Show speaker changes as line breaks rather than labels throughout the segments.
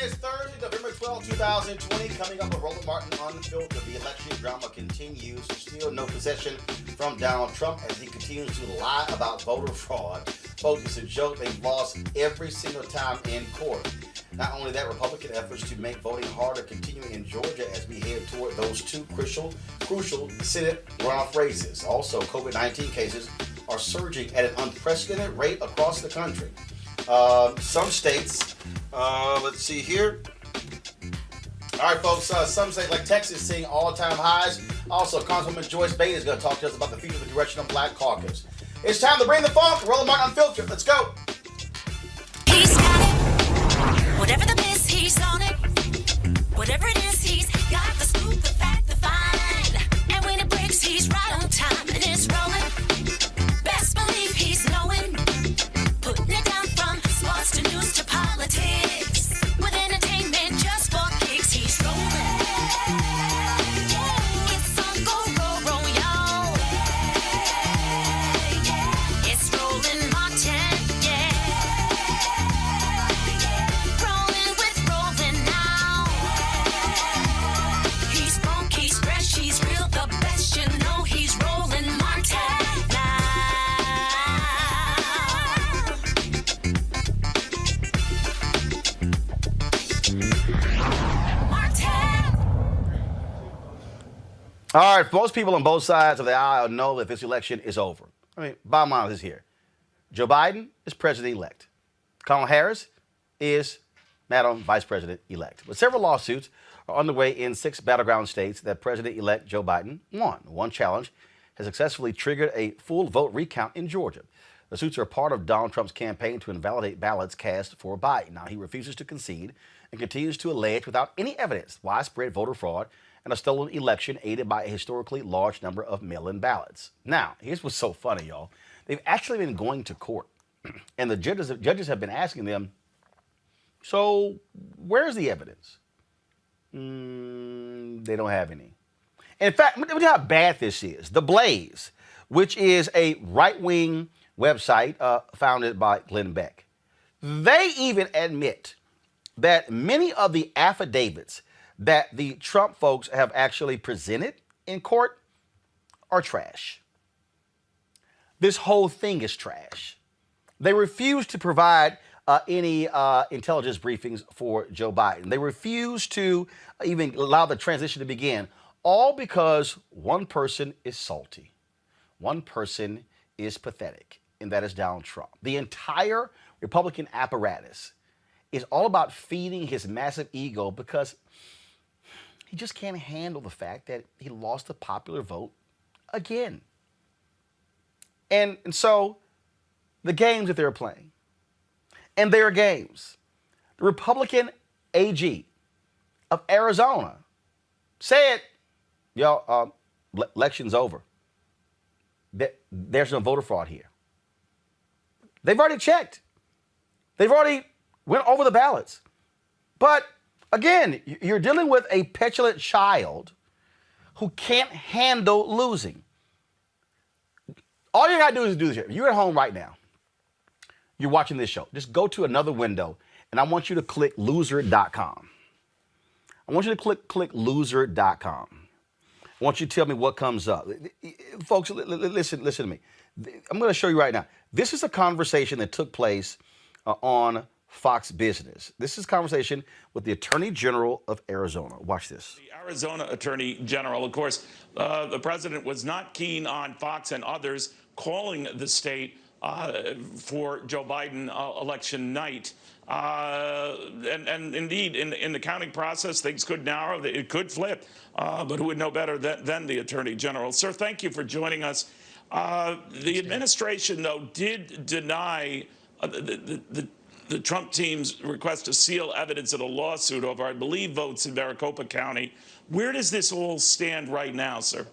is Thursday, November 12, 2020. Coming up with Roland Martin Unfiltered. The election drama continues. Still no concession from Donald Trump as he continues to lie about voter fraud. Folks, it's a joke. They've lost every single time in court. Not only that, Republican efforts to make voting harder continue in Georgia as we head toward those two crucial Senate runoff races. Also, COVID-19 cases are surging at an unprecedented rate across the country. Some states, let's see here. All right, folks, some states like Texas seeing all-time highs. Also, Councilwoman Joyce Bate is going to talk to us about the future of the Congressional Black Caucus. It's time to bring the funk. Roland Martin Unfiltered. Let's go.
He's got it. Whatever the miss, he's on it. Whatever it is, he's got the scoop, the fact, the find. And when it breaks, he's right on time and it's rolling. Best believe he's knowing. Putting it down from sports to news to politics. With entertainment just for kicks, he's rolling. It's on go, roll, y'all. It's Roland Martin, yeah. Rolling with Roland now. He's funk, he's fresh, he's real, the best, you know he's Roland Martin now.
All right, most people on both sides of the aisle know that this election is over. I mean, bottom line is here. Joe Biden is president-elect. Kamala Harris is Madam Vice President-elect. But several lawsuits are underway in 6 battleground states that President-elect Joe Biden won. One challenge has successfully triggered a full vote recount in Georgia. The suits are part of Donald Trump's campaign to invalidate ballots cast for Biden. Now, he refuses to concede and continues to allege without any evidence widespread voter fraud and a stolen election aided by a historically large number of mail-in ballots. Now, here's what's so funny, y'all. They've actually been going to court, and the judges have been asking them, so where's the evidence? They don't have any. In fact, let me tell you how bad this is. The Blaze, which is a right-wing website founded by Glenn Beck, they even admit that many of the affidavits that the Trump folks have actually presented in court are trash. This whole thing is trash. They refuse to provide any intelligence briefings for Joe Biden. They refuse to even allow the transition to begin, all because one person is salty. One person is pathetic, and that is Donald Trump. The entire Republican apparatus is all about feeding his massive ego because he just can't handle the fact that he lost the popular vote again. And so the games that they're playing, and their games, the Republican AG of Arizona said, y'all, election's over. There's no voter fraud here. They've already checked. They've already went over the ballots. But again, you're dealing with a petulant child who can't handle losing. All you gotta do is do this. You're at home right now. You're watching this show. Just go to another window, and I want you to click loser.com. I want you to click loser.com. I want you to tell me what comes up. Folks, listen to me. I'm going to show you right now. This is a conversation that took place on Fox Business. This is a conversation with the Attorney General of Arizona. Watch this.
The Arizona Attorney General, of course, the president was not keen on Fox and others calling the state for Joe Biden election night. And indeed, in the counting process, things could narrow. It could flip, but who would know better than the Attorney General? Sir, thank you for joining us. The administration, though, did deny the Trump team's request to seal evidence in a lawsuit over, I believe, votes in Maricopa County. Where does this all stand right now, sir?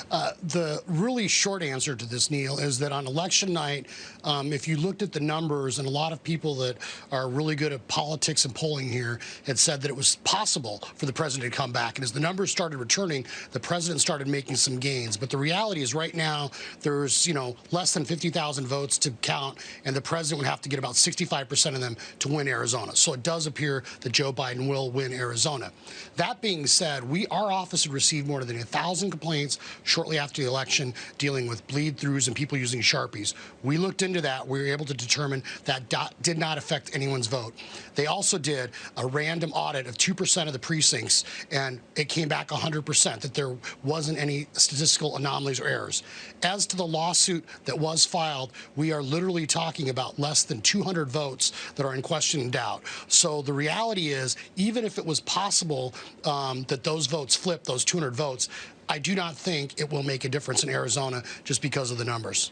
The really short answer to this, Neil, is that on election night, if you looked at the numbers, and a lot of people that are really good at politics and polling here had said that it was possible for the president to come back. And as the numbers started returning, the president started making some gains. But the reality is right now, there's, less than 50,000 votes to count, and the president would have to get about 65% of them to win Arizona. So it does appear that Joe Biden will win Arizona. That being said, our office had received more than 1,000 complaints shortly after the election dealing with bleed-throughs and people using Sharpies. We looked into that. We were able to determine that did not affect anyone's vote. They also did a random audit of 2% of the precincts, and it came back 100% that there wasn't any statistical anomalies or errors. As to the lawsuit that was filed, we are literally talking about less than 200 votes that are in question and doubt. So the reality is, even if it was possible that those votes flip, those 200 votes, I do not think it will make a difference in Arizona just because of the numbers.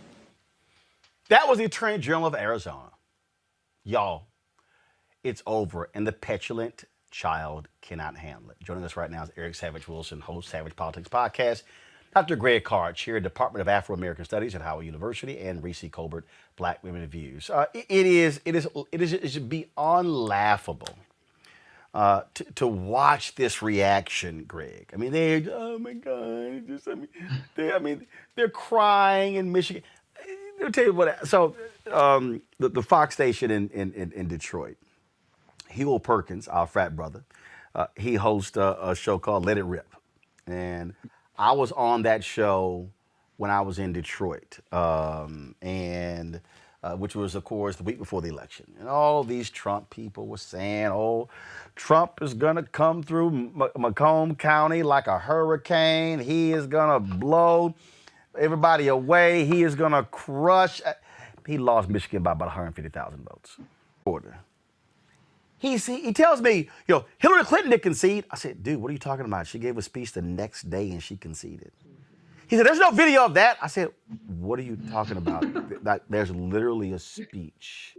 That was the Attorney General of Arizona. Y'all, it's over, and the petulant child cannot handle it. Joining us right now is Eric Savage Wilson, host Savage Politics Podcast, Dr. Greg Carr, Chair, Department of Afro-American Studies at Howard University, and Reese Colbert, Black Women and Views. It should be unlaughable to watch this reaction, Greg. I mean, oh my God, they're crying in Michigan. I'll tell you what. So the Fox station in Detroit, Hugo Perkins, our frat brother, he hosts a show called Let It Rip, and I was on that show when I was in Detroit, which was, of course, the week before the election. And all these Trump people were saying, oh, Trump is going to come through Macomb County like a hurricane. He is going to blow everybody away. He is going to crush. He lost Michigan by about 150,000 votes. Order. He tells me, Hillary Clinton did concede. I said, dude, what are you talking about? She gave a speech the next day and she conceded. He said, there's no video of that. I said, what are you talking about? There's literally a speech.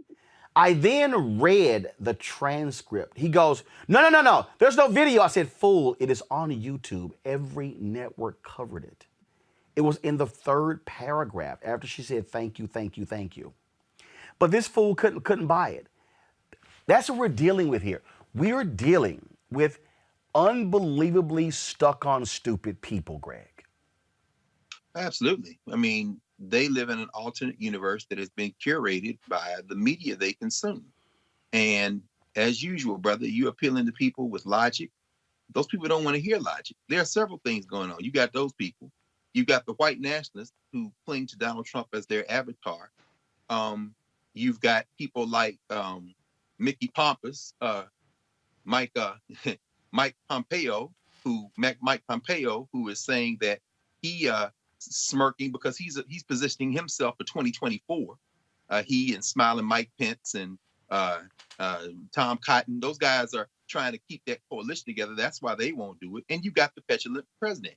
I then read the transcript. He goes, no. There's no video. I said, fool, it is on YouTube. Every network covered it. It was in the third paragraph after she said, thank you, thank you, thank you. But this fool couldn't buy it. That's what we're dealing with here. We are dealing with unbelievably stuck on stupid people, Greg.
Absolutely. I mean, they live in an alternate universe that has been curated by the media they consume. And as usual, brother, you appealing to people with logic. Those people don't want to hear logic. There are several things going on. You got those people. You got the white nationalists who cling to Donald Trump as their avatar. You've got people like Mickey Pompous, Mike Pompeo, who is saying that he smirking because he's positioning himself for 2024. He and Smiling Mike Pence and Tom Cotton, those guys are trying to keep that coalition together. That's why they won't do it. And you got the petulant president.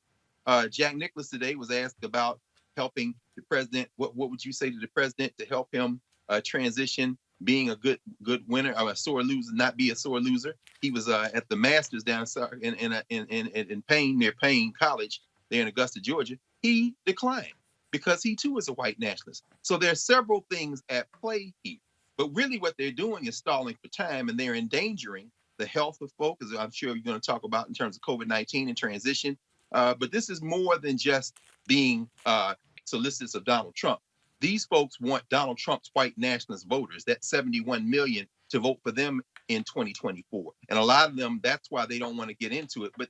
Jack Nicklaus today was asked about helping the president. What would you say to the president to help him transition, being a good winner or a sore loser, not be a sore loser? He was at the Masters down in Payne, near Payne College, there in Augusta, Georgia. He declined because he too is a white nationalist. So there are several things at play here. But really what they're doing is stalling for time, and they're endangering the health of folk, as I'm sure you're going to talk about in terms of COVID-19 and transition. But this is more than just being solicitous of Donald Trump. These folks want Donald Trump's white nationalist voters, that 71 million, to vote for them in 2024. And a lot of them, that's why they don't want to get into it. But,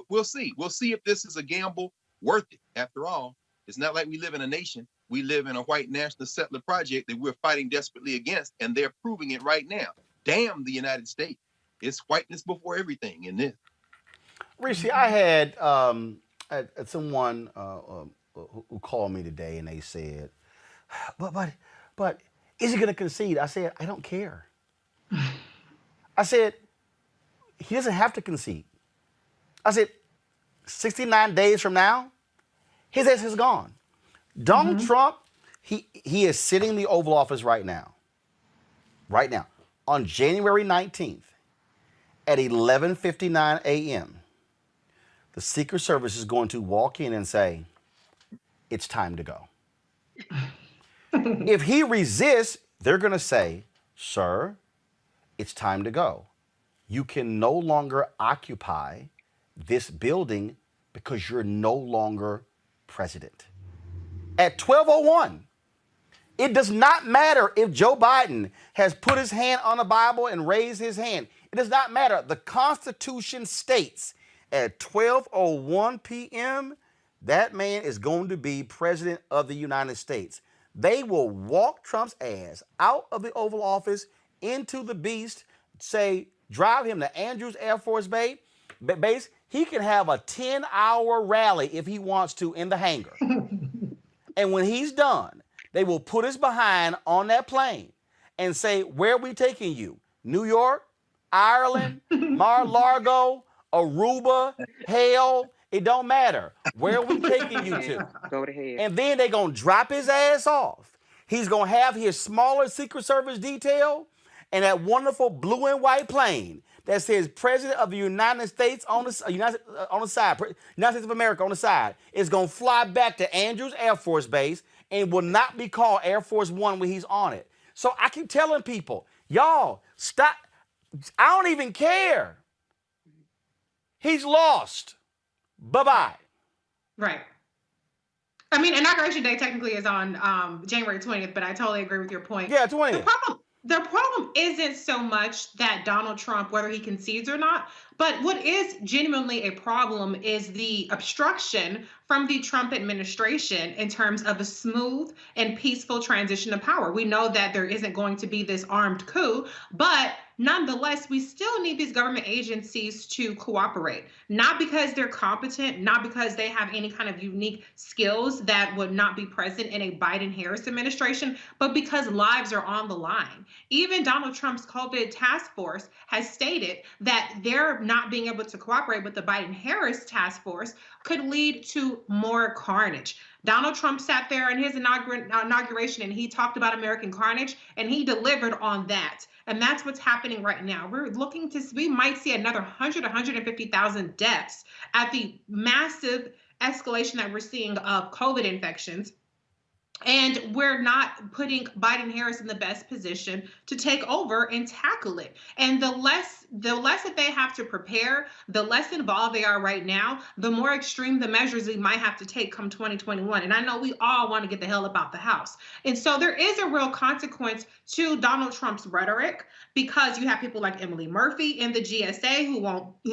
we'll see. We'll see if this is a gamble worth it. After all, it's not like we live in a nation. We live in a white nationalist settler project that we're fighting desperately against, and they're proving it right now. Damn the United States. It's whiteness before everything in this.
Rishi, I had someone who called me today, and they said, but is he going to concede? I said, I don't care. I said, he doesn't have to concede. I said, 69 days from now, his ass is gone. Donald Trump, he is sitting in the Oval Office right now, on January 19th at 11:59 a.m., the Secret Service is going to walk in and say, it's time to go. If he resists, they're going to say, sir, it's time to go. You can no longer occupy this building because you're no longer president. At 12:01, it does not matter if Joe Biden has put his hand on the Bible and raised his hand. It does not matter. The Constitution states at 12:01 p.m., that man is going to be president of the United States. They will walk Trump's ass out of the Oval Office into the beast, say, drive him to Andrews Air Force Base. He can have a 10-hour rally if he wants to in the hangar. And when he's done, they will put his behind on that plane and say, where are we taking you? New York, Ireland, Mar-a-Lago, Aruba, hell, it don't matter. Where are we taking you to?
Go to hell.
And then they're going to drop his ass off. He's going to have his smaller Secret Service detail and that wonderful blue and white plane that says President of the United States on the side, United States of America on the side, is going to fly back to Andrews Air Force Base and will not be called Air Force One when he's on it. So I keep telling people, y'all, stop. I don't even care. He's lost. Bye-bye.
Right. I mean, Inauguration Day technically is on January 20th, but I totally agree with your point.
Yeah, 20th.
The problem isn't so much that Donald Trump, whether he concedes or not, but what is genuinely a problem is the obstruction from the Trump administration in terms of a smooth and peaceful transition of power. We know that there isn't going to be this armed coup, but nonetheless, we still need these government agencies to cooperate, not because they're competent, not because they have any kind of unique skills that would not be present in a Biden-Harris administration, but because lives are on the line. Even Donald Trump's COVID task force has stated that their not being able to cooperate with the Biden-Harris task force could lead to more carnage. Donald Trump sat there in his inauguration and he talked about American carnage, and he delivered on that. And that's what's happening right now. We might see another 150,000 deaths at the massive escalation that we're seeing of COVID infections. And we're not putting Biden-Harris in the best position to take over and tackle it. And the less that they have to prepare, the less involved they are right now, the more extreme the measures we might have to take come 2021. And I know we all want to get the hell up out the house. And so there is a real consequence to Donald Trump's rhetoric, because you have people like Emily Murphy in the GSA who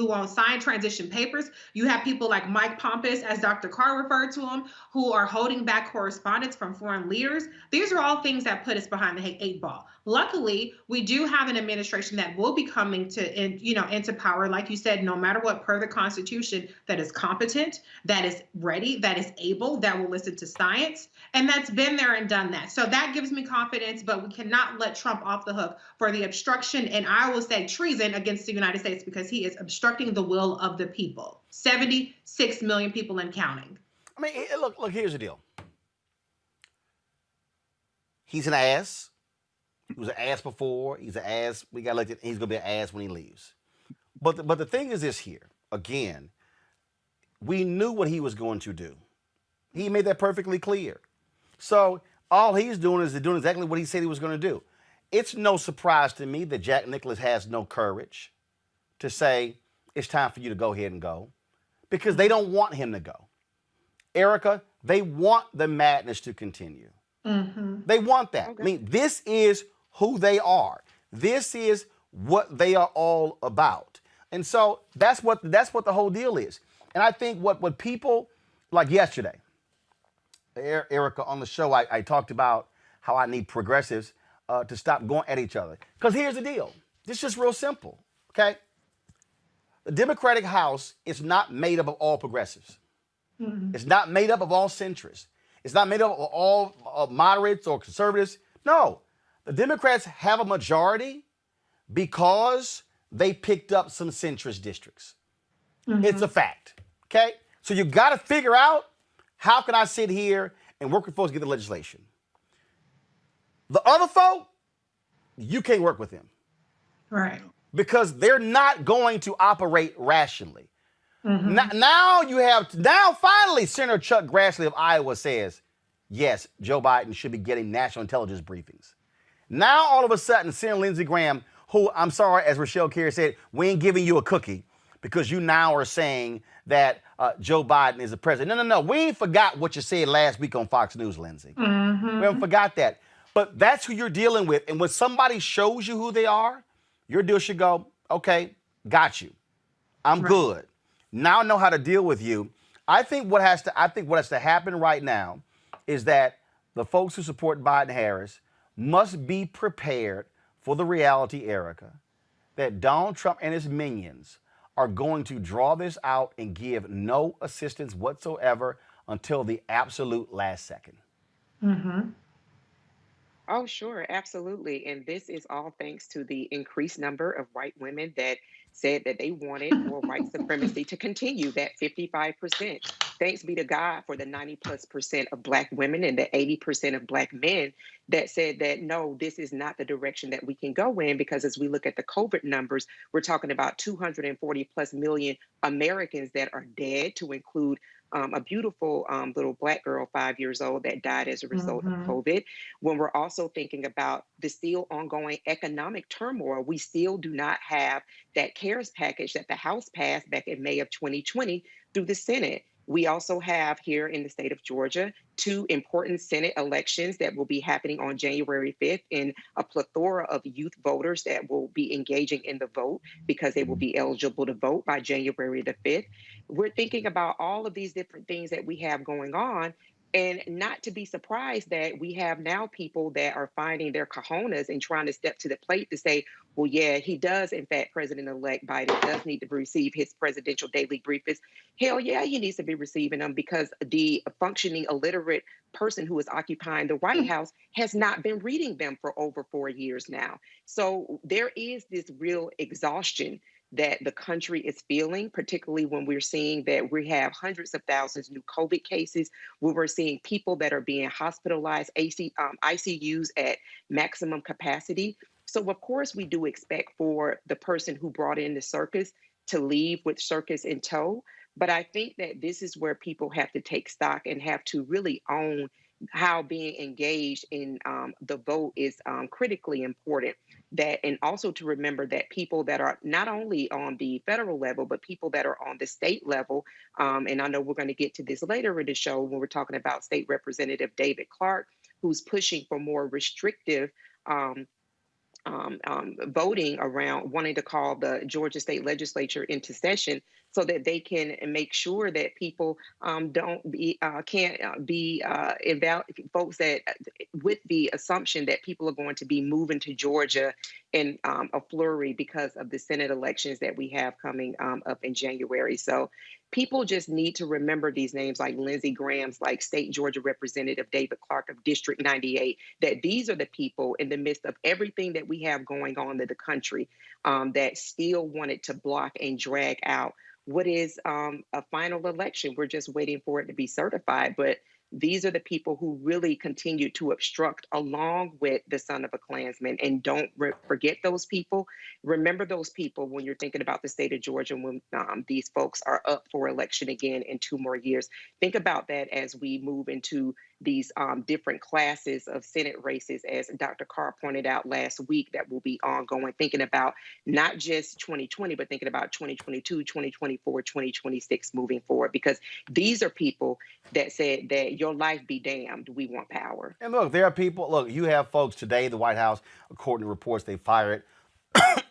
won't sign transition papers. You have people like Mike Pompous, as Dr. Carr referred to him, who are holding back correspondence from foreign leaders. These are all things that put us behind the 8 ball. Luckily, we do have an administration that will be coming into power, like you said, no matter what, per the Constitution, that is competent, that is ready, that is able, that will listen to science, and that's been there and done that. So that gives me confidence, but we cannot let Trump off the hook for the obstruction, and I will say treason against the United States, because he is obstructing the will of the people. 76 million people and counting.
I mean, look, here's the deal. He's an ass. He was an ass before. He's an ass. We got elected. He's going to be an ass when he leaves. But the thing is this here. Again, we knew what he was going to do. He made that perfectly clear. So all he's doing is doing exactly what he said he was going to do. It's no surprise to me that Jack Nicklaus has no courage to say, it's time for you to go ahead and go, because they don't want him to go. Erica, they want the madness to continue. Mm-hmm. They want that. Okay. I mean, this is who they are. This is what they are all about. And so that's what the whole deal is. And I think what people, like yesterday, Erica, on the show, I talked about how I need progressives to stop going at each other. Because here's the deal. This is just real simple, okay? The Democratic House is not made up of all progressives. Mm-hmm. It's not made up of all centrists. It's not made up of all moderates or conservatives. No, the Democrats have a majority because they picked up some centrist districts. Mm-hmm. It's a fact, okay? So you got to figure out, how can I sit here and work with folks to get the legislation? The other folk, you can't work with them.
Right.
Because they're not going to operate rationally. Now finally Senator Chuck Grassley of Iowa says, yes, Joe Biden should be getting national intelligence briefings. Now all of a sudden, Senator Lindsey Graham, who I'm sorry, as Rochelle Carey said, we ain't giving you a cookie because you now are saying that Joe Biden is the president. No. We ain't forgot what you said last week on Fox News, Lindsey. We haven't forgot that. But that's who you're dealing with. And when somebody shows you who they are, your deal should go, okay, got you. I'm good. Now I know how to deal with you. I think what has to happen right now is that the folks who support Biden-Harris must be prepared for the reality, Erica, that Donald Trump and his minions are going to draw this out and give no assistance whatsoever until the absolute last second.
Oh, sure, absolutely. And this is all thanks to the increased number of white women that said that they wanted for white supremacy to continue, that 55%. Thanks be to God for the 90+% of Black women and the 80% of Black men that said that, no, this is not the direction that we can go in, because as we look at the COVID numbers, we're talking about 240 plus million Americans that are dead, to include a beautiful little Black girl, 5 years old, that died as a result of COVID. When we're also thinking about the still ongoing economic turmoil, we still do not have that CARES package that the House passed back in May of 2020 through the Senate. We also have here in the state of Georgia 2 important Senate elections that will be happening on January 5th, and a plethora of youth voters that will be engaging in the vote because they will be eligible to vote by January the 5th. We're thinking about all of these different things that we have going on, and not to be surprised that we have now people that are finding their cojones and trying to step to the plate to say, well, yeah, he does, in fact, President-elect Biden does need to receive his presidential daily briefings. Hell yeah, he needs to be receiving them, because the functioning illiterate person who is occupying the White House has not been reading them for over 4 years now. So there is this real exhaustion that the country is feeling, particularly when we're seeing that we have hundreds of thousands new COVID cases, where we're seeing people that are being hospitalized, ICUs at maximum capacity. So of course we do expect for the person who brought in the circus to leave with circus in tow. But I think that this is where people have to take stock and have to really own how being engaged in the vote is critically important. That, and also to remember that people that are not only on the federal level, but people that are on the state level, and I know we're going to get to this later in the show when we're talking about State Representative David Clark, who's pushing for more restrictive voting around wanting to call the Georgia State Legislature into session so that they can make sure that people can't be invalid folks that with the assumption that people are going to be moving to Georgia in a flurry because of the Senate elections that we have coming up in January. So people just need to remember these names like Lindsey Graham's, like State Georgia Representative David Clark of District 98, that these are the people in the midst of everything that we have going on in the country that still wanted to block and drag out what is a final election. We're just waiting for it to be certified. But these are the people who really continue to obstruct, along with the son of a Klansman. And don't forget those people. Remember those people when you're thinking about the state of Georgia, when these folks are up for election again in 2 more years. Think about that as we move into these different classes of Senate races, as Dr. Carr pointed out last week, that will be ongoing, thinking about not just 2020, but thinking about 2022, 2024, 2026 moving forward, because these are people that said that your life be damned, we want power.
And look, there are people, look, you have folks today, the White House, according to reports, they fired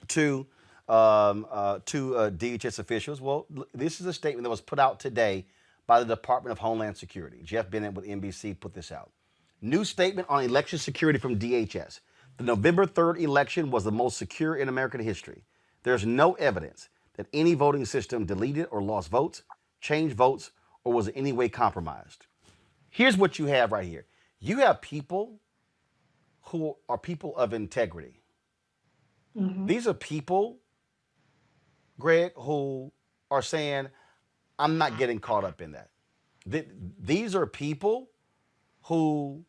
two DHS officials. Well, this is a statement that was put out today by the Department of Homeland Security. Jeff Bennett with NBC put this out. New statement on election security from DHS. The November 3rd election was the most secure in American history. There's no evidence that any voting system deleted or lost votes, changed votes, or was in any way compromised. Here's what you have right here. You have people who are people of integrity. These are people, Greg, who are saying, I'm not getting caught up in that. These are people who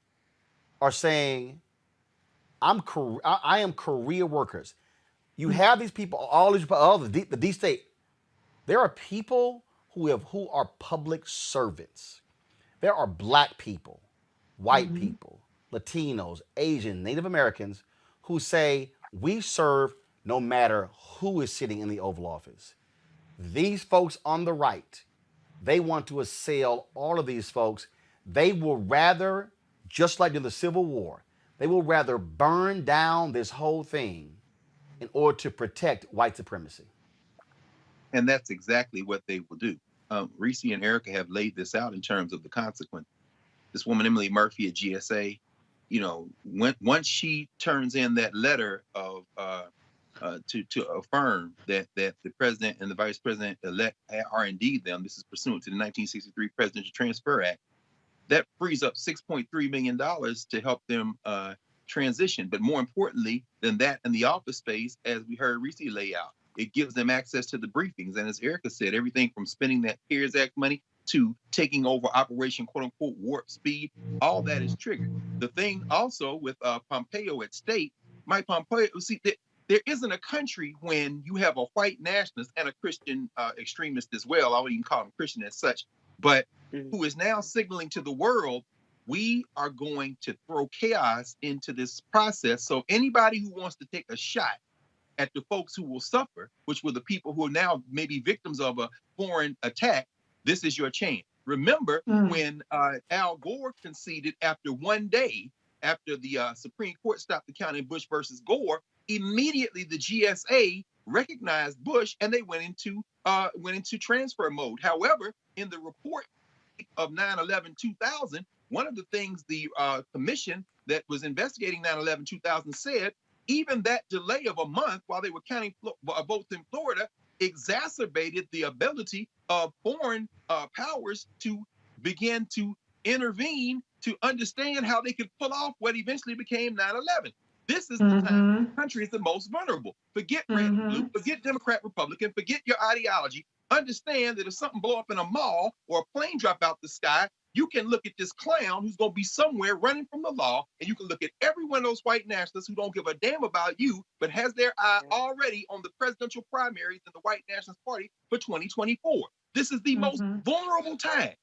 are saying, I am career workers. You have these people, all these, the D state. There are people who are public servants. There are black people, white people, Latinos, Asian, Native Americans who say we serve no matter who is sitting in the Oval Office. These folks on the right, they want to assail all of these folks. They will rather, just like in the Civil War, they will rather burn down this whole thing in order to protect white supremacy.
And that's exactly what they will do. Reese and Erica have laid this out in terms of the consequence. This woman, Emily Murphy at GSA, once she turns in that letter of to affirm that the president and the vice president elect are indeed them, this is pursuant to the 1963 Presidential Transfer Act, that frees up $6.3 million to help them transition. But more importantly than that, in the office space, as we heard Reese lay out, it gives them access to the briefings. And as Erica said, everything from spending that CARES Act money to taking over Operation quote unquote warp speed, all that is triggered. The thing also with Pompeo at state, Mike Pompeo, see, there isn't a country when you have a white nationalist and a Christian extremist as well, I wouldn't even call him Christian as such, but who is now signaling to the world, we are going to throw chaos into this process. So anybody who wants to take a shot at the folks who will suffer, which were the people who are now maybe victims of a foreign attack, this is your chance. Remember when Al Gore conceded after one day, after the Supreme Court stopped the count in Bush versus Gore, immediately the GSA recognized Bush and they went into transfer mode. However, in the report of 9/11/2000, one of the things the commission that was investigating 9/11/2000 said, even that delay of a month while they were counting votes in Florida exacerbated the ability of foreign powers to begin to intervene to understand how they could pull off what eventually became 9/11. This is the time the country is the most vulnerable. Forget red and blue, forget Democrat, Republican, forget your ideology. Understand that if something blow up in a mall or a plane drop out the sky, you can look at this clown who's going to be somewhere running from the law, and you can look at every one of those white nationalists who don't give a damn about you, but has their eye already on the presidential primaries in the white nationalist party for 2024. This is the most vulnerable time.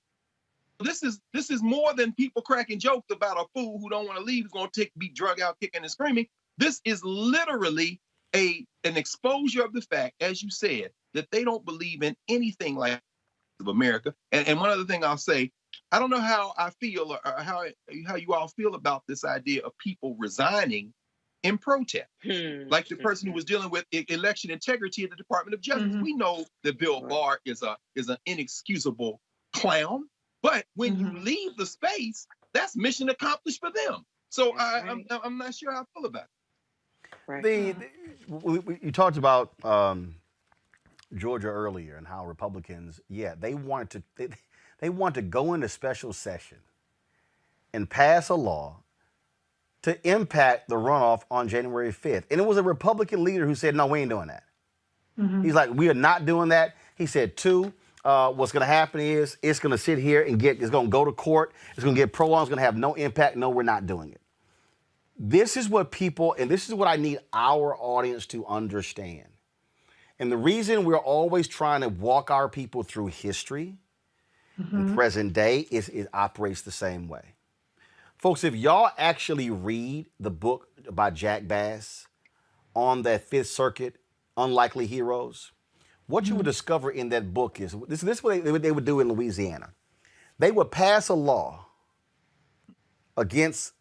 This is more than people cracking jokes about a fool who don't want to leave, who's going to be drug out kicking and screaming. This is literally an exposure of the fact, as you said, that they don't believe in anything like America. And one other thing I'll say, I don't know how I feel or how you all feel about this idea of people resigning in protest. Like the person who was dealing with election integrity at the Department of Justice. We know that Bill Barr is an inexcusable clown, but when you leave the space, that's mission accomplished for them. So I'm not sure how I feel about it.
You talked about Georgia earlier and how Republicans, they want to go into special session and pass a law to impact the runoff on January 5th. And it was a Republican leader who said, no, we ain't doing that. He's like, we are not doing that. He said, what's going to happen is it's going to sit here and it's going to go to court. It's going to get prolonged. It's going to have no impact. No, we're not doing it. This is what people, and this is what I need our audience to understand. And the reason we're always trying to walk our people through history and present day is it operates the same way. Folks, if y'all actually read the book by Jack Bass on that Fifth Circuit, Unlikely Heroes, what you would discover in that book is, this is what they would do in Louisiana. They would pass a law against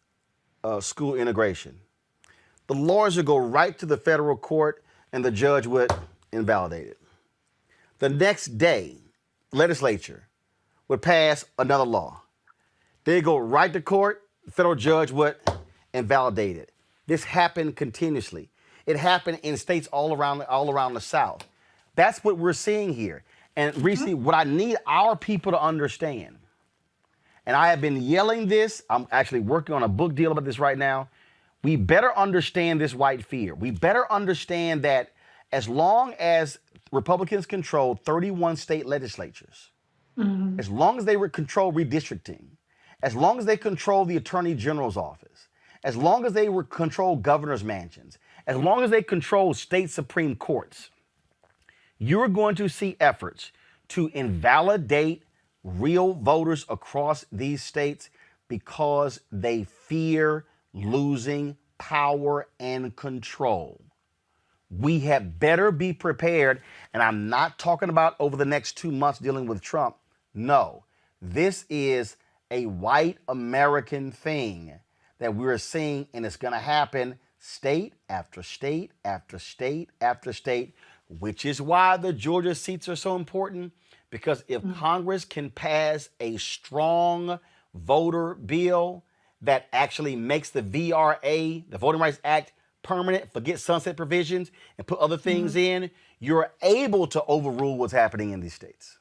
school integration. The lawyers would go right to the federal court and the judge would invalidate it. The next day, legislature would pass another law. They'd go right to court, the federal judge would invalidate it. This happened continuously. It happened in states all around the South. That's what we're seeing here. And Reese, what I need our people to understand, and I have been yelling this, I'm actually working on a book deal about this right now. We better understand this white fear. We better understand that as long as Republicans control 31 state legislatures, as long as they control redistricting, as long as they control the Attorney General's office, as long as they control governor's mansions, as long as they control state Supreme Courts, you're going to see efforts to invalidate real voters across these states because they fear losing power and control. We had better be prepared. And I'm not talking about over the next 2 months dealing with Trump. No, this is a white American thing that we're seeing, and it's going to happen state after state after state after state, which is why the Georgia seats are so important. Because if Congress can pass a strong voter bill that actually makes the VRA, the Voting Rights Act, permanent, forget sunset provisions, and put other things in, you're able to overrule what's happening in these states.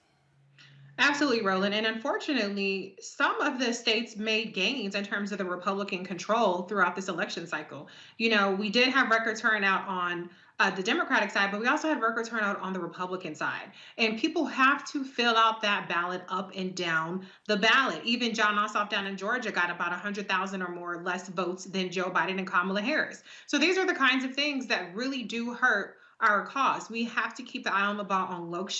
Absolutely, Roland. And unfortunately, some of the states made gains in terms of the Republican control throughout this election cycle. You know, we did have record turnout on the Democratic side, but we also had record turnout on the Republican side. And people have to fill out that ballot up and down the ballot. Even John Ossoff down in Georgia got about 100,000 or more less votes than Joe Biden and Kamala Harris. So these are the kinds of things that really do hurt our cause. We have to keep the eye on the ball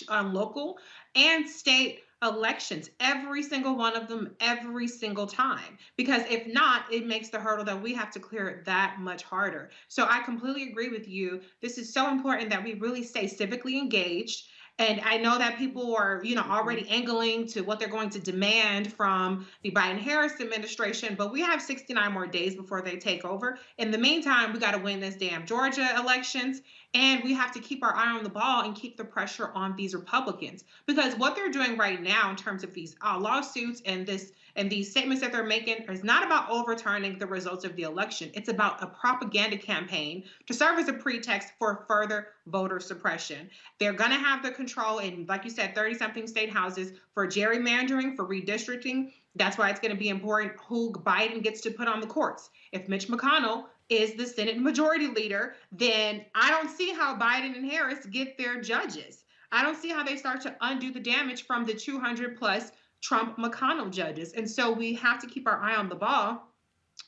on local and state elections, every single one of them, every single time. Because if not, it makes the hurdle that we have to clear that much harder. So I completely agree with you. This is so important that we really stay civically engaged. And I know that people are, already angling to what they're going to demand from the Biden-Harris administration, but we have 69 more days before they take over. In the meantime, we got to win this damn Georgia elections, and we have to keep our eye on the ball and keep the pressure on these Republicans, because what they're doing right now in terms of these lawsuits and these statements that they're making is not about overturning the results of the election. It's about a propaganda campaign to serve as a pretext for further voter suppression. They're going to have the control in, like you said, 30-something state houses for gerrymandering, for redistricting. That's why it's going to be important who Biden gets to put on the courts. If Mitch McConnell is the Senate Majority Leader, then I don't see how Biden and Harris get their judges. I don't see how they start to undo the damage from the 200 plus Trump-McConnell judges. And so we have to keep our eye on the ball.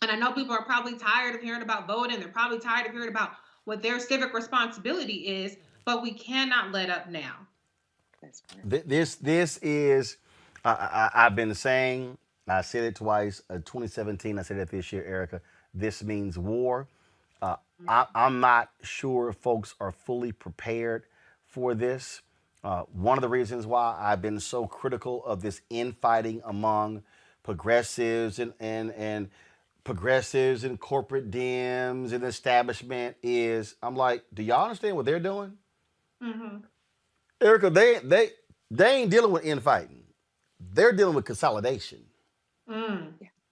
And I know people are probably tired of hearing about voting. They're probably tired of hearing about what their civic responsibility is, but we cannot let up now.
That's right.
This is, I've been saying, I said it twice, 2017, I said it this year, Erica, this means war. I'm not sure folks are fully prepared for this. One of the reasons why I've been so critical of this infighting among progressives and progressives and corporate Dems and establishment is, I'm like, do y'all understand what they're doing? Erica, they ain't dealing with infighting. They're dealing with consolidation.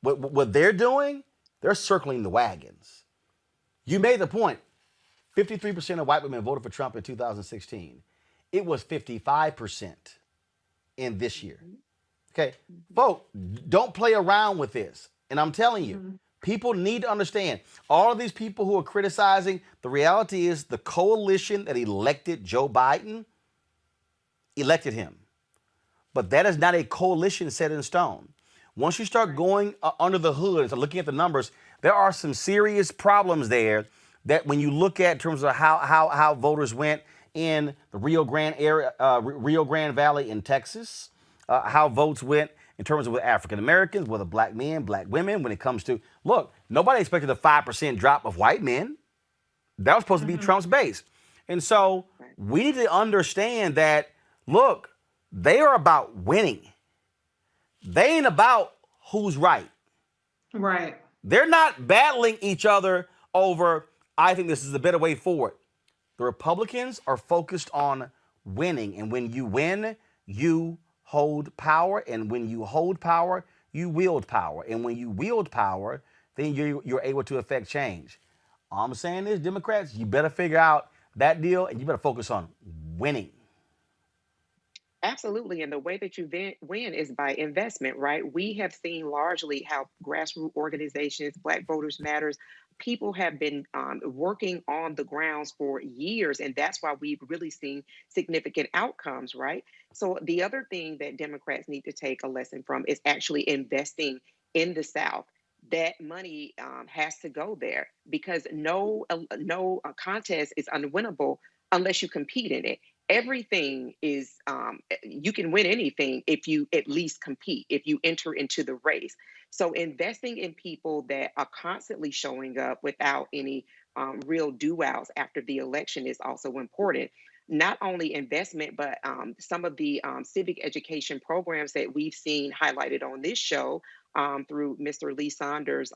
What they're doing, they're circling the wagons. You made the point. 53% of white women voted for Trump in 2016. It was 55% in this year. Okay, folks, don't play around with this. And I'm telling you, people need to understand, all of these people who are criticizing, the reality is the coalition that elected Joe Biden elected him. But that is not a coalition set in stone. Once you start going under the hood and start looking at the numbers, there are some serious problems there that when you look at in terms of how voters went in the Rio Grande area, Rio Grande Valley in Texas, how votes went in terms of with African Americans, whether black men, black women, when it comes to, look, nobody expected a 5% drop of white men. That was supposed to be Trump's base. And so we need to understand that, look, they are about winning. They ain't about who's right.
Right.
They're not battling each other over, I think this is a better way forward. The Republicans are focused on winning. And when you win, you hold power. And when you hold power, you wield power. And when you wield power, then you're able to affect change. All I'm saying is, Democrats, you better figure out that deal and you better focus on winning.
Absolutely. And the way that you win is by investment, right? We have seen largely how grassroots organizations, Black Voters Matters, people have been working on the grounds for years. And that's why we've really seen significant outcomes, right? So the other thing that Democrats need to take a lesson from is actually investing in the South. That money has to go there, because no contest is unwinnable unless you compete in it. everything is you can win anything if you at least compete, if you enter into the race. So investing in people that are constantly showing up without any real do outs after the election is also important. Not only investment, but some of the civic education programs that we've seen highlighted on this show through Mr. Lee Saunders,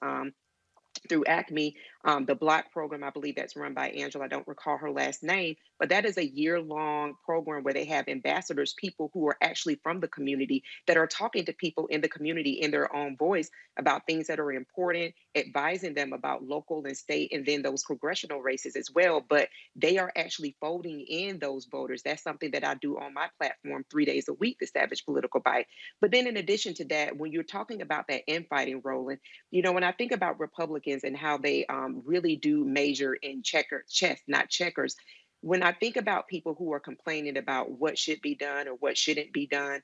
through Acme, the Block program, I believe that's run by Angela. I don't recall her last name, but that is a year-long program where they have ambassadors, people who are actually from the community that are talking to people in the community in their own voice about things that are important, advising them about local and state, and then those congressional races as well. But they are actually folding in those voters. That's something that I do on my platform 3 days a week, the Savage Political Bite. But then in addition to that, when you're talking about that infighting, Roland, when I think about Republicans and how they really do measure in chess, not checkers, when I think about people who are complaining about what should be done or what shouldn't be done,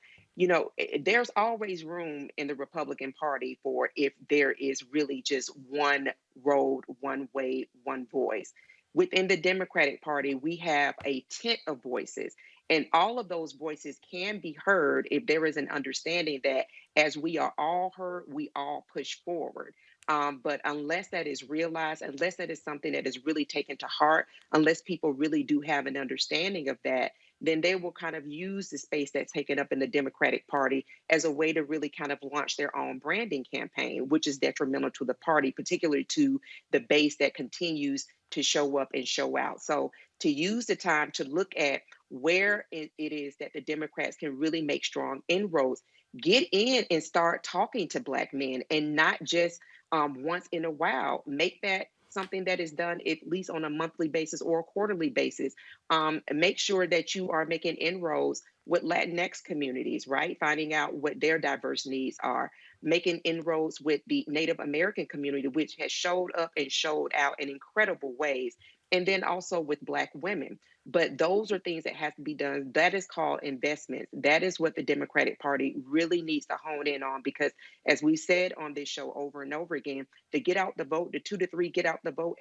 there's always room in the Republican Party for if there is really just one road, one way, one voice. Within the Democratic Party, we have a tent of voices, and all of those voices can be heard if there is an understanding that as we are all heard, we all push forward. But unless that is realized, unless that is something that is really taken to heart, unless people really do have an understanding of that, then they will kind of use the space that's taken up in the Democratic Party as a way to really kind of launch their own branding campaign, which is detrimental to the party, particularly to the base that continues to show up and show out. So to use the time to look at where it is that the Democrats can really make strong inroads, get in and start talking to Black men, and not just once in a while. Make that something that is done at least on a monthly basis or a quarterly basis. Make sure that you are making inroads with Latinx communities, right? Finding out what their diverse needs are, making inroads with the Native American community, which has showed up and showed out in incredible ways. And then also with Black women. But those are things that have to be done. That is called investments. That is what the Democratic Party really needs to hone in on, because as we said on this show over and over again, the get out the vote, the 2 to 3 get out the vote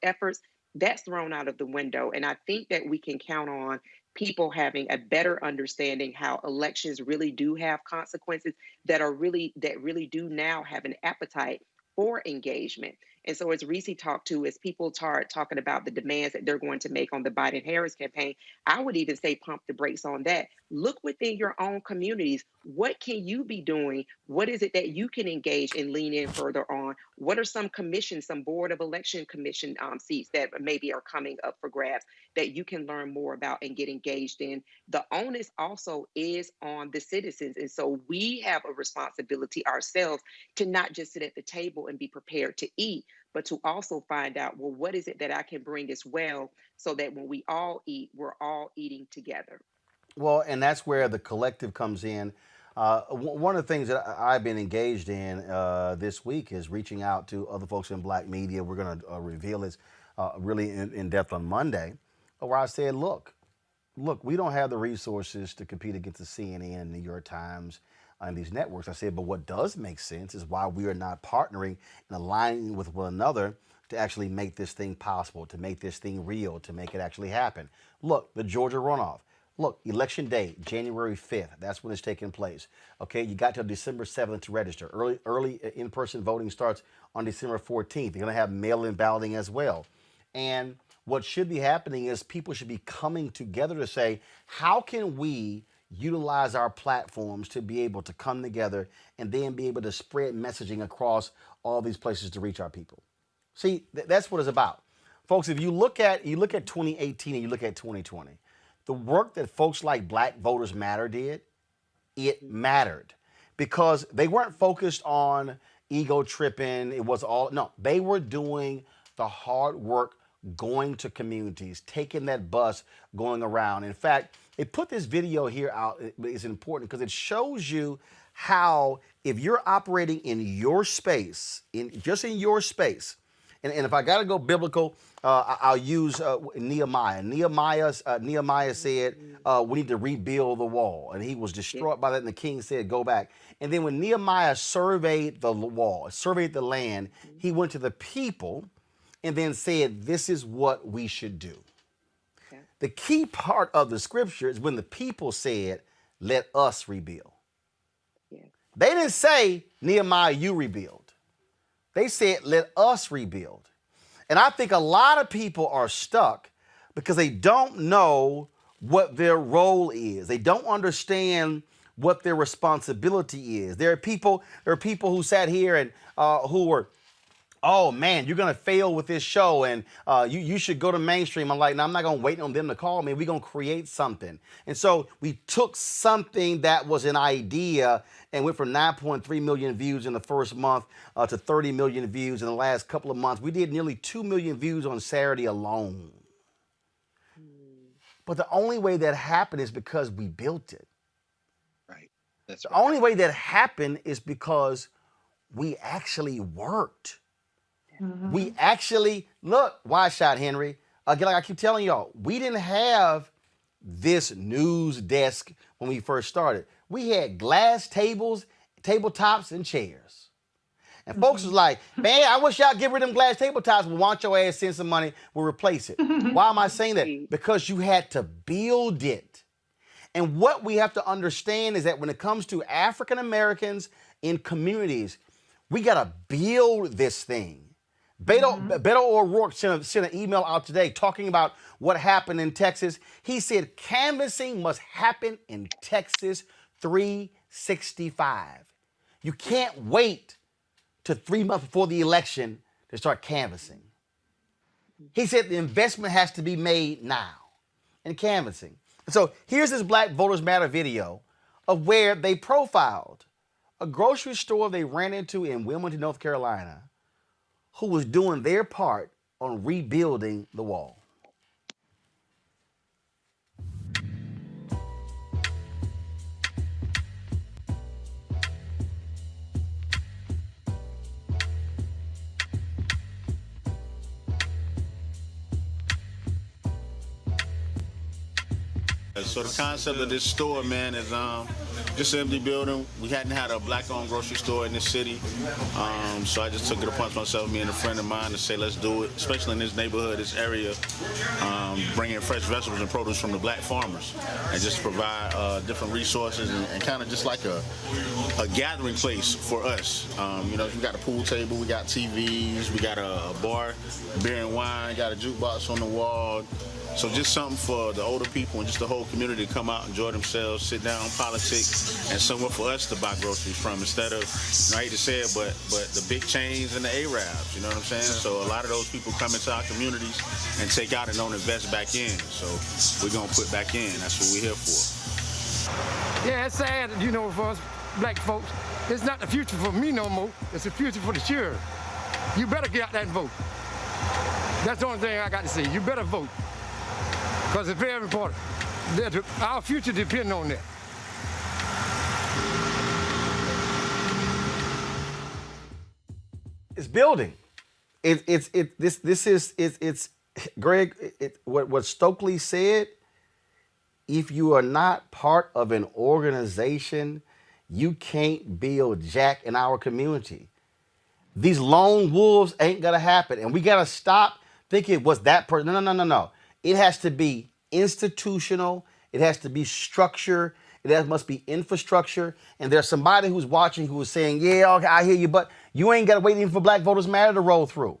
efforts, that's thrown out of the window. And I think that we can count on people having a better understanding how elections really do have consequences that really do now have an appetite for engagement. And so as Reese talked to, as people start talking about the demands that they're going to make on the Biden-Harris campaign, I would even say pump the brakes on that. Look within your own communities. What can you be doing? What is it that you can engage and lean in further on? What are some commissions, some board of election commission seats that maybe are coming up for grabs that you can learn more about and get engaged in? The onus also is on the citizens. And so we have a responsibility ourselves to not just sit at the table and be prepared to eat, but to also find out, well, what is it that I can bring as well, so that when we all eat, we're all eating together.
Well, and that's where the collective comes in. One of the things that I've been engaged in this week is reaching out to other folks in Black media. We're going to reveal this really in depth on Monday, where I said, look, we don't have the resources to compete against the CNN and New York Times and these networks. I said, but what does make sense is why we are not partnering and aligning with one another to actually make this thing possible, to make this thing real, to make it actually happen. Look, the Georgia runoff. Look, election day, January 5th. That's when it's taking place. Okay, you got till December 7th to register. Early in-person voting starts on December 14th. They're going to have mail-in balloting as well. And what should be happening is people should be coming together to say, how can we utilize our platforms to be able to come together and then be able to spread messaging across all these places to reach our people. See, that's what it's about. Folks, if you look at 2018 and you look at 2020, the work that folks like Black Voters Matter did, it mattered because they weren't focused on ego tripping. It was all, no, they were doing the hard work, going to communities, taking that bus, going around. In fact, they put this video here out. It's important because it shows you how, if you're operating in your space, just in your space, and if I got to go biblical, I'll use Nehemiah. Nehemiah said, we need to rebuild the wall. And he was distraught by that, and the king said, go back. And then when Nehemiah surveyed the wall, surveyed the land, he went to the people and then said, this is what we should do. The key part of the scripture is when the people said, let us rebuild.
Yes.
They didn't say, Nehemiah, you rebuild. They said, let us rebuild. And I think a lot of people are stuck because they don't know what their role is. They don't understand what their responsibility is. There are people who sat here and who were, oh man, you're gonna fail with this show, and you should go to mainstream. I'm like, no, I'm not gonna wait on them to call me. We're gonna create something. And so we took something that was an idea and went from 9.3 million views in the first month to 30 million views in the last couple of months. We did nearly 2 million views on Saturday alone. But the only way that happened is because we built it.
Right. That's
The
right.
only way that happened is because we actually worked. We actually, look, wide shot, Henry. Again, like I keep telling y'all, we didn't have this news desk when we first started. We had glass tables, tabletops, and chairs. And folks was like, man, I wish y'all get rid of them glass tabletops, but want your ass send some money, we'll replace it. Why am I saying that? Because you had to build it. And what we have to understand is that when it comes to African Americans in communities, we got to build this thing. Beto O'Rourke sent an email out today talking about what happened in Texas. He said canvassing must happen in Texas 365. You can't wait to 3 months before the election to start canvassing. He said the investment has to be made now in canvassing. So here's this Black Voters Matter video of where they profiled a grocery store they ran into in Wilmington, North Carolina, who was doing their part on rebuilding the wall.
So the concept of this store, man, is just an empty building. We hadn't had a black-owned grocery store in this city, so I just took it upon myself, me and a friend of mine, to say let's do it, especially in this neighborhood, this area, bringing fresh vegetables and produce from the black farmers, and just provide different resources and kind of just like a gathering place for us. You know, we got a pool table, we got TVs, we got a bar, beer and wine, got a jukebox on the wall. So just something for the older people and just the whole community to come out, enjoy themselves, sit down, politic, and somewhere for us to buy groceries from instead of, you know, I hate to say it, but the big chains and the Arabs, you know what I'm saying? So a lot of those people come into our communities and take out and don't invest back in. So we're going to put back in. That's what we're here for.
Yeah, it's sad, you know, for us black folks. It's not the future for me no more. It's the future for the children. You better get out there and vote. That's the only thing I got to say. You better vote. Because it's very important. Our future depends on that.
It's building. It's Greg. What Stokely said. If you are not part of an organization, you can't build jack in our community. These lone wolves ain't gonna happen, and we gotta stop thinking was that person. No. It has to be institutional. It has to be structure. Must be infrastructure. And there's somebody who's watching who is saying, yeah, okay, I hear you, but you ain't got to wait even for Black Voters Matter to roll through.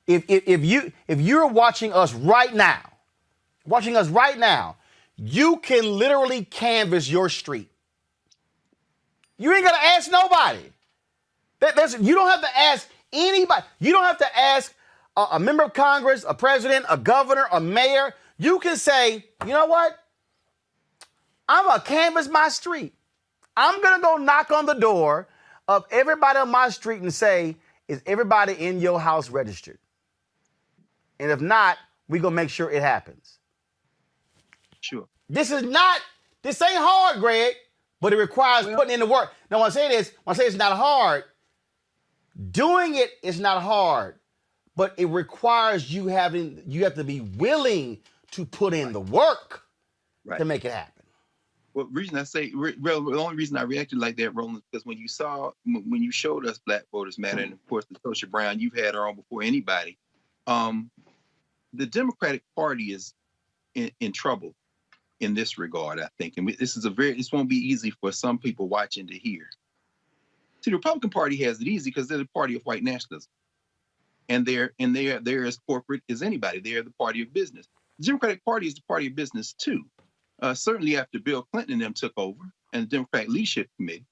If you're watching us right now, you can literally canvass your street. You ain't got to ask nobody. You don't have to ask anybody. You don't have to ask a member of Congress, a president, a governor, a mayor. You can say, you know what? I'm going to canvass my street. I'm going to go knock on the door of everybody on my street and say, is everybody in your house registered? And if not, we're going to make sure it happens.
Sure.
This ain't hard, Greg, but it requires putting in the work. Now, when I say it's not hard, doing it is not hard. But it requires you have to be willing to put in the work to make it happen.
Well, the only reason I reacted like that, Roland, is because when you showed us Black Voters Matter, and of course, Natasha Brown, you've had her on before anybody. The Democratic Party is in trouble in this regard, I think. And this won't be easy for some people watching to hear. See, the Republican Party has it easy because they're the party of white nationalism. And they're as corporate as anybody. They're the party of business. The Democratic Party is the party of business too. Certainly after Bill Clinton and them took over and the Democratic Leadership Committee,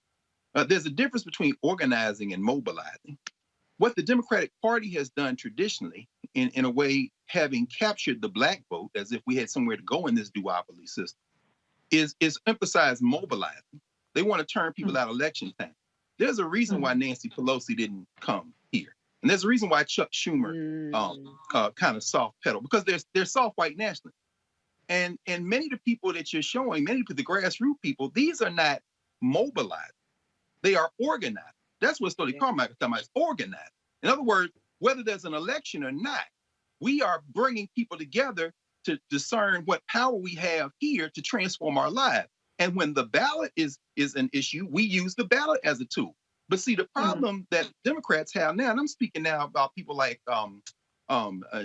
there's a difference between organizing and mobilizing. What the Democratic Party has done traditionally, in a way, having captured the black vote as if we had somewhere to go in this duopoly system, is emphasize mobilizing. They want to turn people out election time. There's a reason why Nancy Pelosi didn't come here. And there's a reason why Chuck Schumer kind of soft pedal, because they're soft white nationalists. And many of the people that you're showing, many of the grassroots people, these are not mobilized. They are organized. That's what Stokely Carmichael is talking about, is organized. In other words, whether there's an election or not, we are bringing people together to discern what power we have here to transform our lives. And when the ballot is an issue, we use the ballot as a tool. But see, the problem that Democrats have now, and I'm speaking now about people like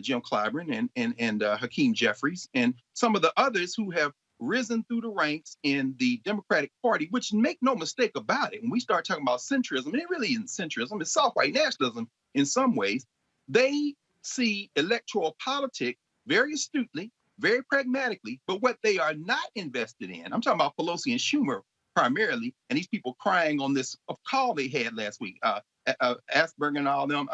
Jim Clyburn and Hakeem Jeffries and some of the others who have risen through the ranks in the Democratic Party, which, make no mistake about it, when we start talking about centrism, and it really isn't centrism, it's soft white nationalism in some ways. They see electoral politics very astutely, very pragmatically, but what they are not invested in, I'm talking about Pelosi and Schumer primarily, and these people crying on this call they had last week, Asperger and all them,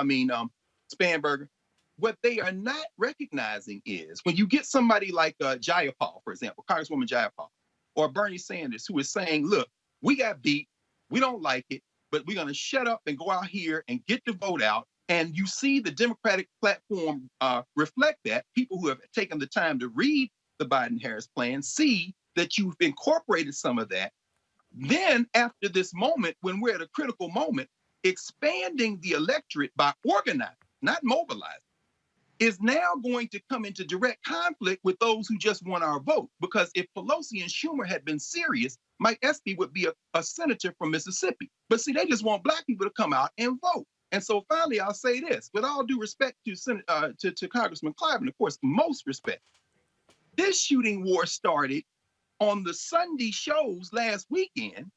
Spanberger. What they are not recognizing is when you get somebody like Jayapal, for example, Congresswoman Jayapal, or Bernie Sanders, who is saying, look, we got beat, we don't like it, but we're going to shut up and go out here and get the vote out. And you see the Democratic platform reflect that. People who have taken the time to read the Biden-Harris plan see that you've incorporated some of that. Then after this moment, when we're at a critical moment, expanding the electorate by organizing, not mobilizing, is now going to come into direct conflict with those who just want our vote. Because if Pelosi and Schumer had been serious, Mike Espy would be a senator from Mississippi. But see, they just want black people to come out and vote. And so finally, I'll say this, with all due respect to Congressman Clyburn, of course, most respect, this shooting war started on the Sunday shows last weekend,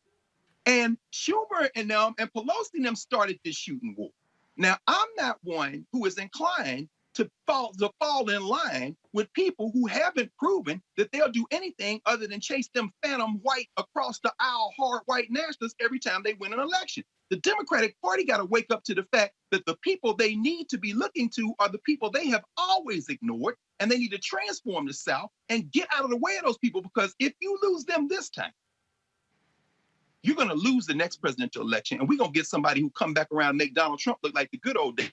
and Schumer and them and Pelosi and them started this shooting war. Now, I'm not one who is inclined to fall in line with people who haven't proven that they'll do anything other than chase them phantom white across the aisle hard white nationalists every time they win an election. The Democratic Party got to wake up to the fact that the people they need to be looking to are the people they have always ignored, and they need to transform the South and get out of the way of those people, because if you lose them this time, you're going to lose the next presidential election, and we're going to get somebody who come back around and make Donald Trump look like the good old days.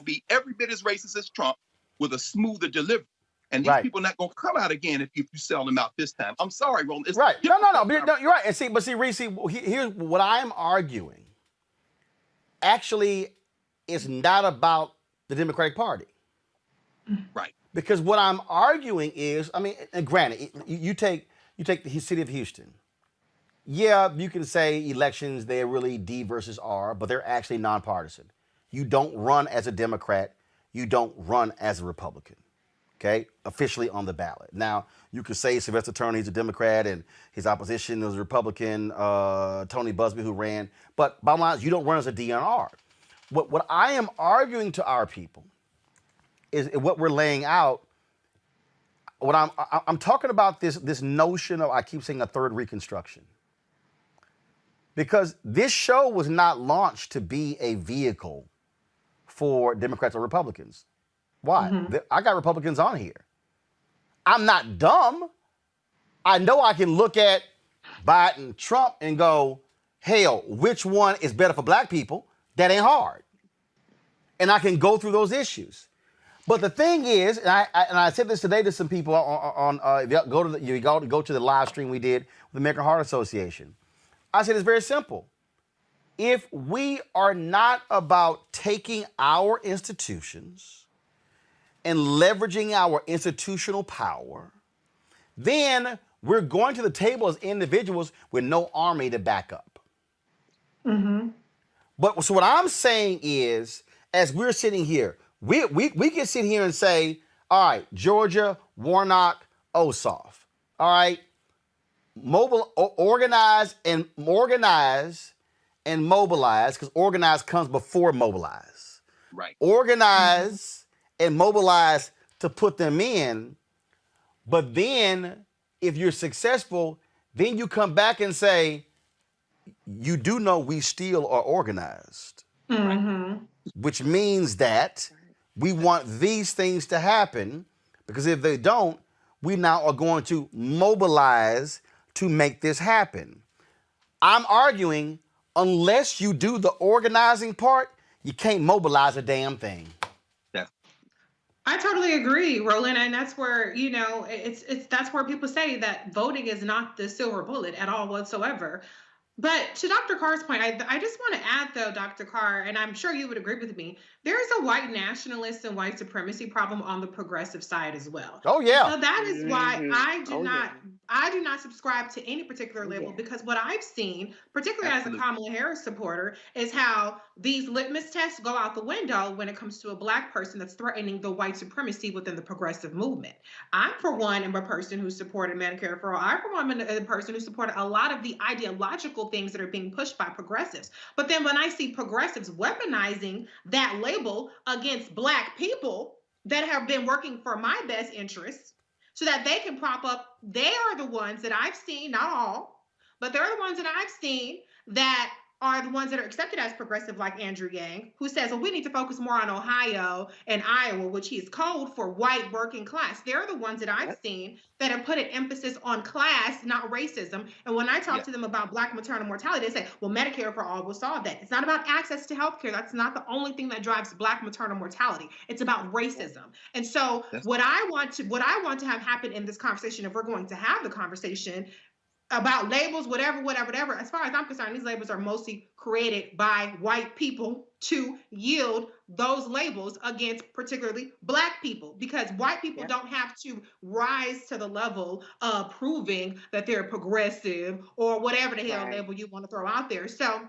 Be every bit as racist as Trump with a smoother delivery. And these people not going to come out again if you sell them out this time. I'm sorry, Roland.
Right. No, you're right. And see, Reese, here's what I'm arguing. Actually, it's not about the Democratic Party.
Right.
Because what I'm arguing is, and granted, you take the city of Houston. Yeah, you can say elections, they're really D versus R, but they're actually nonpartisan. You don't run as a Democrat. You don't run as a Republican, okay, officially on the ballot. Now, you could say Sylvester Turner, he's a Democrat, and his opposition was a Republican, Tony Busby, who ran. But bottom line is, you don't run as a DNR. What I am arguing to our people is what we're laying out. What I'm talking about this notion of, I keep saying, a third Reconstruction. Because this show was not launched to be a vehicle for Democrats or Republicans. Why? I got Republicans on here. I'm not dumb. I know I can look at Biden, Trump, and go, hell, which one is better for black people? That ain't hard. And I can go through those issues. But the thing is, and I said this today to some people go to the live stream we did with the American Heart Association. I said it's very simple. If we are not about taking our institutions and leveraging our institutional power, then we're going to the table as individuals with no army to back up. But so what I'm saying is, as we're sitting here, we can sit here and say, all right, Georgia, Warnock, OSOF. All right, organize and mobilize, because organize comes before mobilize.
Right.
Organize and mobilize to put them in, but then if you're successful, then you come back and say, you do know we still are organized, which means that we want these things to happen, because if they don't, we now are going to mobilize to make this happen. I'm arguing, unless you do the organizing part, you can't mobilize a damn thing.
That's
I totally agree, Roland, and that's where it's that's where people say that voting is not the silver bullet at all whatsoever. But to Dr. Carr's point, I just want to add, though, Dr. Carr, and I'm sure you would agree with me, there's a white nationalist and white supremacy problem on the progressive side as well.
Oh, yeah.
So that is why I do
Oh,
not
yeah.
I do not subscribe to any particular label,
Yeah.
because what I've seen, particularly
Absolutely.
as a Kamala Harris supporter, is how these litmus tests go out the window when it comes to a Black person that's threatening the white supremacy within the progressive movement. I, for one, am a person who supported Medicare for all. I, for one, am a person who supported a lot of the ideological things that are being pushed by progressives. But then when I see progressives weaponizing that label against Black people that have been working for my best interests so that they can prop up, they are the ones that I've seen, not all, but they're the ones that I've seen that are the ones that are accepted as progressive, like Andrew Yang, who says, well, we need to focus more on Ohio and Iowa, which is code for white working class. They're the ones that I've seen that have put an emphasis on class, not racism. And when I talk to them about Black maternal mortality, they say, well, Medicare for all will solve that. It's not about access to healthcare. That's not the only thing that drives Black maternal mortality. It's about racism. And so what I want to have happen in this conversation, if we're going to have the conversation about labels, whatever, as far as I'm concerned, these labels are mostly created by white people to yield those labels against particularly Black people, because white people don't have to rise to the level of proving that they're progressive or whatever the hell label you want to throw out there. So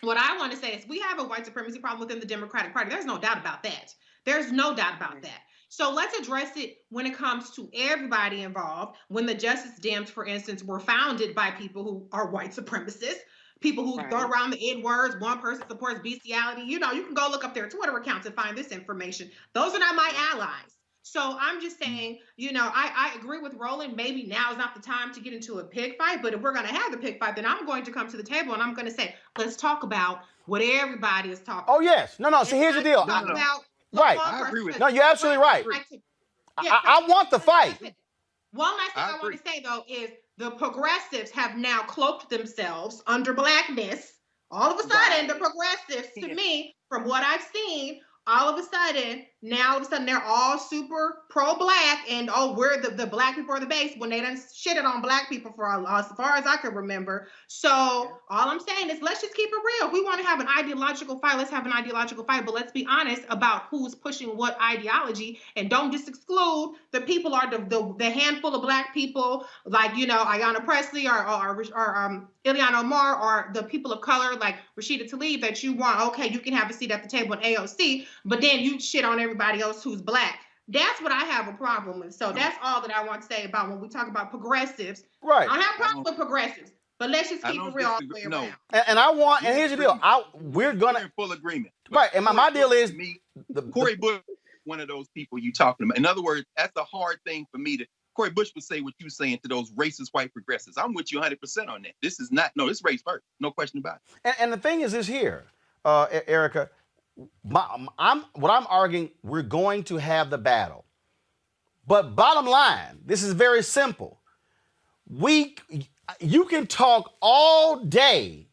what I want to say is we have a white supremacy problem within the Democratic Party. There's no doubt about that. There's no doubt about that. So let's address it when it comes to everybody involved. When the Justice Dems, for instance, were founded by people who are white supremacists, people who throw around the N-words, one person supports bestiality. You can go look up their Twitter accounts and find this information. Those are not my allies. So I'm just saying, I agree with Roland. Maybe now is not the time to get into a pig fight, but if we're going to have the pig fight, then I'm going to come to the table and I'm going to say, let's talk about what everybody is talking about.
Oh, yes. No. See, here's the deal. Right.
I agree with you.
No, you're absolutely right. I want the fight.
One last thing I want to say, though, is the progressives have now cloaked themselves under Blackness. All of a sudden, the progressives, to me, from what I've seen, all of a sudden, they're all super pro-Black, and we're the Black people are the base, when they done shitted on Black people for as far as I can remember. So all I'm saying is, let's just keep it real. If we want to have an ideological fight, let's have an ideological fight, but let's be honest about who's pushing what ideology, and don't just exclude the people are the handful of Black people, like Ayanna Pressley or Ileana Omar, or the people of color like Rashida Tlaib that you want. Okay, you can have a seat at the table in AOC, but then you shit on everybody else who's Black. That's what I have a problem with. So that's all that I want to say about when we talk about progressives.
Right.
I don't have a problem with progressives, but let's just keep it real all the way around.
And here's the deal. We're
We're in full agreement.
Right. And my deal is
Cori Bush, one of those people you talking about. In other words, that's a hard thing for me to. Cori Bush would say what you're saying to those racist white progressives. I'm with you 100% on that. This is race first. No question about it.
And the thing is this here, Erica, what I'm arguing, we're going to have the battle. But bottom line, this is very simple. You can talk all day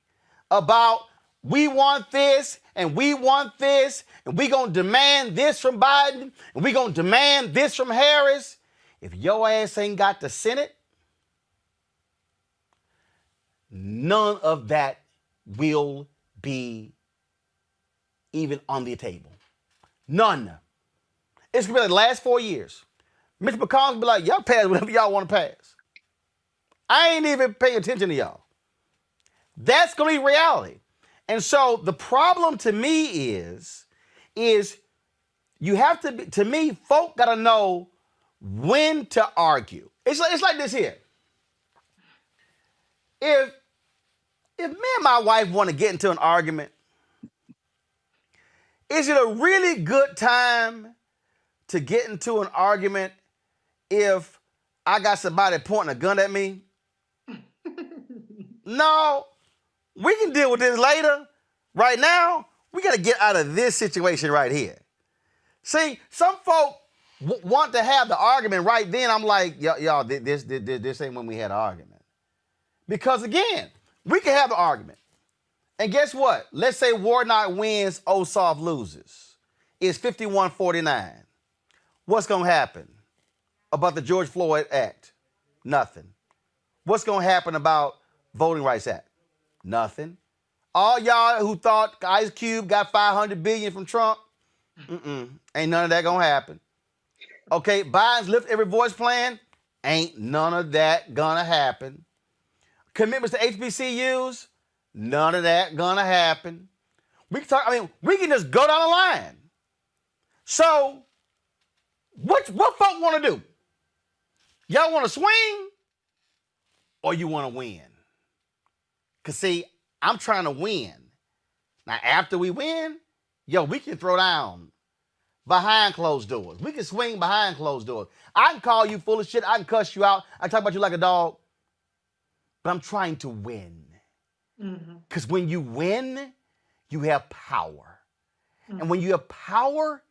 about we want this and we want this and we gonna demand this from Biden and we gonna demand this from Harris. If your ass ain't got the Senate, none of that will be even on the table. None. It's gonna be like the last 4 years. Mitch McConnell will be like, y'all pass whatever y'all want to pass. I ain't even paying attention to y'all. That's gonna be reality. And so the problem to me is you have to me, folk gotta know when to argue. It's like this here. If me and my wife want to get into an argument, is it a really good time to get into an argument if I got somebody pointing a gun at me? No, we can deal with this later. Right now, we got to get out of this situation right here. See, some folk want to have the argument right then. I'm like, y'all, this ain't when we had an argument. Because again, we can have an argument. And guess what? Let's say Warnock wins, Ossoff loses. It's 51-49. What's going to happen about the George Floyd Act? Nothing. What's going to happen about Voting Rights Act? Nothing. All y'all who thought Ice Cube got $500 billion from Trump, ain't none of that going to happen. Okay, Biden's Lift Every Voice plan, ain't none of that going to happen. Commitments to HBCUs, none of that gonna happen. We can talk, we can just go down the line. So, what folk wanna do? Y'all wanna swing or you wanna win? Cause see, I'm trying to win. Now, after we win, we can throw down behind closed doors. We can swing behind closed doors. I can call you full of shit. I can cuss you out. I can talk about you like a dog. But I'm trying to win. Because when you win, you have power. And when you have power,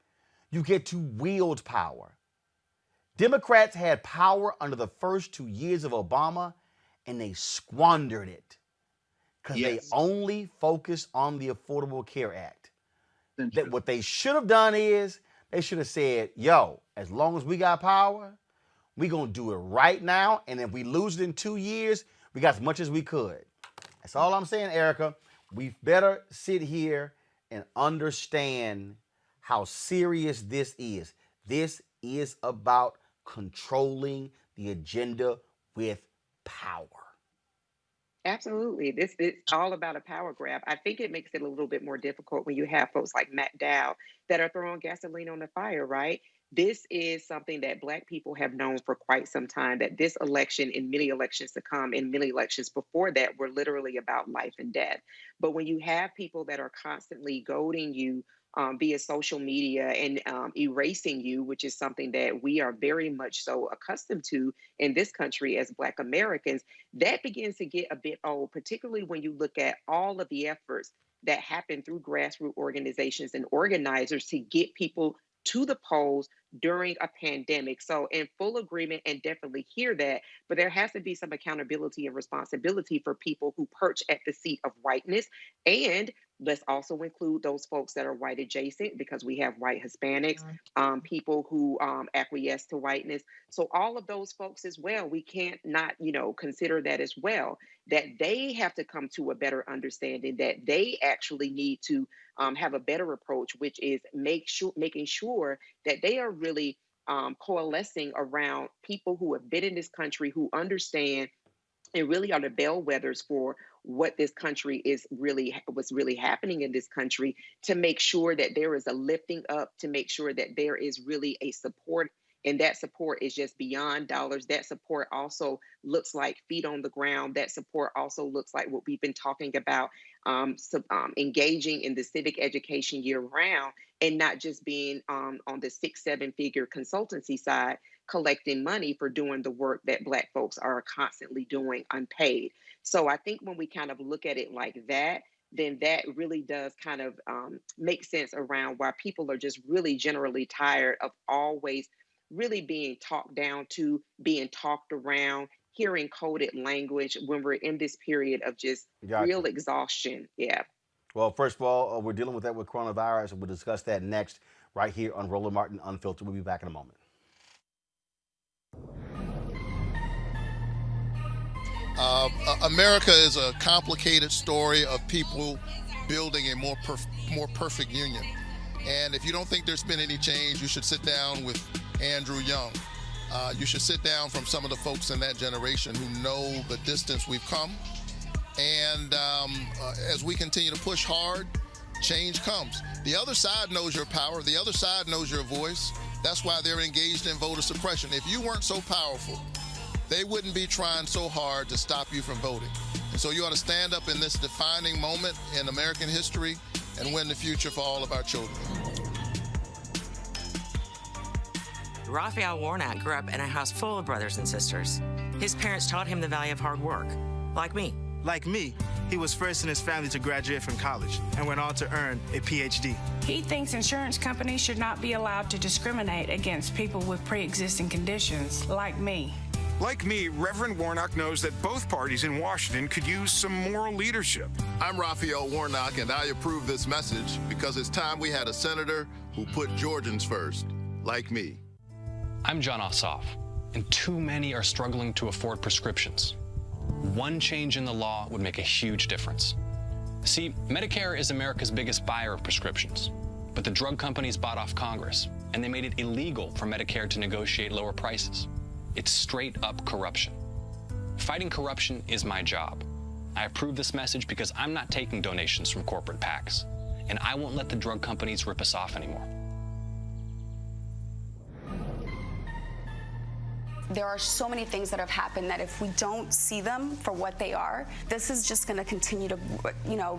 you get to wield power. Democrats had power under the first 2 years of Obama, and they squandered it. Because they only focused on the Affordable Care Act. That what they should have done is, they should have said, as long as we got power, we're going to do it right now. And if we lose it in 2 years, we got as much as we could. That's all I'm saying, Erica. We better sit here and understand how serious this is. This is about controlling the agenda with power.
Absolutely. This is all about a power grab. I think it makes it a little bit more difficult when you have folks like Matt Dow that are throwing gasoline on the fire, right? This is something that Black people have known for quite some time, that this election and many elections to come and many elections before that were literally about life and death. But when you have people that are constantly goading you via social media and erasing you, which is something that we are very much so accustomed to in this country as Black Americans, that begins to get a bit old, particularly when you look at all of the efforts that happen through grassroots organizations and organizers to get people to the polls during a pandemic. So in full agreement and definitely hear that, but there has to be some accountability and responsibility for people who perch at the seat of whiteness. And let's also include those folks that are white adjacent, because we have white Hispanics, people who acquiesce to whiteness. So all of those folks as well, we can't not, consider that as well, that they have to come to a better understanding that they actually need to have a better approach, which is making sure that they are really coalescing around people who have been in this country, who understand and really are the bellwethers for what this country what's really happening in this country, to make sure that there is a lifting up, to make sure that there is really a support. And that support is just beyond dollars. That support also looks like feet on the ground. That support also looks like what we've been talking about, engaging in the civic education year round, and not just being on the 6-7 figure consultancy side, collecting money for doing the work that Black folks are constantly doing unpaid. So I think when we kind of look at it like that, then that really does kind of make sense around why people are just really generally tired of always really being talked down to, being talked around, hearing coded language when we're in this period of just real exhaustion. Yeah.
Well, first of all, we're dealing with that with coronavirus, and we'll discuss that next right here on Roland Martin Unfiltered. We'll be back in a moment.
America is a complicated story of people building a more perfect union. And if you don't think there's been any change, you should sit down with Andrew Young. You should sit down from some of the folks in that generation who know the distance we've come. And as we continue to push hard, change comes. The other side knows your power. The other side knows your voice. That's why they're engaged in voter suppression. If you weren't so powerful, they wouldn't be trying so hard to stop you from voting. And so you ought to stand up in this defining moment in American history and win the future for all of our children.
Raphael Warnock grew up in a house full of brothers and sisters. His parents taught him the value of hard work, like me.
Like me, he was first in his family to graduate from college and went on to earn a PhD.
He thinks insurance companies should not be allowed to discriminate against people with pre-existing conditions, like me.
Like me, Reverend Warnock knows that both parties in Washington could use some moral leadership.
I'm Raphael Warnock, and I approve this message because it's time we had a senator who put Georgians first, like me.
I'm John Ossoff, and too many are struggling to afford prescriptions. One change in the law would make a huge difference. See, Medicare is America's biggest buyer of prescriptions, but the drug companies bought off Congress, and they made it illegal for Medicare to negotiate lower prices. It's straight up corruption. Fighting corruption is my job. I approve this message because I'm not taking donations from corporate PACs, and I won't let the drug companies rip us off anymore.
There are so many things that have happened that if we don't see them for what they are, this is just going to continue to,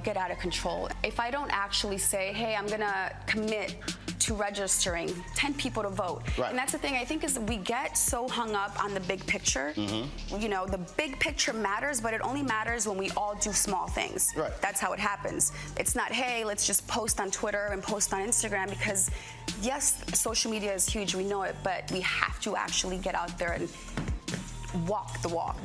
get out of control. If I don't actually say, hey, I'm going to commit to registering 10 people to vote. Right. And that's the thing, I think, is we get so hung up on the big picture. Mm-hmm. The big picture matters, but it only matters when we all do small things. Right. That's how it happens. It's not, hey, let's just post on Twitter and post on Instagram, because yes, social media is huge, we know it, but we have to actually get out there and walk the walk.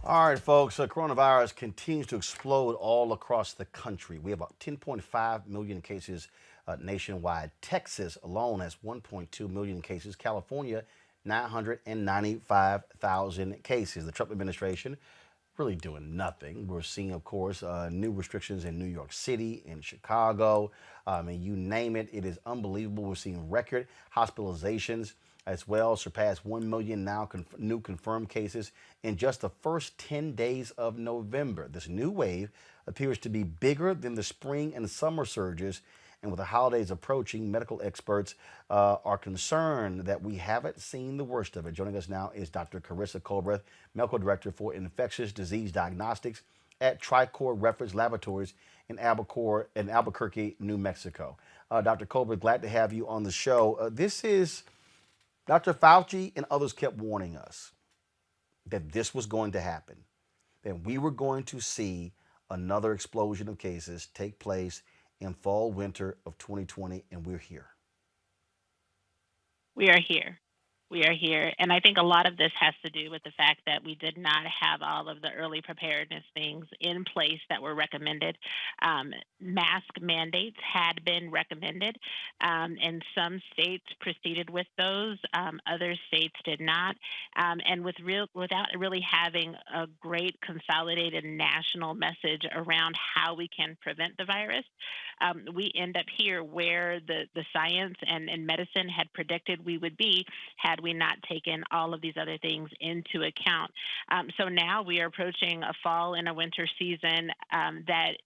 All right, folks, coronavirus continues to explode all across the country. We have about 10.5 million cases nationwide. Texas alone has 1.2 million cases. California, 995,000 cases. The Trump administration really doing nothing. We're seeing, of course, new restrictions in New York City, in Chicago, and you name it. It is unbelievable. We're seeing record hospitalizations as well, surpassed 1 million now new confirmed cases in just the first 10 days of November. This new wave appears to be bigger than the spring and summer surges, and with the holidays approaching, medical experts are concerned that we haven't seen the worst of it. Joining us now is Dr. Carissa Colbreth, Medical Director for Infectious Disease Diagnostics at Tricor Reference Laboratories in Albuquerque, New Mexico. Dr. Colbreth, glad to have you on the show. Dr. Fauci and others kept warning us that this was going to happen, that we were going to see another explosion of cases take place in fall, winter of 2020, and we're here.
We are here. We are here. And I think a lot of this has to do with the fact that we did not have all of the early preparedness things in place that were recommended. Mask mandates had been recommended, and some states proceeded with those. Other states did not. And without really having a great consolidated national message around how we can prevent the virus, we end up here where the science and medicine had predicted we would be had we not taken all of these other things into account. So now we are approaching a fall and a winter season that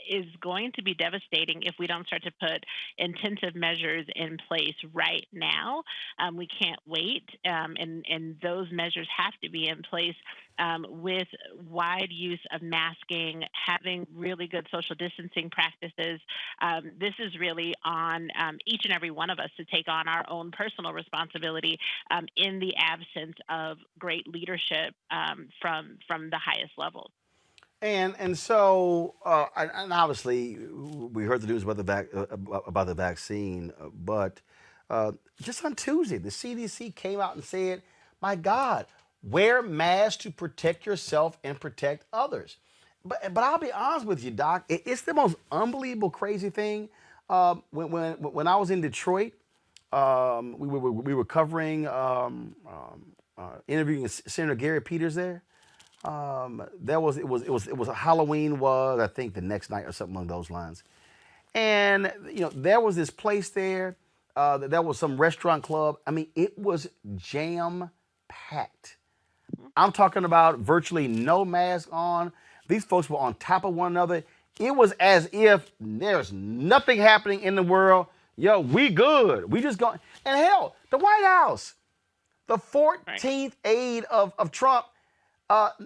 is going to be devastating if we don't start to put intensive measures in place right now. We can't wait, and those measures have to be in place with wide use of masking, having really good social distancing practices. This is really on each and every one of us to take on our own personal responsibility in the absence of great leadership from the highest levels.
And so, and obviously, we heard the news about the vaccine, but just on Tuesday, the CDC came out and said, my God, wear masks to protect yourself and protect others. But I'll be honest with you, Doc, it's the most unbelievable, crazy thing. When I was in Detroit, we were covering, interviewing Senator Gary Peters there. It was a Halloween I think the next night or something along those lines. And, there was this place there, there was some restaurant club. I mean, it was jam-packed. I'm talking about virtually no mask on. These folks were on top of one another. It was as if there's nothing happening in the world. Yo, we good. We just going. And hell, the White House, the 14th aide of Trump,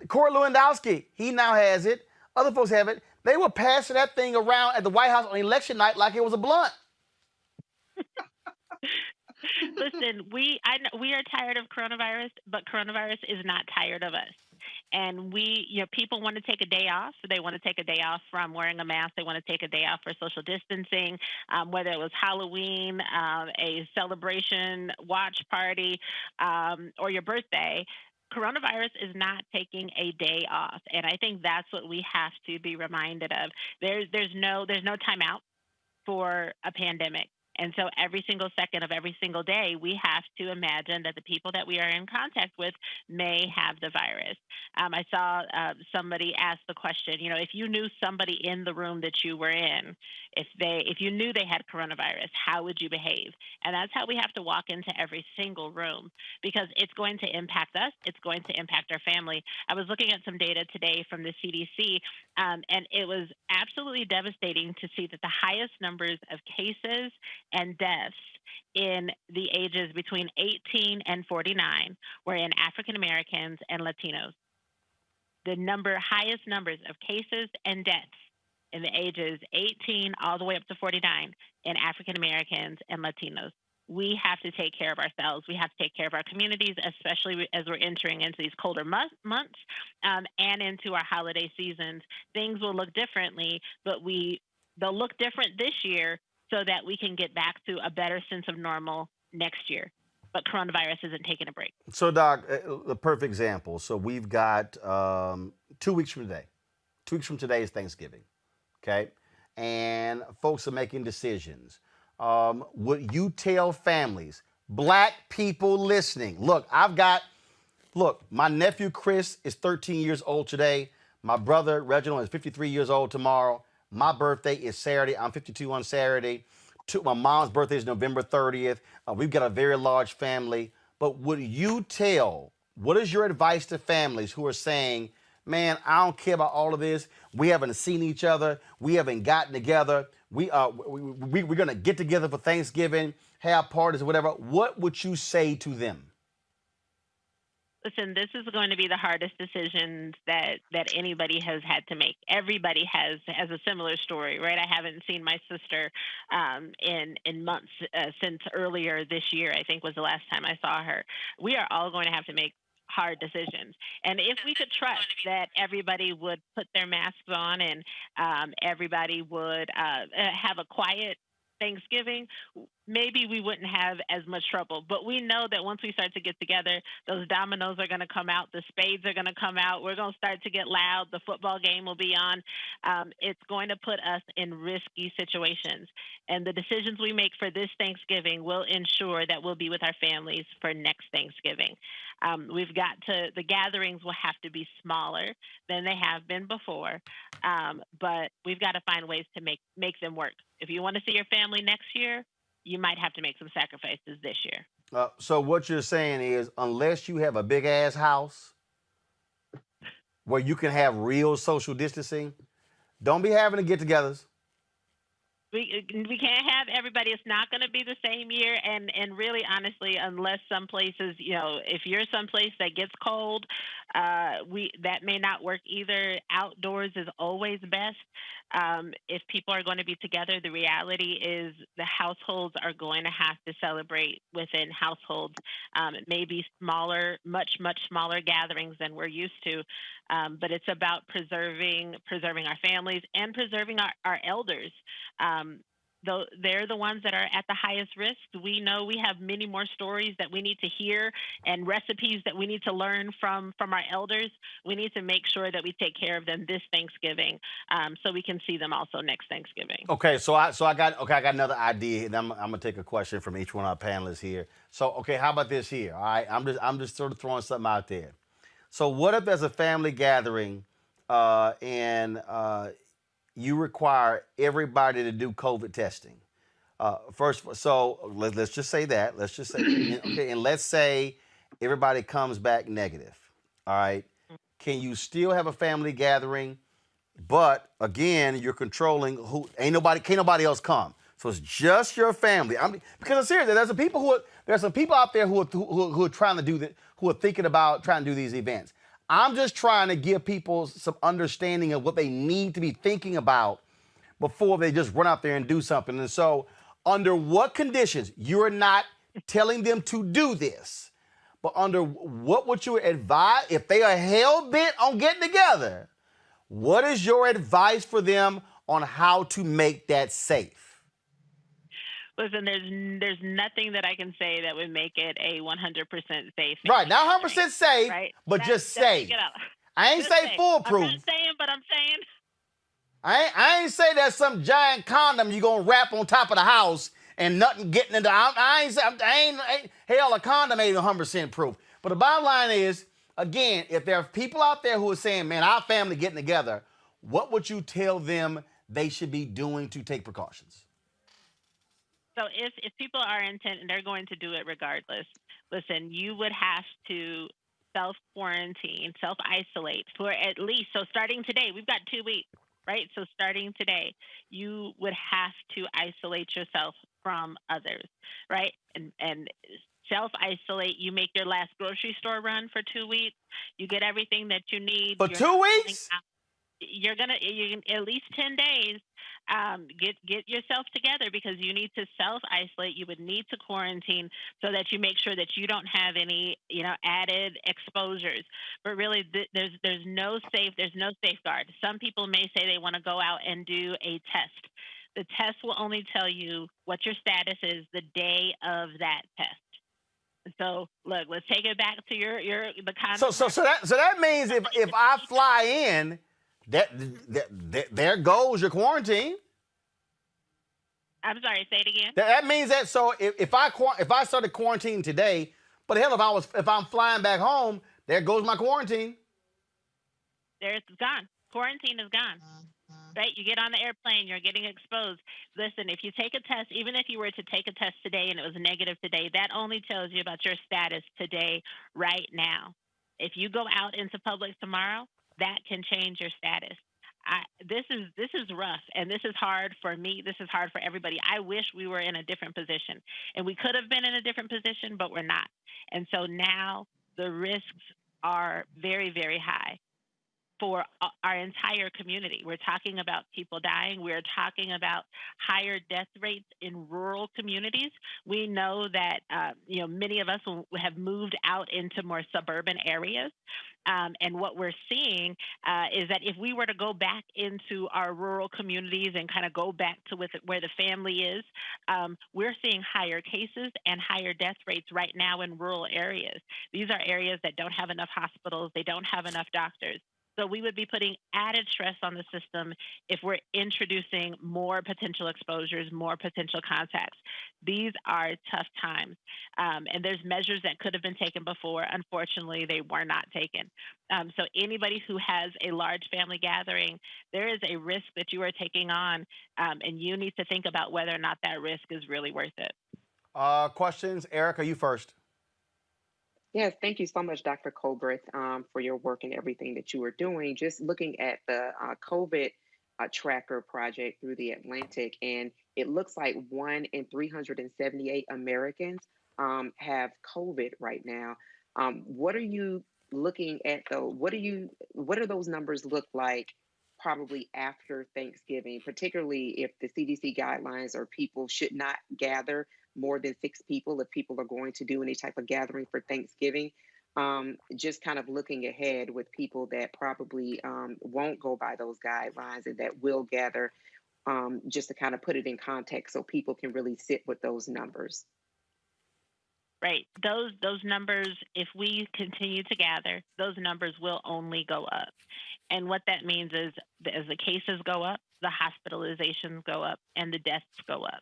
Corey Lewandowski, he now has it. Other folks have it. They were passing that thing around at the White House on election night like it was a blunt.
Listen, we are tired of coronavirus, but coronavirus is not tired of us. And people want to take a day off. So they want to take a day off from wearing a mask. They want to take a day off for social distancing, whether it was Halloween, a celebration, watch party, or your birthday. Coronavirus is not taking a day off. And I think that's what we have to be reminded of. There's no timeout for a pandemic. And so every single second of every single day, we have to imagine that the people that we are in contact with may have the virus. I saw somebody ask the question, if you knew somebody in the room that you were in, if you knew they had coronavirus, how would you behave? And that's how we have to walk into every single room, because it's going to impact us. It's going to impact our family. I was looking at some data today from the CDC, and it was absolutely devastating to see that the highest numbers of cases and deaths in the ages between 18 and 49 were in African Americans and Latinos. The highest numbers of cases and deaths in the ages 18 all the way up to 49 in African Americans and Latinos. We have to take care of ourselves. We have to take care of our communities, especially as we're entering into these colder months and into our holiday seasons. Things will look differently, but they'll look different this year so that we can get back to a better sense of normal next year. But coronavirus isn't taking a break.
So, Doc, the perfect example. So we've got 2 weeks from today. 2 weeks from today is Thanksgiving, okay? And folks are making decisions. Would you tell families, black people listening, look, my nephew Chris is 13 years old today. My brother Reginald is 53 years old tomorrow. My birthday is Saturday. I'm 52 on Saturday. My mom's birthday is November 30th. We've got a very large family. But what is your advice to families who are saying, man, I don't care about all of this. We haven't seen each other. We haven't gotten together. We're going to get together for Thanksgiving, have parties or whatever. What would you say to them?
Listen, this is going to be the hardest decisions that anybody has had to make. Everybody has a similar story, right? I haven't seen my sister in months since earlier this year, I think was the last time I saw her. We are all going to have to make hard decisions. And if we could trust that everybody would put their masks on and everybody would have a quiet Thanksgiving, maybe we wouldn't have as much trouble. But we know that once we start to get together, those dominoes are going to come out, the spades are going to come out, we're going to start to get loud, the football game will be on. It's going to put us in risky situations. And the decisions we make for this Thanksgiving will ensure that we'll be with our families for next Thanksgiving. The gatherings will have to be smaller than they have been before, but we've got to find ways to make them work. If you want to see your family next year, you might have to make some sacrifices this year.
So what you're saying is, unless you have a big ass house where you can have real social distancing, don't be having to get-togethers.
We can't have everybody. It's not going to be the same year. And really, honestly, unless some places, if you're someplace that gets cold, that may not work either. Outdoors is always best. If people are going to be together, the reality is the households are going to have to celebrate within households. Maybe smaller, much smaller gatherings than we're used to. But it's about preserving our families and preserving our elders. They're the ones that are at the highest risk. We know we have many more stories that we need to hear and recipes that we need to learn from our elders. We need to make sure that we take care of them this Thanksgiving, so we can see them also next Thanksgiving.
Okay, so I got another idea, and I'm gonna take a question from each one of our panelists here. So, okay, how about this here? All right, I'm just sort of throwing something out there. So, what if there's a family gathering, and you require everybody to do COVID testing? Let's just say that. Let's just say, okay, and let's say everybody comes back negative. All right, can you still have a family gathering? But again, you're controlling can't nobody else come. So it's just your family. Because I'm serious. There's some people out there who are trying to do that, who are thinking about trying to do these events. I'm just trying to give people some understanding of what they need to be thinking about before they just run out there and do something. And so, under what conditions you're not telling them to do this, but under what would you advise if they are hell bent on getting together? What is your advice for them on how to make that safe?
Listen, there's nothing that I can say that would make it a 100% safe.
Right, not 100% safe,
Right?
but just safe. I ain't
Just
say
safe.
foolproof.
I'm not saying, but I'm saying.
I ain't say there's some giant condom you gonna wrap on top of the house and nothing getting into. Hell, a condom ain't 100% proof. But the bottom line is, again, if there are people out there who are saying, "Man, our family getting together," what would you tell them they should be doing to take precautions?
So if people are intent and they're going to do it regardless, listen, you would have to self quarantine, self isolate for at least, so starting today, we've got 2 weeks, right? So starting today, you would have to isolate yourself from others, right? And self isolate. You make your last grocery store run for 2 weeks. You get everything that you need.
For
You're
2
not going
weeks?
out. You at least 10 days. Get yourself together because you need to self isolate. You would need to quarantine so that you make sure that you don't have any added exposures. But really, there's no safeguard. Some people may say they want to go out and do a test. The test will only tell you what your status is the day of that test. So look, let's take it back to the
So
concept.
that means if I fly in, that there goes your quarantine.
I'm sorry, say it again.
That means that if I started quarantining today, but hell, if I'm flying back home, there goes my quarantine.
It's gone. Quarantine is gone. Right? You get on the airplane, you're getting exposed. Listen, if you take a test, even if you were to take a test today and it was negative today, that only tells you about your status today, right now. If you go out into public tomorrow, that can change your status. This is rough, and this is hard for me. This is hard for everybody. I wish we were in a different position, and we could have been in a different position, but we're not. And so now the risks are very, very high for our entire community. We're talking about people dying. We're talking about higher death rates in rural communities. We know that many of us have moved out into more suburban areas. And what we're seeing is that if we were to go back into our rural communities and kind of go back to where the family is, we're seeing higher cases and higher death rates right now in rural areas. These are areas that don't have enough hospitals. They don't have enough doctors. So we would be putting added stress on the system if we're introducing more potential exposures, more potential contacts. These are tough times. And there's measures that could have been taken before. Unfortunately, they were not taken. So anybody who has a large family gathering, there is a risk that you are taking on, and you need to think about whether or not that risk is really worth it.
Questions? Erica, you first.
Yes, thank you so much, Dr. Colbert, for your work and everything that you are doing. Just looking at the COVID tracker project through the Atlantic, and it looks like 1 in 378 Americans have COVID right now. What are you looking at, though? What do those numbers look like probably after Thanksgiving, particularly if the CDC guidelines are people should not gather more than 6 people if people are going to do any type of gathering for Thanksgiving? Just kind of looking ahead with people that probably won't go by those guidelines and that will gather, just to kind of put it in context so people can really sit with those numbers.
Right. Those numbers, if we continue to gather, those numbers will only go up. And what that means is as the cases go up, the hospitalizations go up and the deaths go up.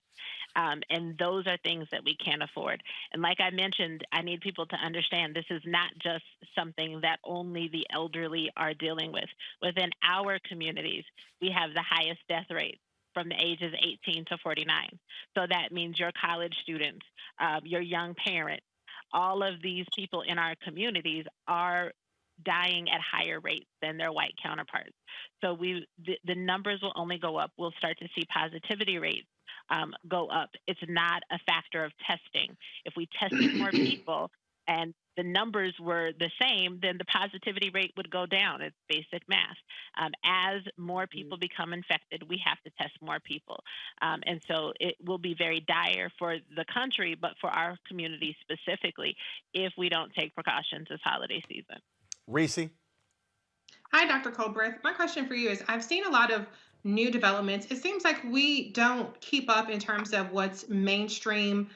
And those are things that we can't afford. And like I mentioned, I need people to understand this is not just something that only the elderly are dealing with. Within our communities, we have the highest death rate from the ages 18 to 49. So that means your college students, your young parents, all of these people in our communities are dying at higher rates than their white counterparts. So the numbers will only go up. We'll start to see positivity rates go up. It's not a factor of testing. If we tested more people and the numbers were the same, then the positivity rate would go down. It's basic math. As more people become infected, we have to test more people. And so it will be very dire for the country, but for our community specifically, if we don't take precautions this holiday season.
Reese?
Hi, Dr. Colbreth. My question for you is I've seen a lot of new developments. It seems like we don't keep up in terms of what's mainstream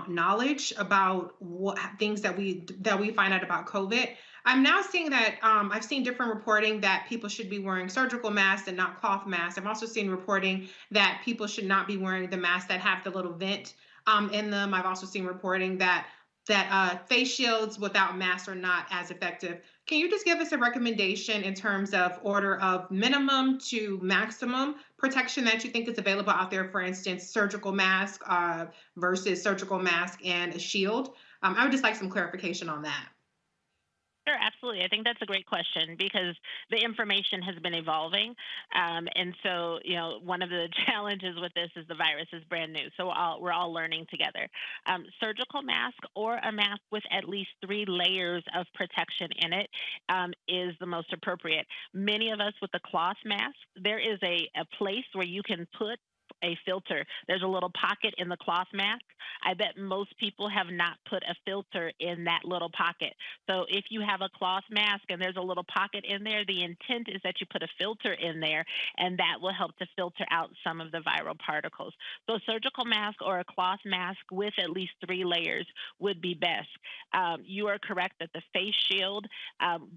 knowledge about what things that we find out about COVID. I'm now seeing that I've seen different reporting that people should be wearing surgical masks and not cloth masks. I've also seen reporting that people should not be wearing the masks that have the little vent in them. I've also seen reporting that face shields without masks are not as effective. Can you just give us a recommendation in terms of order of minimum to maximum protection that you think is available out there? For instance, surgical mask versus surgical mask and a shield. I would just like some clarification on that.
Sure, absolutely. I think that's a great question because the information has been evolving. And so, one of the challenges with this is the virus is brand new. So we're all learning together. Surgical mask or a mask with at least 3 layers of protection in it is the most appropriate. Many of us with the cloth mask, there is a place where you can put a filter. There's a little pocket in the cloth mask. I bet most people have not put a filter in that little pocket. So if you have a cloth mask and there's a little pocket in there, the intent is that you put a filter in there, and that will help to filter out some of the viral particles. So a surgical mask or a cloth mask with at least 3 layers would be best. You are correct that the face shield,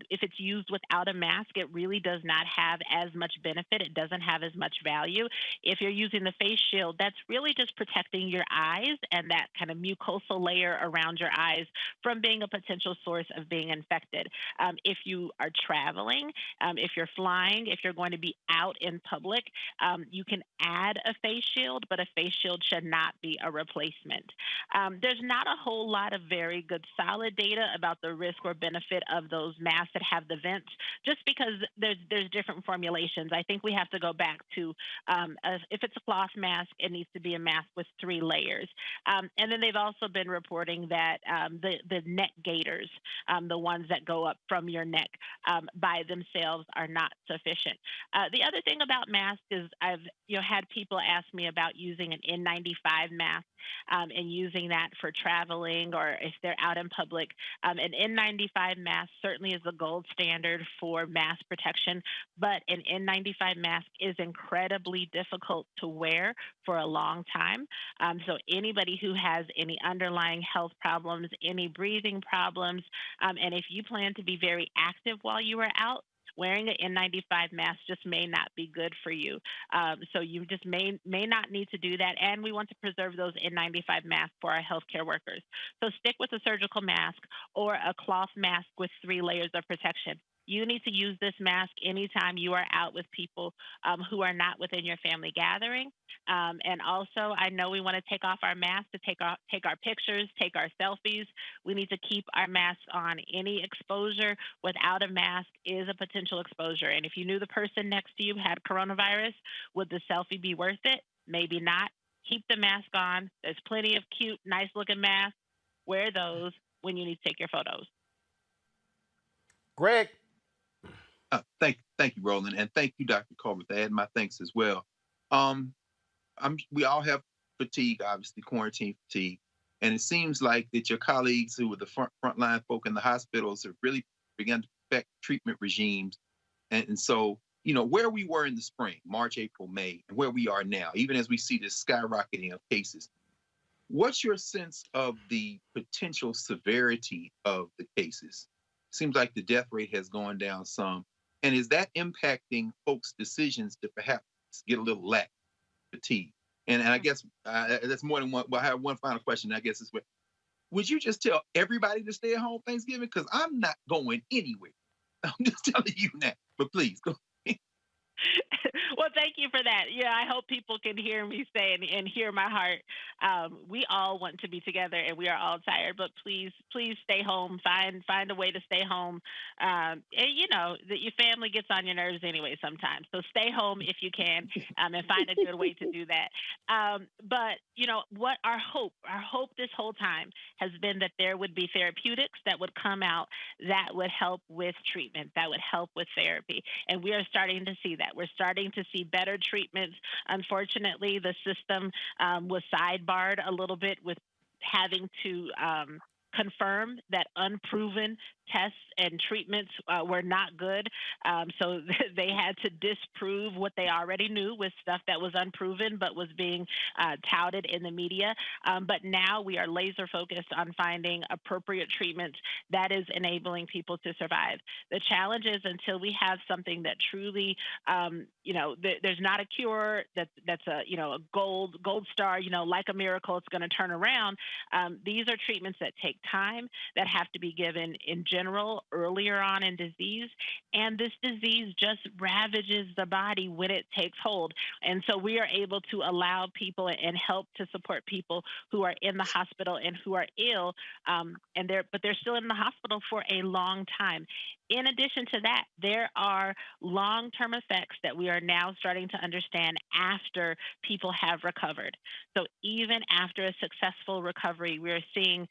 if it's used without a mask, it really does not have as much benefit. It doesn't have as much value. If you're using the face shield, that's really just protecting your eyes and that kind of mucosal layer around your eyes from being a potential source of being infected. If you are traveling, if you're flying, if you're going to be out in public, you can add a face shield, but a face shield should not be a replacement. There's not a whole lot of very good solid data about the risk or benefit of those masks that have the vents, just because there's different formulations. I think we have to go back to if it's a cloth mask, it needs to be a mask with 3 layers. And then they've also been reporting that the neck gaiters, the ones that go up from your neck by themselves, are not sufficient. The other thing about masks is I've had people ask me about using an N95 mask and using that for traveling or if they're out in public. An N95 mask certainly is the gold standard for mask protection, but an N95 mask is incredibly difficult to wear for a long time. So anybody who has any underlying health problems, any breathing problems, and if you plan to be very active while you are out, wearing an N95 mask just may not be good for you. So you just may not need to do that. And we want to preserve those N95 masks for our healthcare workers. So stick with a surgical mask or a cloth mask with 3 layers of protection. You need to use this mask anytime you are out with people who are not within your family gathering. And also, I know we want to take off our masks to take our pictures, take our selfies. We need to keep our masks on. Any exposure without a mask is a potential exposure. And if you knew the person next to you had coronavirus, would the selfie be worth it? Maybe not. Keep the mask on. There's plenty of cute, nice-looking masks. Wear those when you need to take your photos.
Greg?
Thank you, Roland, and thank you, Dr. Colbert. I add my thanks as well. We all have fatigue, obviously, quarantine fatigue, and it seems like that your colleagues who were the frontline folk in the hospitals have really begun to affect treatment regimes. And so, where we were in the spring, March, April, May, and where we are now, even as we see this skyrocketing of cases, what's your sense of the potential severity of the cases? Seems like the death rate has gone down some. And is that impacting folks' decisions to perhaps get a little lax fatigue? And I guess that's more than one. Well, I have one final question. I guess is would you just tell everybody to stay at home Thanksgiving? Because I'm not going anywhere. I'm just telling you now. But please go ahead.
Well, thank you for that. Yeah, I hope people can hear me say and hear my heart. We all want to be together, and we are all tired. But please stay home. Find a way to stay home. And you know that your family gets on your nerves anyway sometimes. So stay home if you can, and find a good way to do that. But you know what? Our hope this whole time has been that there would be therapeutics that would come out that would help with treatment, that would help with therapy, and we are starting to see that. We're starting to see better treatments. Unfortunately, the system was sidebarred a little bit with having to confirm that unproven tests and treatments were not good. So they had to disprove what they already knew with stuff that was unproven but was being touted in the media. But now we are laser focused on finding appropriate treatments that is enabling people to survive. The challenge is until we have something that truly, there's not a cure that's a a gold star, like a miracle, it's going to turn around. These are treatments that take time, that have to be given in general earlier on in disease, and this disease just ravages the body when it takes hold. And so we are able to allow people and help to support people who are in the hospital and who are ill, but they're still in the hospital for a long time. In addition to that, there are long-term effects that we are now starting to understand after people have recovered. So even after a successful recovery, we're seeing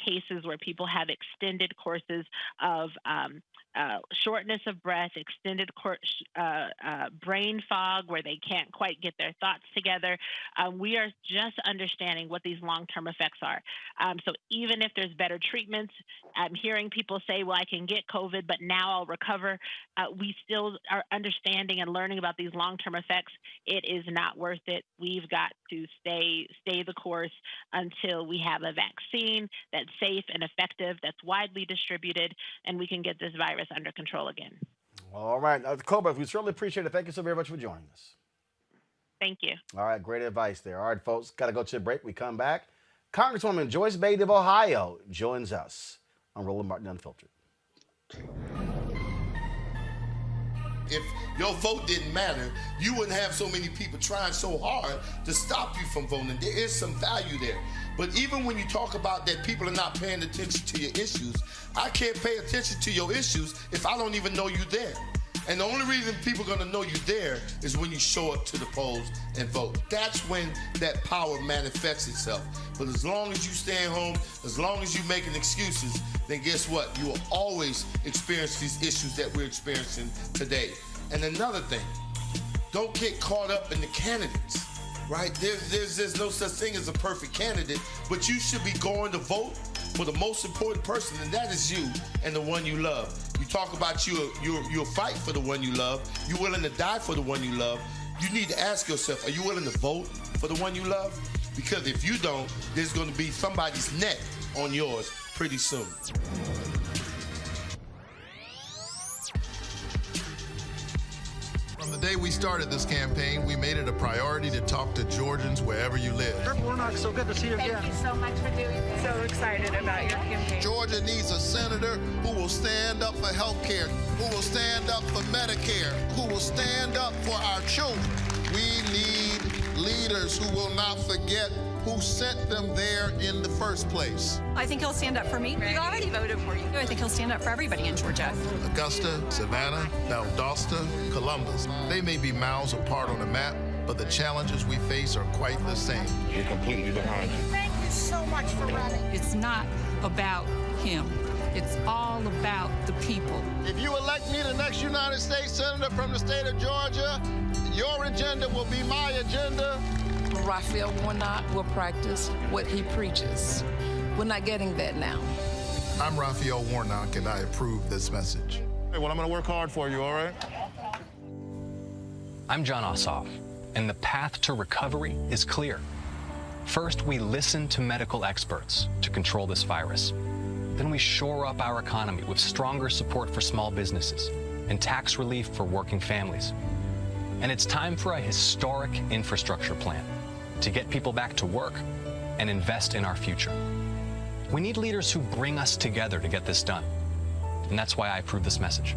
cases where people have extended courses of shortness of breath, extended brain fog where they can't quite get their thoughts together. We are just understanding what these long-term effects are. So even if there's better treatments, I'm hearing people say, well, I can get COVID, but now I'll recover. We still are understanding and learning about these long-term effects. It is not worth it. We've got to stay the course until we have a vaccine that's safe and effective, that's widely distributed, and we can get this virus under control again.
All right. Cobra, we certainly appreciate it. Thank you so very much for joining us.
Thank you.
All right. Great advice there. All right, folks. Got to go to a break. We come back. Congresswoman Joyce Beatty of Ohio joins us on Roland Martin Unfiltered.
If your vote didn't matter, you wouldn't have so many people trying so hard to stop you from voting. There is some value there. But even when you talk about that people are not paying attention to your issues, I can't pay attention to your issues if I don't even know you there. And the only reason people are going to know you there is when you show up to the polls and vote. That's when that power manifests itself. But as long as you stay home, as long as you're making excuses, then guess what? You will always experience these issues that we're experiencing today. And another thing, don't get caught up in the candidates, right? There's no such thing as a perfect candidate, but you should be going to vote for the most important person, and that is you and the one you love. You talk about you'll fight for the one you love. You're willing to die for the one you love. You need to ask yourself, are you willing to vote for the one you love? Because if you don't, there's going to be somebody's neck on yours pretty soon.
From the day we started this campaign, we made it a priority to talk to Georgians wherever you live.
Representative Warnock, so good to see you again.
Thank you so much for doing this. So excited about your campaign.
Georgia needs a senator who will stand up for health care, who will stand up for Medicare, who will stand up for our children. We need leaders who will not forget who sent them there in the first place.
I think he'll stand up for me. We already voted for you. I think he'll stand up for everybody in Georgia.
Augusta, Savannah, Valdosta, Columbus. They may be miles apart on a map, but the challenges we face are quite the same.
We're completely behind you.
Thank you so much for running.
It's not about him. It's all about the people.
If you elect me the next United States Senator from the state of Georgia, your agenda will be my agenda.
Raphael Warnock will practice what he preaches. We're not getting that now.
I'm Raphael Warnock, and I approve this message.
Hey, well, I'm going to work hard for you, all right?
I'm John Ossoff, and the path to recovery is clear. First, we listen to medical experts to control this virus. Then we shore up our economy with stronger support for small businesses and tax relief for working families. And it's time for a historic infrastructure plan to get people back to work and invest in our future. We need leaders who bring us together to get this done. And that's why I approve this message.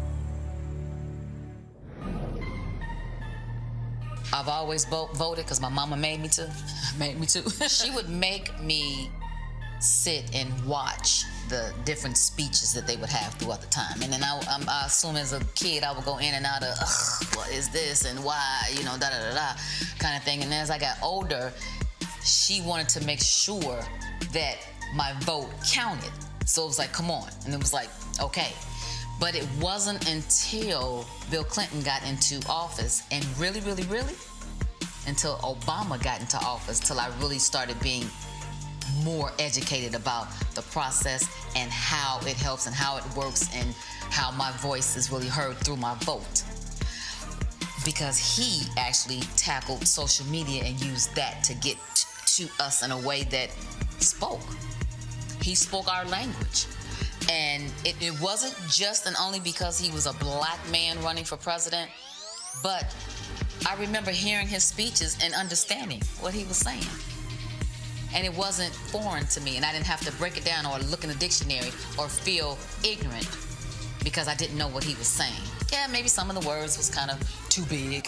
I've always voted because my mama made me to. Made me to. She would make me sit and watch the different speeches that they would have throughout the time. And then I assume as a kid, I would go in and out of, what is this and why, da-da-da-da kind of thing. And as I got older, she wanted to make sure that my vote counted. So it was like, come on. And it was like, okay. But it wasn't until Bill Clinton got into office, and really, until Obama got into office, till I really started being more educated about the process and how it helps and how it works and how my voice is really heard through my vote. Because he actually tackled social media and used that to get to us in a way that spoke. He spoke our language. And it wasn't just and only because he was a black man running for president, but I remember hearing his speeches and understanding what he was saying. And it wasn't foreign to me, and I didn't have to break it down or look in the dictionary or feel ignorant because I didn't know what he was saying. Yeah, maybe some of the words was kind of too big,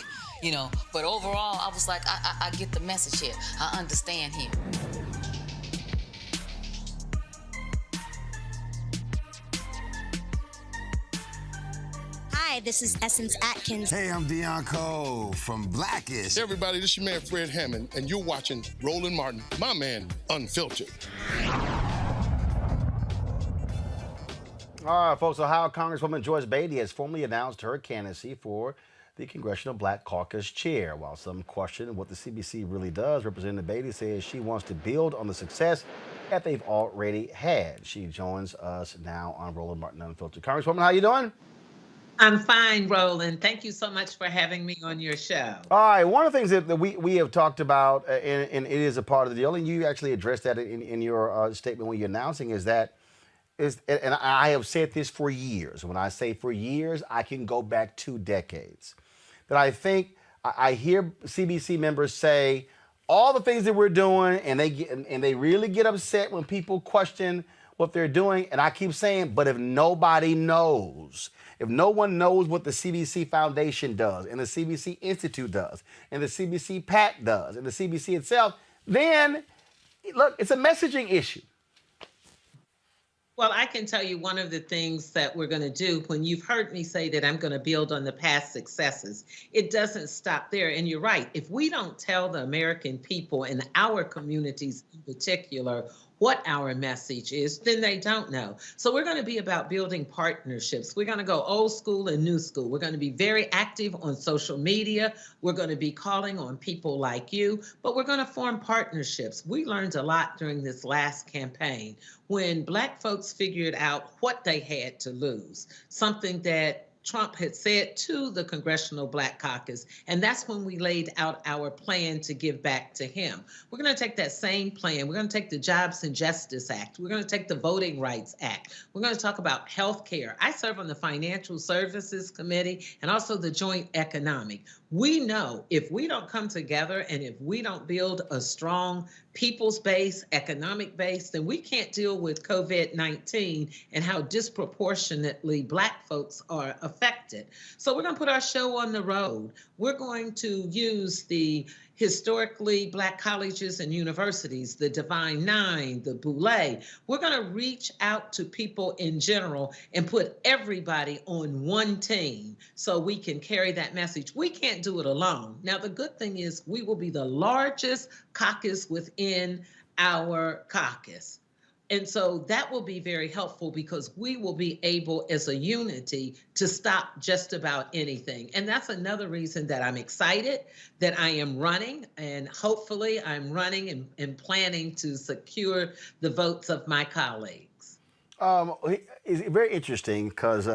but overall, I was like, I get the message here. I understand here.
Hi, this is Essence Atkins.
Hey, I'm Deion Cole from Blackish.
Hey everybody, this is your man Fred Hammond, and you're watching Roland Martin, my man, Unfiltered.
All right, folks. Ohio Congresswoman Joyce Beatty has formally announced her candidacy for the Congressional Black Caucus chair. While some question what the CBC really does, Representative Beatty says she wants to build on the success that they've already had. She joins us now on Roland Martin Unfiltered. Congresswoman, how you doing?
I'm fine, Roland. Thank you so much for having me on your show.
All right. One of the things that we have talked about, and it is a part of the deal, and you actually addressed that in your statement when you're announcing, and I have said this for years. When I say for years, I can go back 2 decades. That I think I hear CBC members say all the things that we're doing, and they really get upset when people question what they're doing. And I keep saying, but if nobody knows, if no one knows what the CBC Foundation does, and the CBC Institute does, and the CBC PAC does, and the CBC itself, then, look, it's a messaging issue.
Well, I can tell you one of the things that we're going to do when you've heard me say that I'm going to build on the past successes, it doesn't stop there. And you're right. If we don't tell the American people and our communities in particular what our message is, then they don't know. So we're going to be about building partnerships. We're going to go old school and new school. We're going to be very active on social media. We're going to be calling on people like you, but we're going to form partnerships. We learned a lot during this last campaign when Black folks figured out what they had to lose, something that Trump had said to the Congressional Black Caucus, and that's when we laid out our plan to give back to him. We're going to take that same plan. We're going to take the Jobs and Justice Act. We're going to take the Voting Rights Act. We're going to talk about health care. I serve on the Financial Services Committee and also the Joint Economic. We know if we don't come together and if we don't build a strong people's base, economic base, then we can't deal with COVID-19 and how disproportionately Black folks are affected. So we're going to put our show on the road. We're going to use the historically Black colleges and universities, the Divine Nine, the Boulay. We're going to reach out to people in general and put everybody on one team so we can carry that message. We can't do it alone. Now, the good thing is we will be the largest caucus within our caucus. And so that will be very helpful because we will be able as a unity to stop just about anything. And that's another reason that I'm excited that I am running, and hopefully I'm running and planning to secure the votes of my colleagues.
It's very interesting because,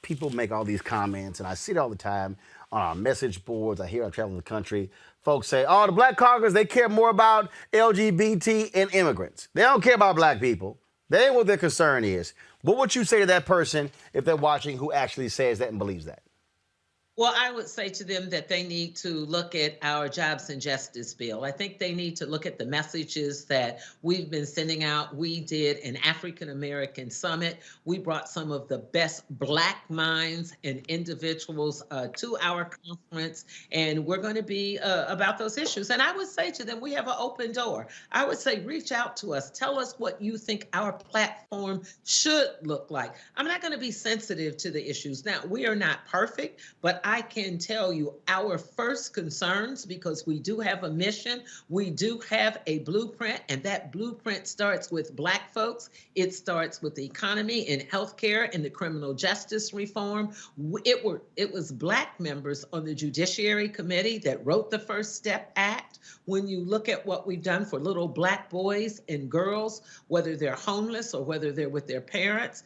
people make all these comments, and I see it all the time on our message boards. I hear I travel the country. Folks say, oh, the Black Caucus, they care more about LGBT and immigrants. They don't care about Black people. That ain't what their concern is. What would you say to that person if they're watching who actually says that and believes that?
Well, I would say to them that they need to look at our jobs and justice bill. I think they need to look at the messages that we've been sending out. We did an African American summit. We brought some of the best Black minds and individuals to our conference, and we're going to be about those issues. And I would say to them, we have an open door. I would say, reach out to us. Tell us what you think our platform should look like. I'm not going to be sensitive to the issues. Now, we are not perfect, but I can tell you our first concerns, because we do have a mission, we do have a blueprint, and that blueprint starts with Black folks. It starts with the economy and healthcare and the criminal justice reform. It was Black members on the Judiciary Committee that wrote the First Step Act. When you look at what we've done for little Black boys and girls, whether they're homeless or whether they're with their parents,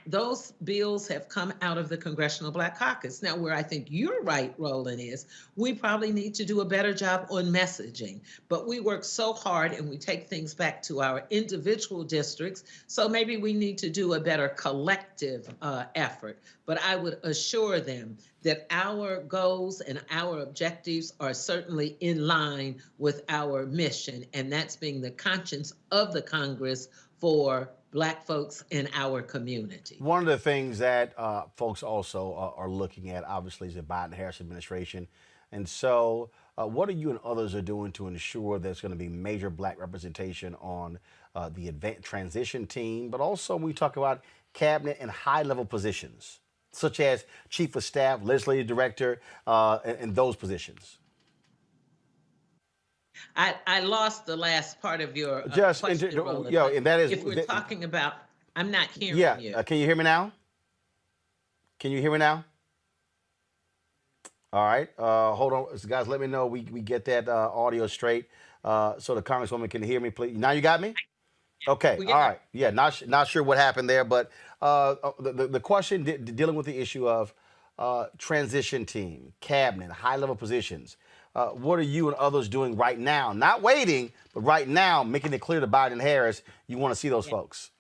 those bills have come out of the Congressional Black Caucus. Now, where I think you're right, Roland, is we probably need to do a better job on messaging. But we work so hard and we take things back to our individual districts. So maybe we need to do a better collective effort. But I would assure them that our goals and our objectives are certainly in line with our mission, and that's being the conscience of the Congress for Black folks in our community.
One of the things that folks also are looking at, obviously, is the Biden-Harris administration. And so what are you and others are doing to ensure there's going to be major Black representation on the advanced transition team, but also when we talk about cabinet and high-level positions, such as chief of staff, legislative director, and those positions?
I lost the last part of your
Just
question, Roland,
and that is
if we're talking about, I'm not hearing you.
Can you hear me now? Can you hear me now? All right. Hold on, so guys. Let me know we get that audio straight, so the Congresswoman can hear me, please. Now you got me. Okay. All right. Yeah. Not sure what happened there, but the question dealing with the issue of transition team, cabinet, high level positions. What are you and others doing right now? Not waiting, but right now, making it clear to Biden and Harris you want to see those folks.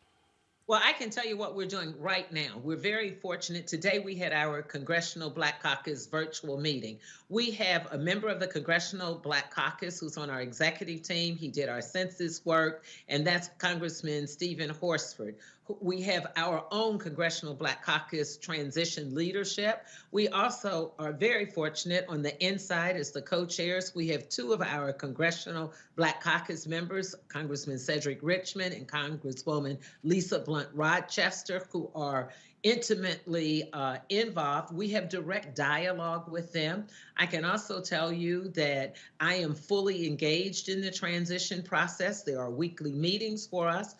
Well, I can tell you what we're doing right now. We're very fortunate. Today, we had our Congressional Black Caucus virtual meeting. We have a member of the Congressional Black Caucus who's on our executive team. He did our census work, and that's Congressman Stephen Horsford. We have our own Congressional Black Caucus transition leadership. We also are very fortunate on the inside as the co-chairs. We have two of our Congressional Black Caucus members, Congressman Cedric Richmond and Congresswoman Lisa Blunt Rochester, who are intimately involved. We have direct dialogue with them. I can also tell you that I am fully engaged in the transition process. There are weekly meetings for us.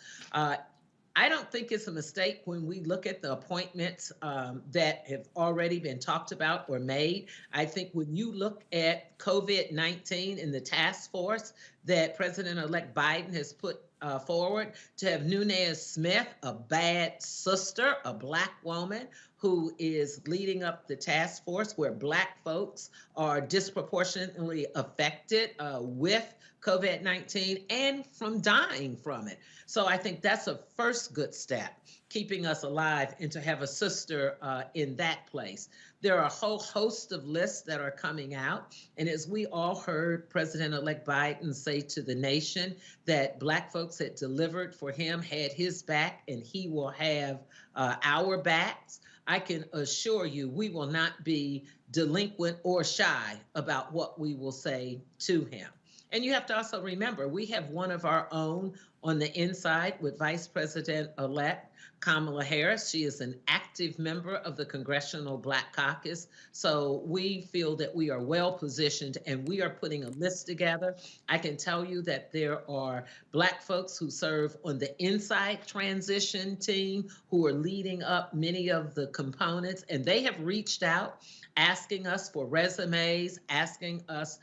I don't think it's a mistake when we look at the appointments that have already been talked about or made. I think when you look at COVID-19 and the task force that President-elect Biden has put forward, to have Nunez Smith, a bad sister, a Black woman who is leading up the task force where Black folks are disproportionately affected with COVID-19 and from dying from it. So I think that's a first good step, keeping us alive, and to have a sister in that place. There are a whole host of lists that are coming out. And as we all heard President-elect Biden say to the nation that Black folks had delivered for him, had his back, and he will have our backs, I can assure you we will not be delinquent or shy about what we will say to him. And you have to also remember, we have one of our own on the inside with Vice President-elect Kamala Harris. She is an active member of the Congressional Black Caucus. So we feel that we are well positioned, and we are putting a list together. I can tell you that there are Black folks who serve on the inside transition team who are leading up many of the components, and they have reached out asking us for resumes, asking us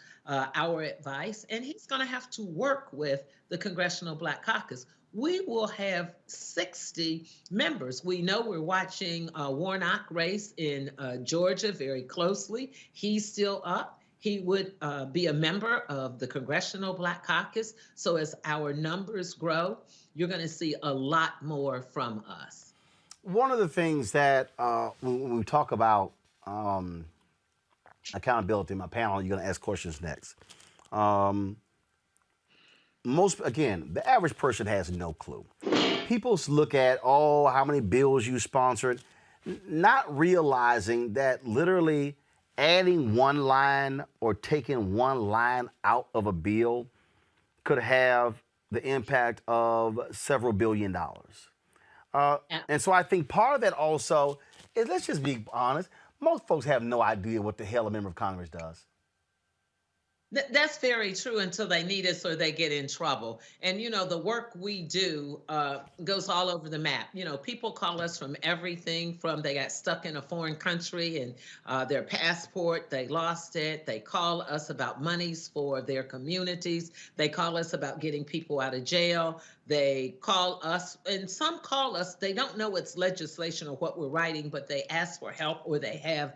our advice, and he's going to have to work with the Congressional Black Caucus. We will have 60 members. We know we're watching Warnock race in Georgia very closely. He's still up. He would be a member of the Congressional Black Caucus. So as our numbers grow, you're going to see a lot more from us.
One of the things that when we talk about accountability. My panel, you're going to ask questions next. The average person has no clue. People look at, oh, how many bills you sponsored, not realizing that literally adding one line or taking one line out of a bill could have the impact of several $billions. And so I think part of that also is, let's just be honest, most folks have no idea what the hell a member of Congress does.
That's very true until they need us or they get in trouble. And, the work we do goes all over the map. People call us from everything from they got stuck in a foreign country and their passport, they lost it. They call us about monies for their communities. They call us about getting people out of jail. They call us, and some call us, they don't know it's legislation or what we're writing, but they ask for help or they have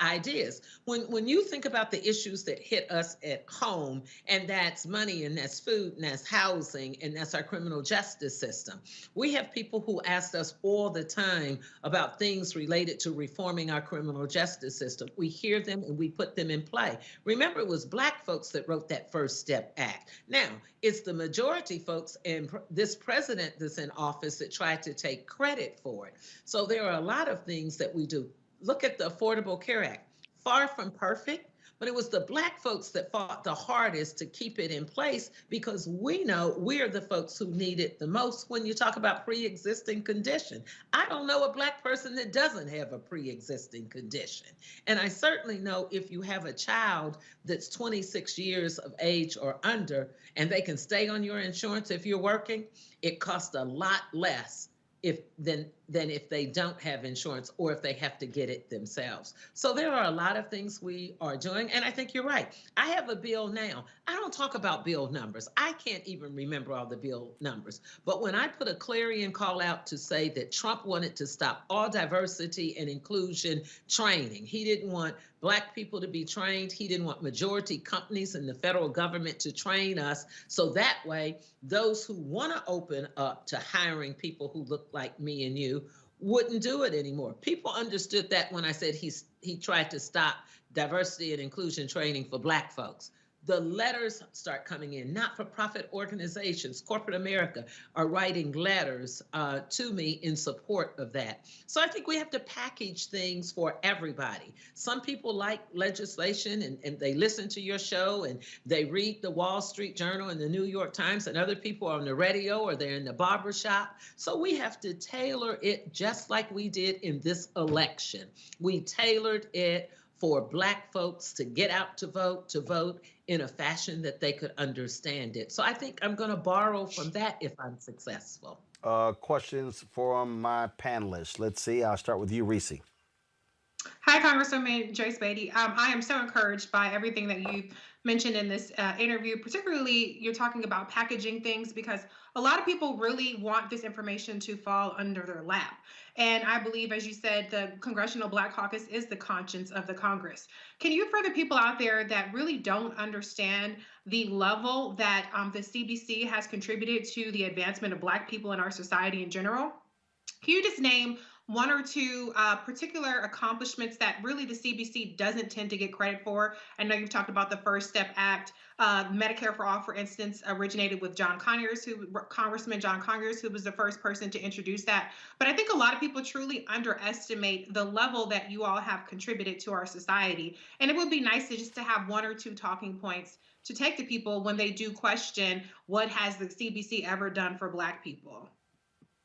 ideas. When you think about the issues that hit us at home, and that's money, and that's food, and that's housing, and that's our criminal justice system, we have people who ask us all the time about things related to reforming our criminal justice system. We hear them and we put them in play. Remember, it was Black folks that wrote that First Step Act. Now, it's the majority folks and this president that's in office that tried to take credit for it. So there are a lot of things that we do. Look at the Affordable Care Act. Far from perfect, but it was the Black folks that fought the hardest to keep it in place because we know we're the folks who need it the most when you talk about pre-existing condition. I don't know a Black person that doesn't have a pre-existing condition. And I certainly know if you have a child that's 26 years of age or under and they can stay on your insurance if you're working, it costs a lot less than if they don't have insurance or if they have to get it themselves. So there are a lot of things we are doing. And I think you're right. I have a bill now. I don't talk about bill numbers. I can't even remember all the bill numbers. But when I put a clarion call out to say that Trump wanted to stop all diversity and inclusion training, he didn't want Black people to be trained. He didn't want majority companies and the federal government to train us. So that way, those who want to open up to hiring people who look like me and you wouldn't do it anymore. People understood that when I said he tried to stop diversity and inclusion training for Black folks. The letters start coming in. Not-for-profit organizations, corporate America, are writing letters to me in support of that. So I think we have to package things for everybody. Some people like legislation and they listen to your show and they read the Wall Street Journal and the New York Times, and other people are on the radio or they're in the barber shop. So we have to tailor it just like we did in this election. We tailored it for Black folks to get out to vote in a fashion that they could understand it. So I think I'm going to borrow from that if I'm successful.
Questions from my panelists. Let's see. I'll start with you, Reese.
Hi, Congresswoman Joyce Beatty. I am so encouraged by everything that you've mentioned in this interview. Particularly, you're talking about packaging things because a lot of people really want this information to fall under their lap. And I believe, as you said, the Congressional Black Caucus is the conscience of the Congress. Can you, for the people out there that really don't understand the level that the CBC has contributed to the advancement of Black people in our society in general, can you just name one or two particular accomplishments that really the CBC doesn't tend to get credit for? I know you've talked about the First Step Act. Medicare for All, for instance, originated with Congressman John Conyers, who was the first person to introduce that. But I think a lot of people truly underestimate the level that you all have contributed to our society. And it would be nice to just to have one or two talking points to take to people when they do question, what has the CBC ever done for Black people?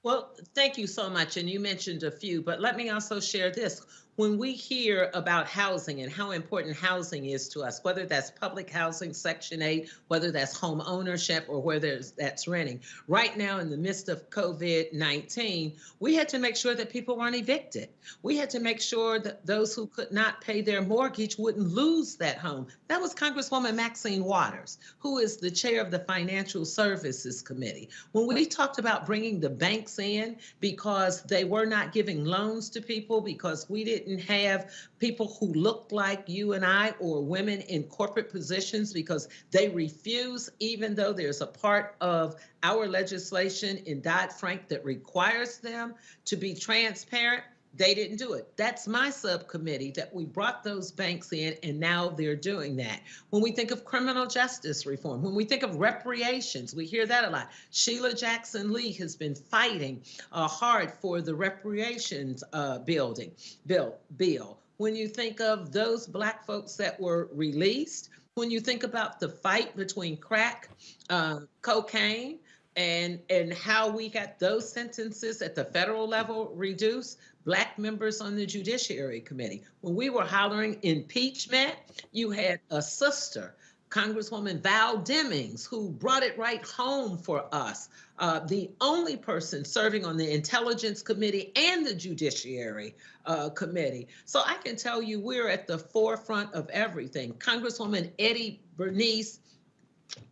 Well, thank you so much. And you mentioned a few, but let me also share this. When we hear about housing and how important housing is to us, whether that's public housing, Section 8, whether that's home ownership or whether that's renting, right now in the midst of COVID-19, we had to make sure that people weren't evicted. We had to make sure that those who could not pay their mortgage wouldn't lose that home. That was Congresswoman Maxine Waters, who is the chair of the Financial Services Committee. When we talked about bringing the banks in because they were not giving loans to people because we didn't have people who looked like you and I or women in corporate positions because they refuse, even though there's a part of our legislation in Dodd-Frank that requires them to be transparent. They didn't do it. That's my subcommittee that we brought those banks in, and now they're doing that. When we think of criminal justice reform, when we think of reparations, we hear that a lot. Sheila Jackson Lee has been fighting hard for the reparations bill. When you think of those Black folks that were released, when you think about the fight between crack, cocaine, and how we got those sentences at the federal level reduced, Black members on the Judiciary Committee. When we were hollering impeachment, you had a sister, Congresswoman Val Demings, who brought it right home for us. The only person serving on the Intelligence Committee and the Judiciary Committee. So I can tell you we're at the forefront of everything. Congresswoman Eddie Bernice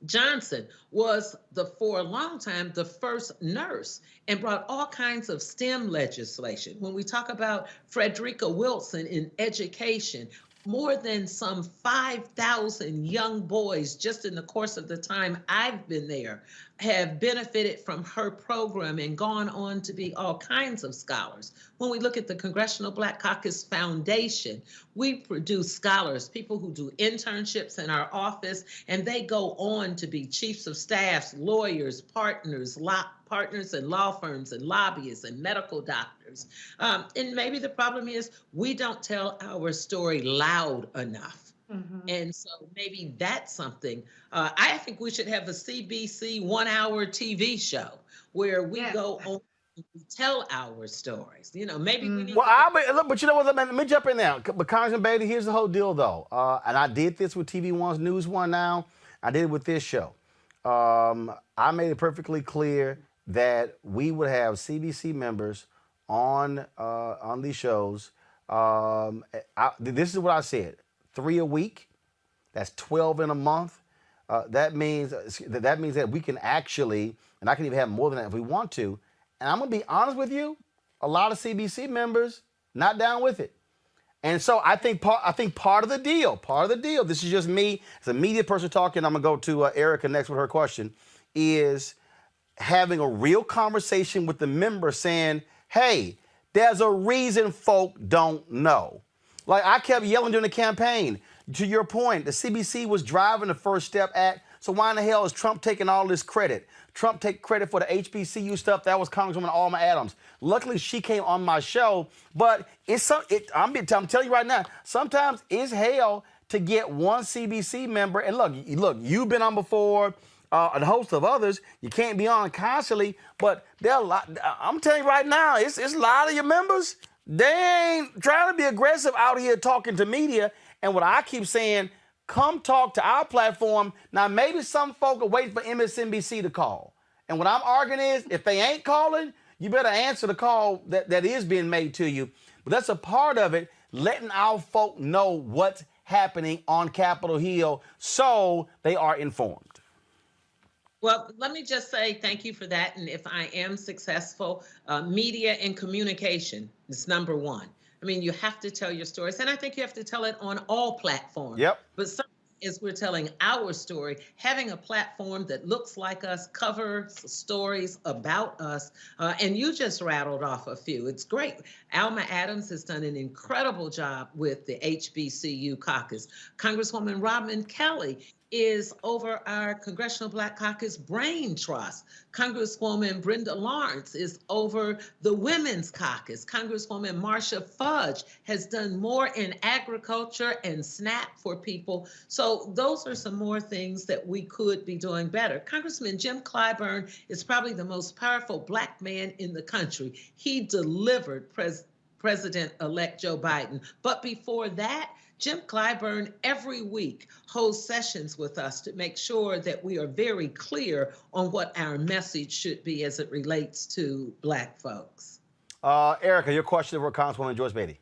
Johnson was, for a long time, the first nurse and brought all kinds of STEM legislation. When we talk about Frederica Wilson in education, more than some 5,000 young boys just in the course of the time I've been there have benefited from her program and gone on to be all kinds of scholars. When we look at the Congressional Black Caucus Foundation, we produce scholars, people who do internships in our office, and they go on to be chiefs of staffs, lawyers, partners in law firms and lobbyists and medical doctors. And maybe the problem is we don't tell our story loud enough. And so maybe that's something. I think we should have a CBC 1-hour TV show where we go on and we tell our stories. You know, maybe we need
but you know what? Let me jump in there. But Congressman Beatty, here's the whole deal, though. And I did this with TV One's News One now. I did it with this show. I made it perfectly clear that we would have CBC members on these shows. This is what I said: 3 a week. That's 12 in a month. That means that we can actually, and I can even have more than that if we want to. And I'm gonna be honest with you, a lot of CBC members not down with it. And so I think part of the deal. This is just me as a media person talking. I'm gonna go to Erica next with her question. Is having a real conversation with the member saying, hey, there's a reason folk don't know. Like I kept yelling during the campaign, to your point, the CBC was driving the First Step Act, so why in the hell is Trump taking all this credit? Trump take credit for the HBCU stuff. That was Congresswoman Alma Adams. Luckily, she came on my show, but I'm telling you right now, sometimes it's hell to get one CBC member. And look, you've been on before, a host of others. You can't be on constantly, but there are a lot. I'm telling you right now, it's a lot of your members. They ain't trying to be aggressive out here talking to media. And what I keep saying, come talk to our platform. Now, maybe some folk are waiting for MSNBC to call. And what I'm arguing is, if they ain't calling, you better answer the call that is being made to you. But that's a part of it, letting our folk know what's happening on Capitol Hill so they are informed.
Well, let me just say thank you for that. And if I am successful, media and communication is number one. I mean, you have to tell your stories, and I think you have to tell it on all platforms.
Yep.
But as we're telling our story, having a platform that looks like us, covers stories about us, and you just rattled off a few. It's great. Alma Adams has done an incredible job with the HBCU caucus. Congresswoman Robin Kelly is over our Congressional Black Caucus Brain Trust. Congresswoman Brenda Lawrence is over the Women's Caucus. Congresswoman Marcia Fudge has done more in agriculture and SNAP for people. So those are some more things that we could be doing better. Congressman Jim Clyburn is probably the most powerful Black man in the country. He delivered President-elect Joe Biden. But before that, Jim Clyburn every week holds sessions with us to make sure that we are very clear on what our message should be as it relates to Black folks.
Erica, your question for Congresswoman Joyce Beatty.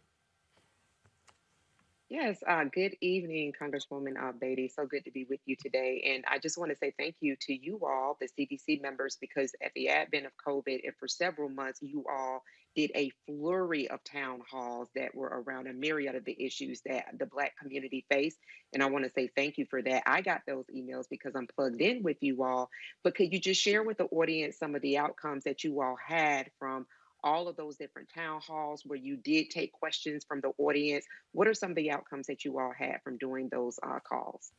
Yes, good evening, Congresswoman Beatty. So good to be with you today. And I just want to say thank you to you all, the CDC members, because at the advent of COVID and for several months, you all did a flurry of town halls that were around a myriad of the issues that the Black community faced. And I want to say thank you for that. I got those emails because I'm plugged in with you all. But could you just share with the audience some of the outcomes that you all had from all of those different town halls where you did take questions from the audience? What are some of the outcomes that you all had from doing those calls?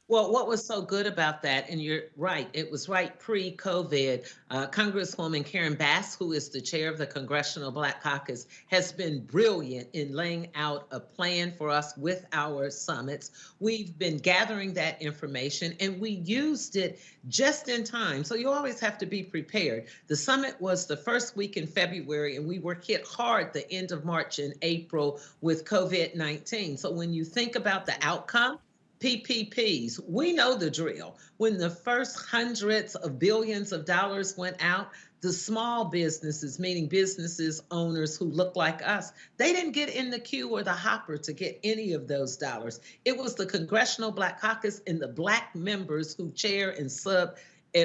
Well, what was so good about that, and you're right, it was right pre-COVID. Congresswoman Karen Bass, who is the chair of the Congressional Black Caucus, has been brilliant in laying out a plan for us with our summits. We've been gathering that information and we used it just in time. So you always have to be prepared. The summit was the first week in February and we were hit hard the end of March and April with COVID-19. So when you think about the outcome, PPPs, we know the drill. When the first hundreds of billions of dollars went out, the small businesses, meaning businesses owners who look like us, they didn't get in the queue or the hopper to get any of those dollars. It was the Congressional Black Caucus and the Black members who chair and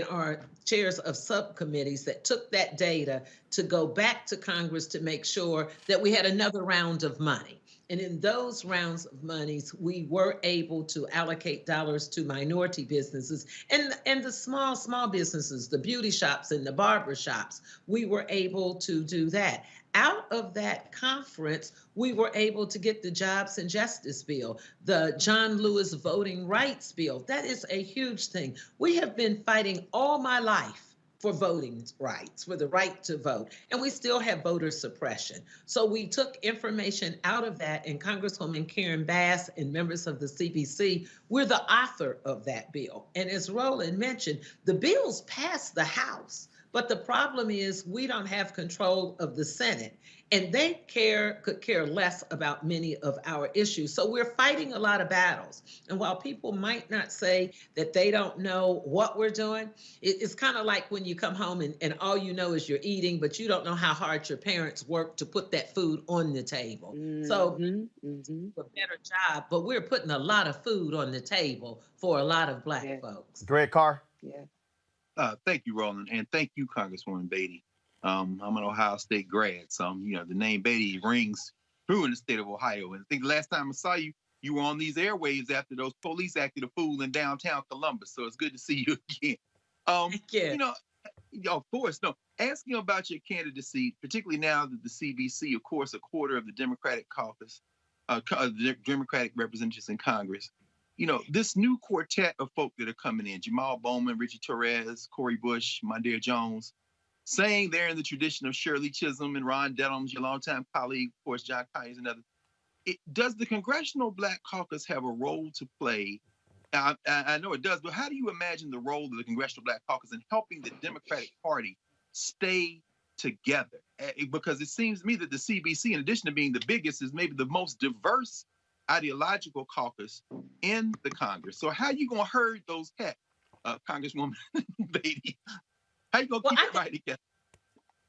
are chairs of subcommittees that took that data to go back to Congress to make sure that we had another round of money. And in those rounds of monies, we were able to allocate dollars to minority businesses and the small businesses, the beauty shops and the barber shops. We were able to do that. Out of that conference, we were able to get the Jobs and Justice Bill, the John Lewis Voting Rights Bill. That is a huge thing. We have been fighting all my life for voting rights, for the right to vote, and we still have voter suppression. So we took information out of that, and Congresswoman Karen Bass and members of the CBC, we're the author of that bill. And as Roland mentioned, the bill's passed the House, but the problem is we don't have control of the Senate, and they could care less about many of our issues. So we're fighting a lot of battles. And while people might not say that they don't know what we're doing, it's kind of like when you come home and all you know is you're eating, but you don't know how hard your parents worked to put that food on the table. So a better job, but we're putting a lot of food on the table for a lot of Black folks.
Greg Carr.
Yeah.
Thank you, Roland, and thank you, Congresswoman Beatty. I'm an Ohio State grad, so the name Beatty rings true in the state of Ohio. And I think the last time I saw you, you were on these airwaves after those police acted a fool in downtown Columbus. So it's good to see you again. Of course, no. Asking about your candidacy, particularly now that the CBC, of course, a quarter of the Democratic caucus, the Democratic representatives in Congress. This new quartet of folk that are coming in, Jamal Bowman, Richie Torres, Cori Bush, Mondaire Jones, saying they're in the tradition of Shirley Chisholm and Ron Denham's, your longtime colleague, of course, John Conyers and others. Does the Congressional Black Caucus have a role to play? I know it does, but how do you imagine the role of the Congressional Black Caucus in helping the Democratic Party stay together? Because it seems to me that the CBC, in addition to being the biggest, is maybe the most diverse ideological caucus in the Congress. So how are you going to herd those cats, Congresswoman Beatty? How are you going to keep everybody together?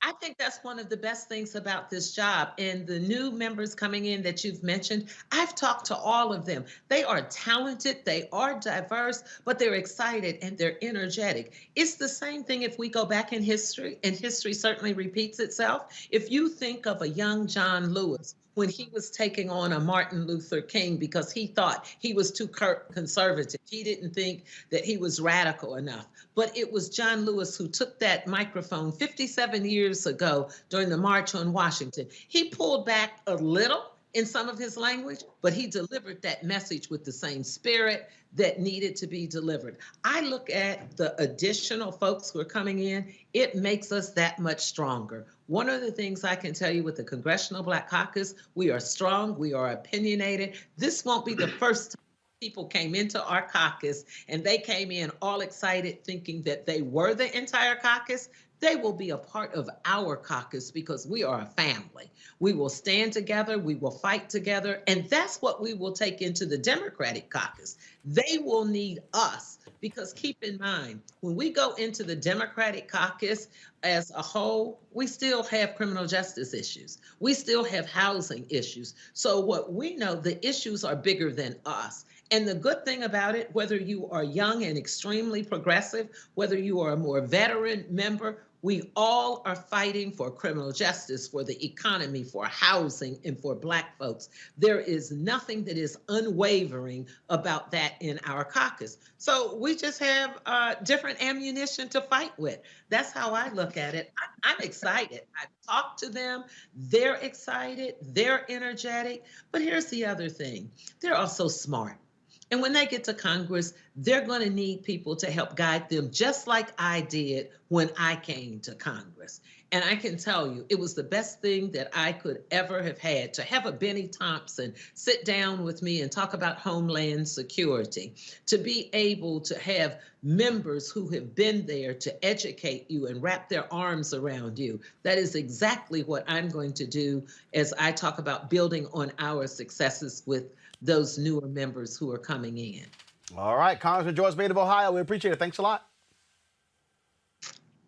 I think that's one of the best things about this job. And the new members coming in that you've mentioned, I've talked to all of them. They are talented, they are diverse, but they're excited and they're energetic. It's the same thing if we go back in history, and history certainly repeats itself. If you think of a young John Lewis, when he was taking on a Martin Luther King because he thought he was too conservative. He didn't think that he was radical enough. But it was John Lewis who took that microphone 57 years ago during the March on Washington. He pulled back a little in some of his language, but he delivered that message with the same spirit that needed to be delivered. I look at the additional folks who are coming in, it makes us that much stronger. One of the things I can tell you with the Congressional Black Caucus, we are strong, we are opinionated. This won't be the first time people came into our caucus and they came in all excited thinking that they were the entire caucus. They will be a part of our caucus because we are a family. We will stand together, we will fight together, and that's what we will take into the Democratic caucus. They will need us because keep in mind, when we go into the Democratic caucus as a whole, we still have criminal justice issues. We still have housing issues. So what we know, the issues are bigger than us. And the good thing about it, whether you are young and extremely progressive, whether you are a more veteran member, We all are fighting for criminal justice, for the economy, for housing, and for Black folks. There is nothing that is unwavering about that in our caucus. So we just have different ammunition to fight with. That's how I look at it. I'm excited. I've talked to them. They're excited. They're energetic. But here's the other thing. They're also smart. And when they get to Congress, they're going to need people to help guide them, just like I did when I came to Congress. And I can tell you, it was the best thing that I could ever have had, to have a Benny Thompson sit down with me and talk about Homeland Security, to be able to have members who have been there to educate you and wrap their arms around you. That is exactly what I'm going to do as I talk about building on our successes with those newer members who are coming in.
All right, Congressman Joyce Bate of Ohio, we appreciate it. Thanks a lot.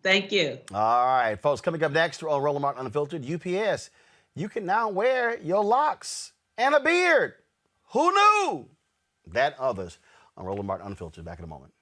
Thank you.
All right, folks, coming up next on Roland Martin Unfiltered, UPS, you can now wear your locks and a beard. Who knew? That others on Roland Martin Unfiltered. Back in a moment.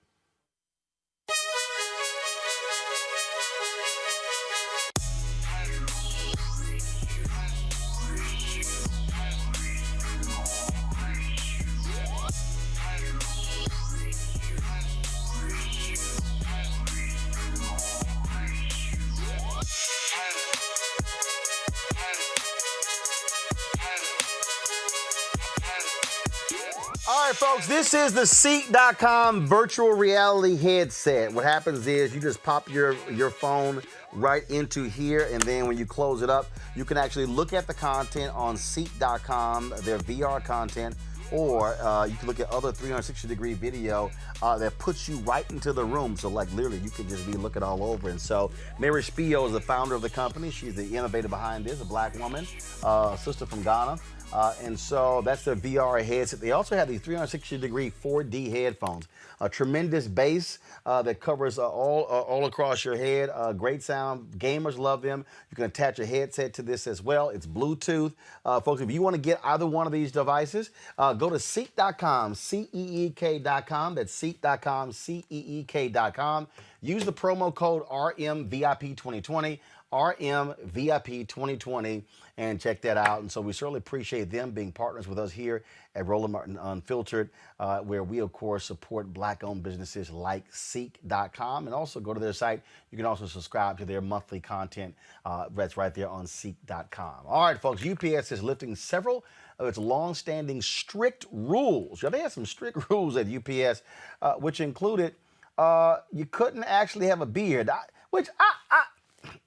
All right, folks, this is the Seat.com virtual reality headset. What happens is you just pop your phone right into here, and then when you close it up, you can actually look at the content on Seat.com, their VR content, or you can look at other 360-degree video that puts you right into the room. So, like, literally, you can just be looking all over. And so, Mary Spio is the founder of the company. She's the innovator behind this, a Black woman, sister from Ghana. And so that's their VR headset. They also have these 360-degree 4D headphones. A tremendous bass that covers all across your head. Great sound. Gamers love them. You can attach a headset to this as well. It's Bluetooth. Folks, if you want to get either one of these devices, go to Seek.com, Seek.com. That's Seek.com, Seek.com. Use the promo code RMVIP2020. RMVIP 2020, and check that out. And so we certainly appreciate them being partners with us here at Roland Martin Unfiltered, where we, of course, support Black-owned businesses like Seek.com. And also go to their site. You can also subscribe to their monthly content. That's right there on Seek.com. All right, folks, UPS is lifting several of its long-standing strict rules. Yeah, they had some strict rules at UPS, which included you couldn't actually have a beard,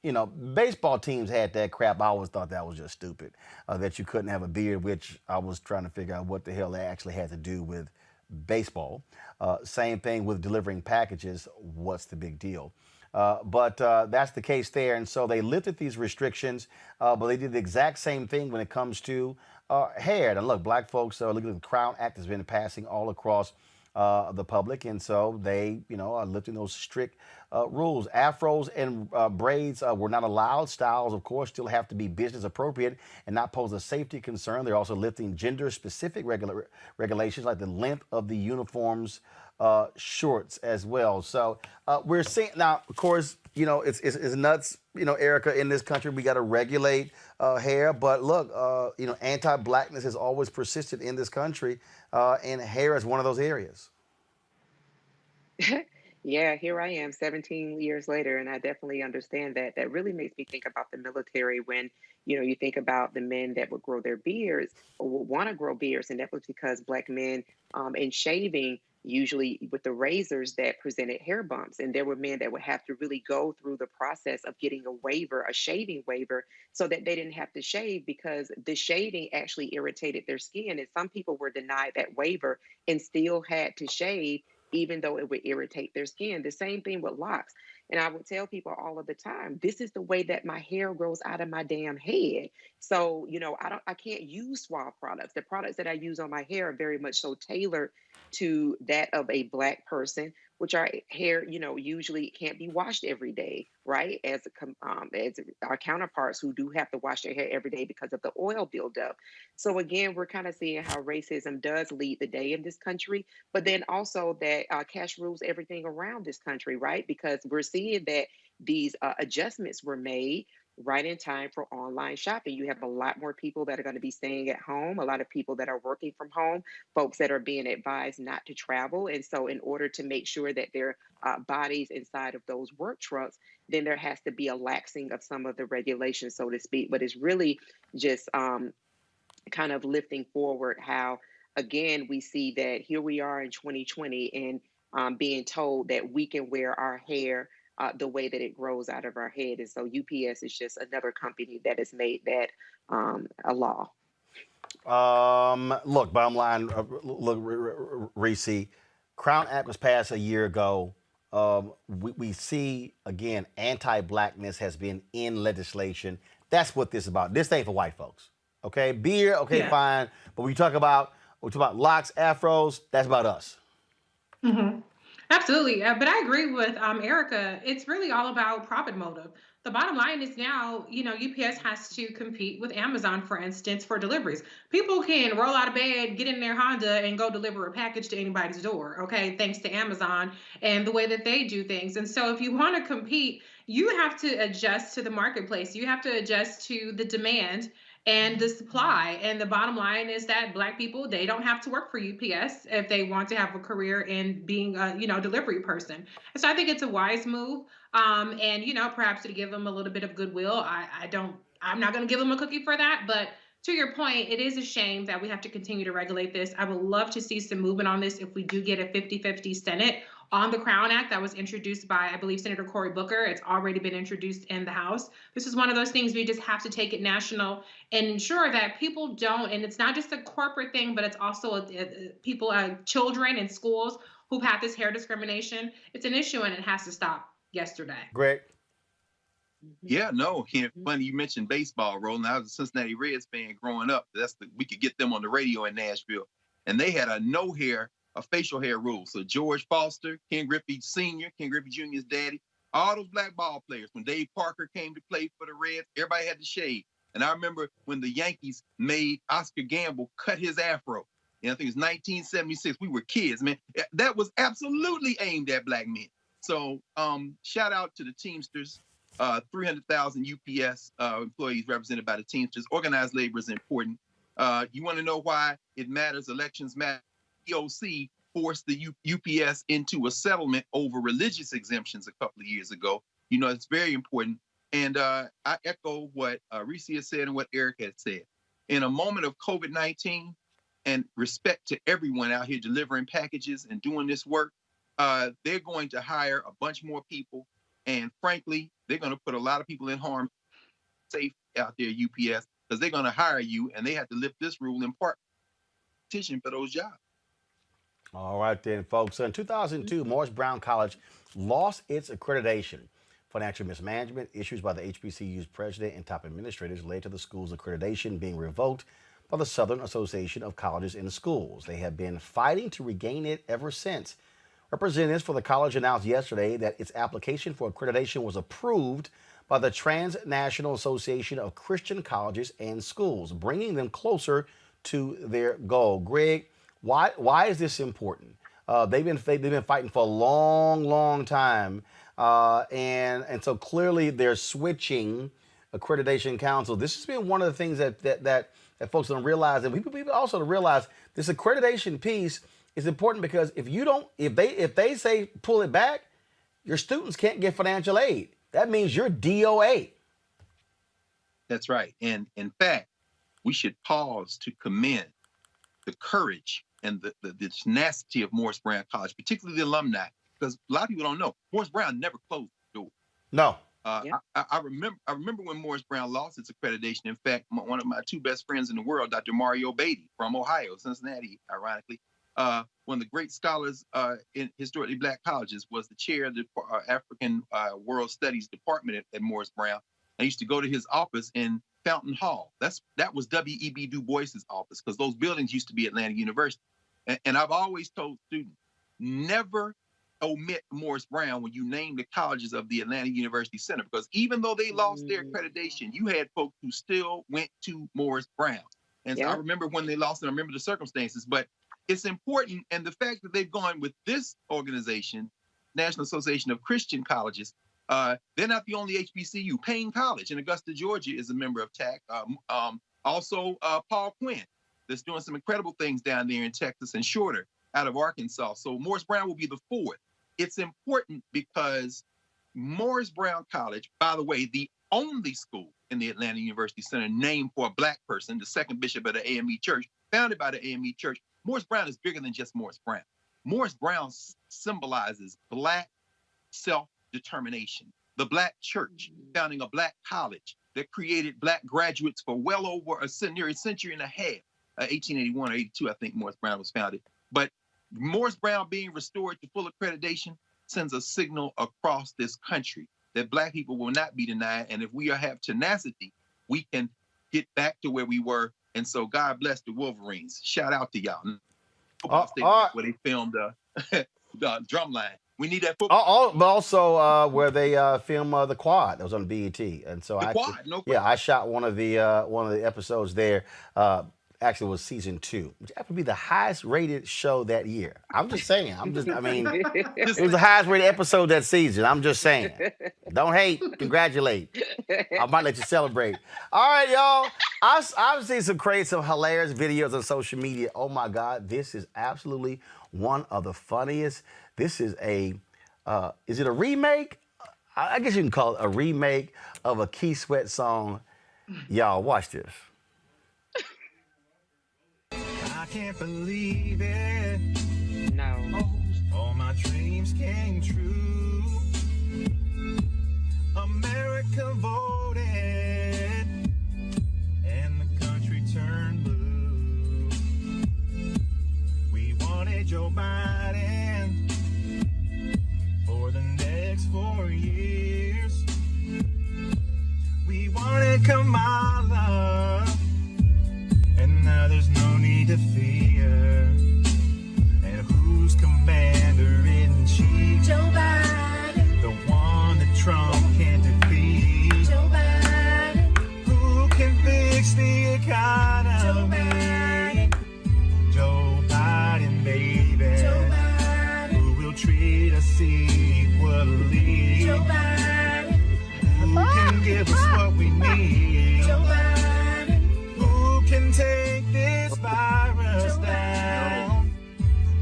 you know, baseball teams had that crap. I always thought that was just stupid, that you couldn't have a beard, which I was trying to figure out what the hell they actually had to do with baseball. Same thing with delivering packages. What's the big deal? But that's the case there. And so they lifted these restrictions, but they did the exact same thing when it comes to hair. Now, look, Black folks, look at the Crown Act has been passing all across the public, and so they, are lifting those strict rules. Afros and braids were not allowed. Styles, of course, still have to be business appropriate and not pose a safety concern. They're also lifting gender-specific regulations like the length of the uniforms shorts as well. So we're seeing now, of course, it's nuts, Erica, in this country. We got to regulate hair. But look, anti-Blackness has always persisted in this country, and hair is one of those areas.
Yeah, here I am 17 years later, and I definitely understand that. That really makes me think about the military when, you think about the men that would grow their beards or would want to grow beards, and that was because Black men in shaving, usually with the razors, that presented hair bumps. And there were men that would have to really go through the process of getting a waiver, a shaving waiver, so that they didn't have to shave because the shaving actually irritated their skin. And some people were denied that waiver and still had to shave, even though it would irritate their skin. The same thing with locks. And I would tell people all of the time, this is the way that my hair grows out of my damn head. So, I can't use suave products. The products that I use on my hair are very much so tailored to that of a Black person which our hair, usually can't be washed every day, right? As our counterparts who do have to wash their hair every day because of the oil buildup. So again, we're kind of seeing how racism does lead the day in this country, but then also that cash rules everything around this country, right? Because we're seeing that these adjustments were made right in time for online shopping. You have a lot more people that are going to be staying at home, a lot of people that are working from home, folks that are being advised not to travel. And so, in order to make sure that their bodies inside of those work trucks, then there has to be a laxing of some of the regulations, so to speak. But it's really just kind of lifting forward how, again, we see that here we are in 2020 and being told that we can wear our hair the way that it grows out of our head. And so UPS is just another company that has made that a law.
Look, bottom line, Reese, Crown Act was passed a year ago. We see, again, anti-blackness has been in legislation. That's what this is about. This ain't for white folks. Okay, beer, okay,
Yeah.
fine. But we talk about locks, afros, that's about us.
Mm-hmm. Absolutely. But I agree with Erica. It's really all about profit motive. The bottom line is now, UPS has to compete with Amazon, for instance, for deliveries. People can roll out of bed, get in their Honda, and go deliver a package to anybody's door, okay, thanks to Amazon and the way that they do things. And so if you want to compete, you have to adjust to the marketplace. You have to adjust to the demand and the supply. And the bottom line is that Black people, they don't have to work for UPS if they want to have a career in being a, delivery person. And so I think it's a wise move. And, perhaps to give them a little bit of goodwill. I'm not going to give them a cookie for that, but to your point, it is a shame that we have to continue to regulate this. I would love to see some movement on this if we do get a 50-50 Senate on the Crown Act that was introduced by, I believe, Senator Cory Booker. It's already been introduced in the House. This is one of those things we just have to take it national and ensure that people don't, and it's not just a corporate thing, but it's also people, children in schools who've had this hair discrimination. It's an issue and it has to stop yesterday.
Greg?
Yeah, no, funny you mentioned baseball, Roland. I was a Cincinnati Reds fan growing up. We could get them on the radio in Nashville, and they had a facial hair rule. So George Foster, Ken Griffey Sr., Ken Griffey Jr.'s daddy, all those Black ball players. When Dave Parker came to play for the Reds, everybody had to shave. And I remember when the Yankees made Oscar Gamble cut his afro. And I think it was 1976. We were kids, man. That was absolutely aimed at Black men. So shout out to the Teamsters. 300,000 UPS employees represented by the Teamsters. Organized labor is important. You want to know why it matters? Elections matter. EOC forced the UPS into a settlement over religious exemptions a couple of years ago. It's very important. And I echo what Reese has said and what Eric had said. In a moment of COVID-19 and respect to everyone out here delivering packages and doing this work, they're going to hire a bunch more people. And frankly, they're going to put a lot of people in harm safe out there, UPS, because they're going to hire you and they have to lift this rule in part petition for those jobs.
All right then, folks. In 2002, Morris Brown College lost its accreditation. Financial mismanagement, issues by the HBCU's president and top administrators led to the school's accreditation being revoked by the Southern Association of Colleges and Schools. They have been fighting to regain it ever since. Representatives for the college announced yesterday that its application for accreditation was approved by the Transnational Association of Christian Colleges and Schools, bringing them closer to their goal. Greg, why is this important? They've been fighting for a long time, and so clearly they're switching accreditation council. This has been one of the things that folks don't realize, and people also don't realize this accreditation piece is important because if they say pull it back, your students can't get financial aid. That means you're DOA.
That's right. And in fact, we should pause to commend the courage and the tenacity of Morris Brown College, particularly the alumni, because a lot of people don't know Morris Brown never closed the door.
No.
I remember when Morris Brown lost its accreditation. In fact, one of my two best friends in the world, Dr. Mario Beatty from Ohio, Cincinnati, ironically, one of the great scholars in historically Black colleges, was the chair of the African World Studies Department at Morris Brown. I used to go to his office in Fountain Hall. That was W.E.B. Du Bois's office, because those buildings used to be Atlanta University. And I've always told students, never omit Morris Brown when you name the colleges of the Atlanta University Center, because even though they lost their accreditation, you had folks who still went to Morris Brown. And so I remember when they lost, and I remember the circumstances, but it's important. And the fact that they've gone with this organization, National Association of Christian Colleges, they're not the only HBCU. Payne College in Augusta, Georgia is a member of TAC. Also, Paul Quinn, that's doing some incredible things down there in Texas, and Shorter out of Arkansas. So Morris Brown will be the fourth. It's important because Morris Brown College, by the way, the only school in the Atlanta University Center named for a Black person, the second bishop of the AME Church, founded by the AME Church. Morris Brown is bigger than just Morris Brown. Morris Brown symbolizes Black self-determination. The Black church, founding a Black college that created Black graduates for well over a century and a half. 1881 or 82, I think Morris Brown was founded. But Morris Brown being restored to full accreditation sends a signal across this country that Black people will not be denied. And if we have tenacity, we can get back to where we were. And so God bless the Wolverines. Shout out to y'all. Where they filmed the Drumline. We need that football.
But also where they filmed the Quad that was on BET, and so I shot one of the episodes there. Actually, it was season 2, which happened to be the highest rated show that year. I'm just saying. It was the highest rated episode that season. I'm just saying. Don't hate, congratulate. I might let you celebrate. All right, y'all. I've seen some hilarious videos on social media. Oh my God, this is absolutely one of the funniest. This is is it a remake? I guess you can call it a remake of a Keith Sweat song. Y'all, watch this.
I can't believe it.
No.
All my dreams came true. America voted, and the country turned blue. We wanted Joe Biden for the next 4 years. We wanted Kamala, and now there's no need to fear. And who's commander-in-chief?
Joe Biden.
The one that Trump can't defeat.
Joe Biden.
Who can fix the economy?
Joe Biden.
Joe Biden, baby.
Joe Biden.
Who will treat us equally?
Joe Biden.
Who can give us what we need?
Joe Biden.
Who can take this virus down?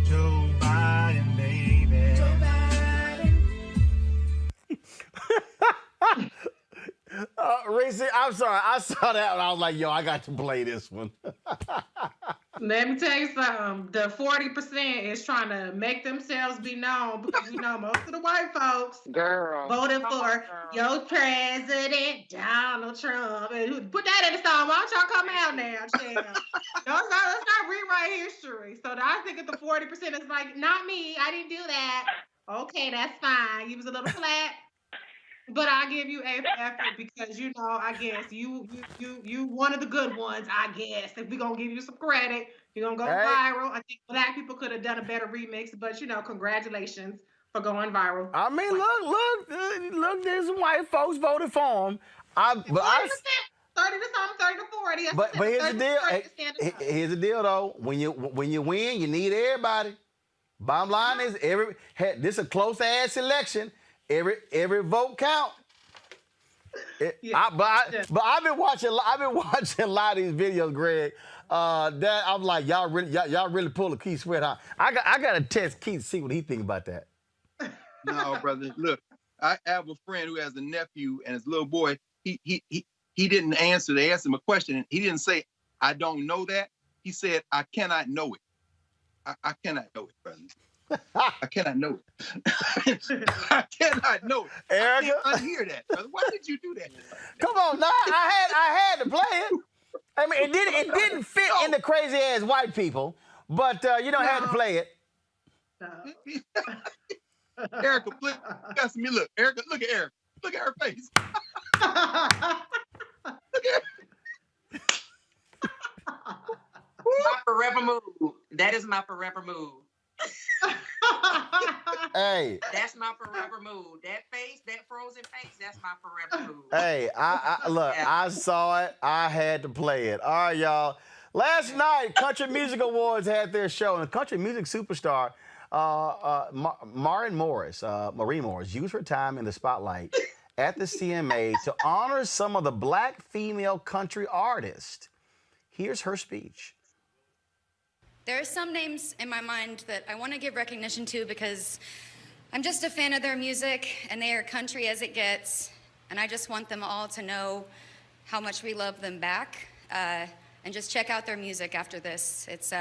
Joe Biden, baby.
Joe Biden.
Reese, I'm sorry. I saw that and I was like, yo, I got to play this one.
Let me tell you something. The 40% is trying to make themselves be known because we know most of the white folks voted for your president, Donald Trump. And put that in the song. Why don't y'all come out now, child? Let's not rewrite history. So I think if the 40% is like, not me, I didn't do that. Okay, that's fine. You was a little flat. But I give you A for effort because I guess you one of the good ones. I guess if we're gonna give you some credit, you're gonna go viral. I think Black people could have done a better remix, but congratulations for going viral.
I mean, look, there's some white folks voted for him. 30 to
something, 30 to 40.
But here's the deal. Here's the deal, though. When you win, you need everybody. Bottom line is this is a close ass election. Every vote count. But I've been watching a lot of these videos, Greg. That I'm like, y'all really pull a Keith Sweat out. I gotta test Keith to see what he think about that.
No, brother. Look, I have a friend who has a nephew and his little boy. He didn't answer. They asked him a question and he didn't say, "I don't know that." He said, "I cannot know it. I cannot know it, brother. I cannot know it. I cannot know it.
Erica,
I can't unhear that, brother. Why did you do that?
Come on, now I had to play it. I mean, it didn't fit in the crazy ass white people, but I had to play it.
Erica, look at me. Look, Erica, look at Erica. Look at her face. Look at her.
My forever move. That is my forever move.
Hey.
That's my forever mood. That face, that frozen face, that's my forever mood.
Hey, look, I saw it. I had to play it. All right, y'all. Last night, Country Music Awards had their show, and country music superstar Marie Morris used her time in the spotlight at the CMA to honor some of the black female country artists. Here's her speech.
There are some names in my mind that I want to give recognition to because I'm just a fan of their music and they are country as it gets. And I just want them all to know how much we love them back. And just check out their music after this. It's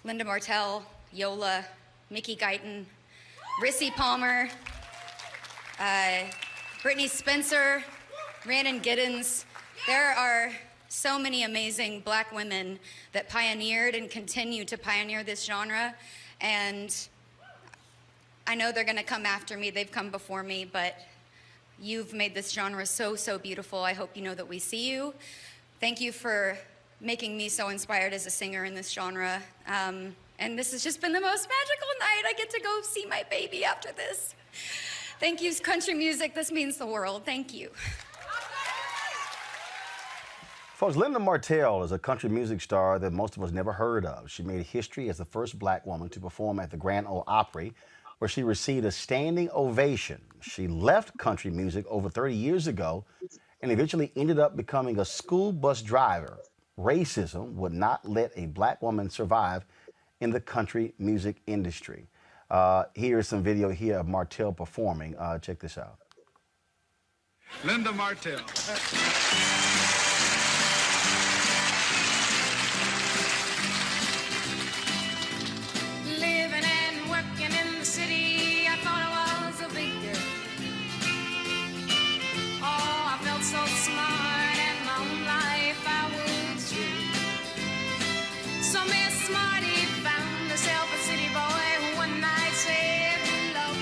Linda Martell, Yola, Mickey Guyton, Rissy Palmer, Brittany Spencer, Rhiannon Giddens. There are so many amazing black women that pioneered and continue to pioneer this genre. And I know they're gonna come after me, they've come before me, but you've made this genre so, so beautiful. I hope you know that we see you. Thank you for making me so inspired as a singer in this genre. And this has just been the most magical night. I get to go see my baby after this. Thank you, country music. This means the world. Thank you.
Folks, Linda Martell is a country music star that most of us never heard of. She made history as the first black woman to perform at the Grand Ole Opry, where she received a standing ovation. She left country music over 30 years ago and eventually ended up becoming a school bus driver. Racism would not let a black woman survive in the country music industry. Here's some video here of Martell performing. Check this out.
Linda Martell.
Living and working in the city, I thought I was a big deal. Oh, I felt so smart and my own life I was true. So Miss Smarty found herself a city boy who one night said hello.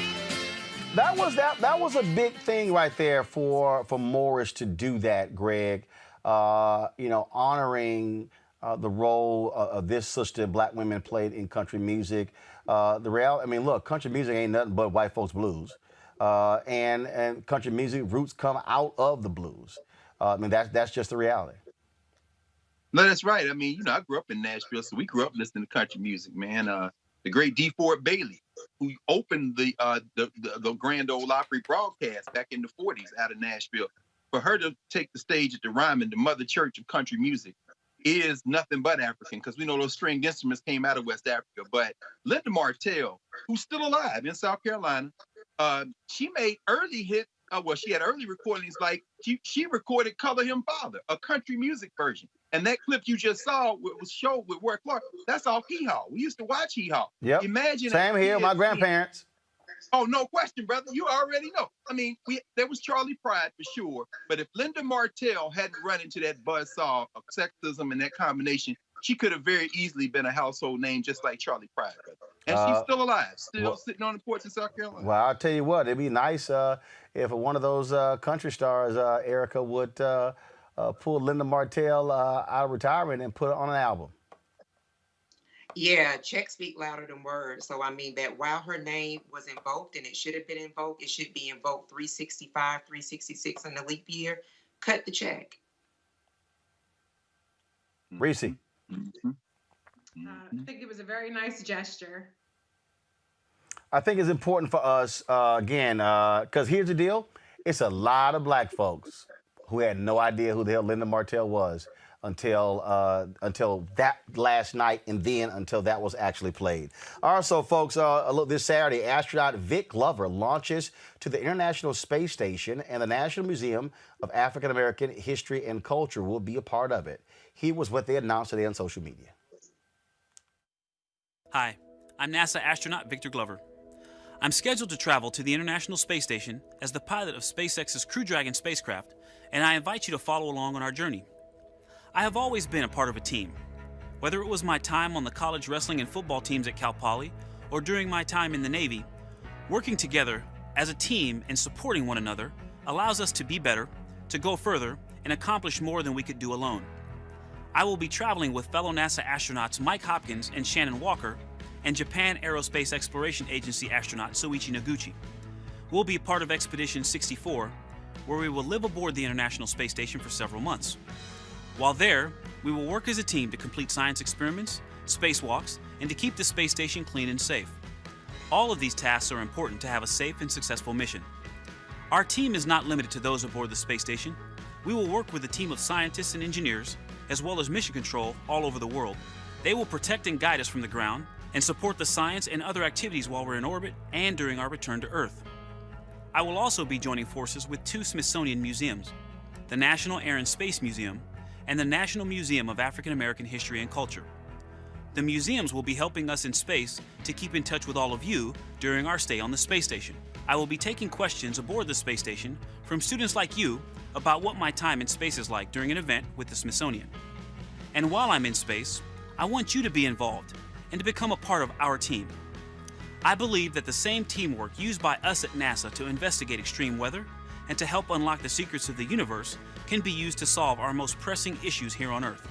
That was a big thing right there for Morris to do that, Greg. You know, honoring the role of this sister black women played in country music. I mean, look, country music ain't nothing but white folks blues. And country music roots come out of the blues. I mean, that's just the reality.
No, that's right. I mean, you know, I grew up in Nashville, so we grew up listening to country music, man. The great D. Ford Bailey, who opened the Grand Ole Opry broadcast back in the 40s out of Nashville. For her to take the stage at the Ryman, the mother church of country music, is nothing but African, because we know those stringed instruments came out of West Africa. But Linda Martell, who's still alive in South Carolina, she made early hits. Well, she had early recordings, like she recorded Color Him Father, a country music version. And that clip you just saw was showed with Ward Clark. That's all Hee Haw. We used to watch Hee Haw.
Yep.
Imagine
same here, my grandparents.
Oh, no question, brother. You already know. I mean, there was Charlie Pride for sure. But if Linda Martell hadn't run into that buzzsaw of sexism and that combination, she could have very easily been a household name just like Charlie Pride. And she's still alive, sitting on the porch in South Carolina.
Well, I'll tell you what, it'd be nice if one of those country stars, Erica, would pull Linda Martell out of retirement and put it on an album.
Yeah, checks speak louder than words. So I mean that while her name was invoked and it should have been invoked, it should be invoked 365, 366 in the leap year. Cut the check.
Reese.
I think it was a very nice gesture.
I think it's important for us, again, because here's the deal. It's a lot of black folks who had no idea who the hell Linda Martell was until that last night, and then until that was actually played. Also, folks, look, this Saturday, astronaut Vic Glover launches to the International Space Station, and the National Museum of African American History and Culture will be a part of it. Here was what they announced today on social media.
Hi, I'm NASA astronaut Victor Glover. I'm scheduled to travel to the International Space Station as the pilot of SpaceX's Crew Dragon spacecraft, and I invite you to follow along on our journey. I have always been a part of a team. Whether it was my time on the college wrestling and football teams at Cal Poly, or during my time in the Navy, working together as a team and supporting one another allows us to be better, to go further, and accomplish more than we could do alone. I will be traveling with fellow NASA astronauts Mike Hopkins and Shannon Walker and Japan Aerospace Exploration Agency astronaut Soichi Noguchi. We'll be a part of Expedition 64, where we will live aboard the International Space Station for several months. While there, we will work as a team to complete science experiments, spacewalks, and to keep the space station clean and safe. All of these tasks are important to have a safe and successful mission. Our team is not limited to those aboard the space station. We will work with a team of scientists and engineers, as well as mission control all over the world. They will protect and guide us from the ground and support the science and other activities while we're in orbit and during our return to Earth. I will also be joining forces with 2 Smithsonian museums, the National Air and Space Museum and the National Museum of African American History and Culture. The museums will be helping us in space to keep in touch with all of you during our stay on the space station. I will be taking questions aboard the space station from students like you about what my time in space is like during an event with the Smithsonian. And while I'm in space, I want you to be involved and to become a part of our team. I believe that the same teamwork used by us at NASA to investigate extreme weather and to help unlock the secrets of the universe can be used to solve our most pressing issues here on Earth.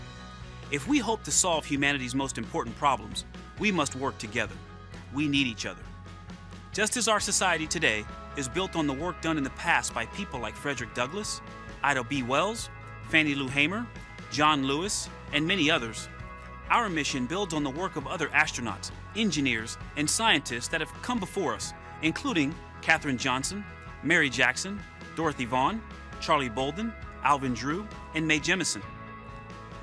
If we hope to solve humanity's most important problems, we must work together. We need each other. Just as our society today is built on the work done in the past by people like Frederick Douglass, Ida B. Wells, Fannie Lou Hamer, John Lewis, and many others, our mission builds on the work of other astronauts, engineers, and scientists that have come before us, including Katherine Johnson, Mary Jackson, Dorothy Vaughan, Charlie Bolden, Alvin Drew, and Mae Jemison.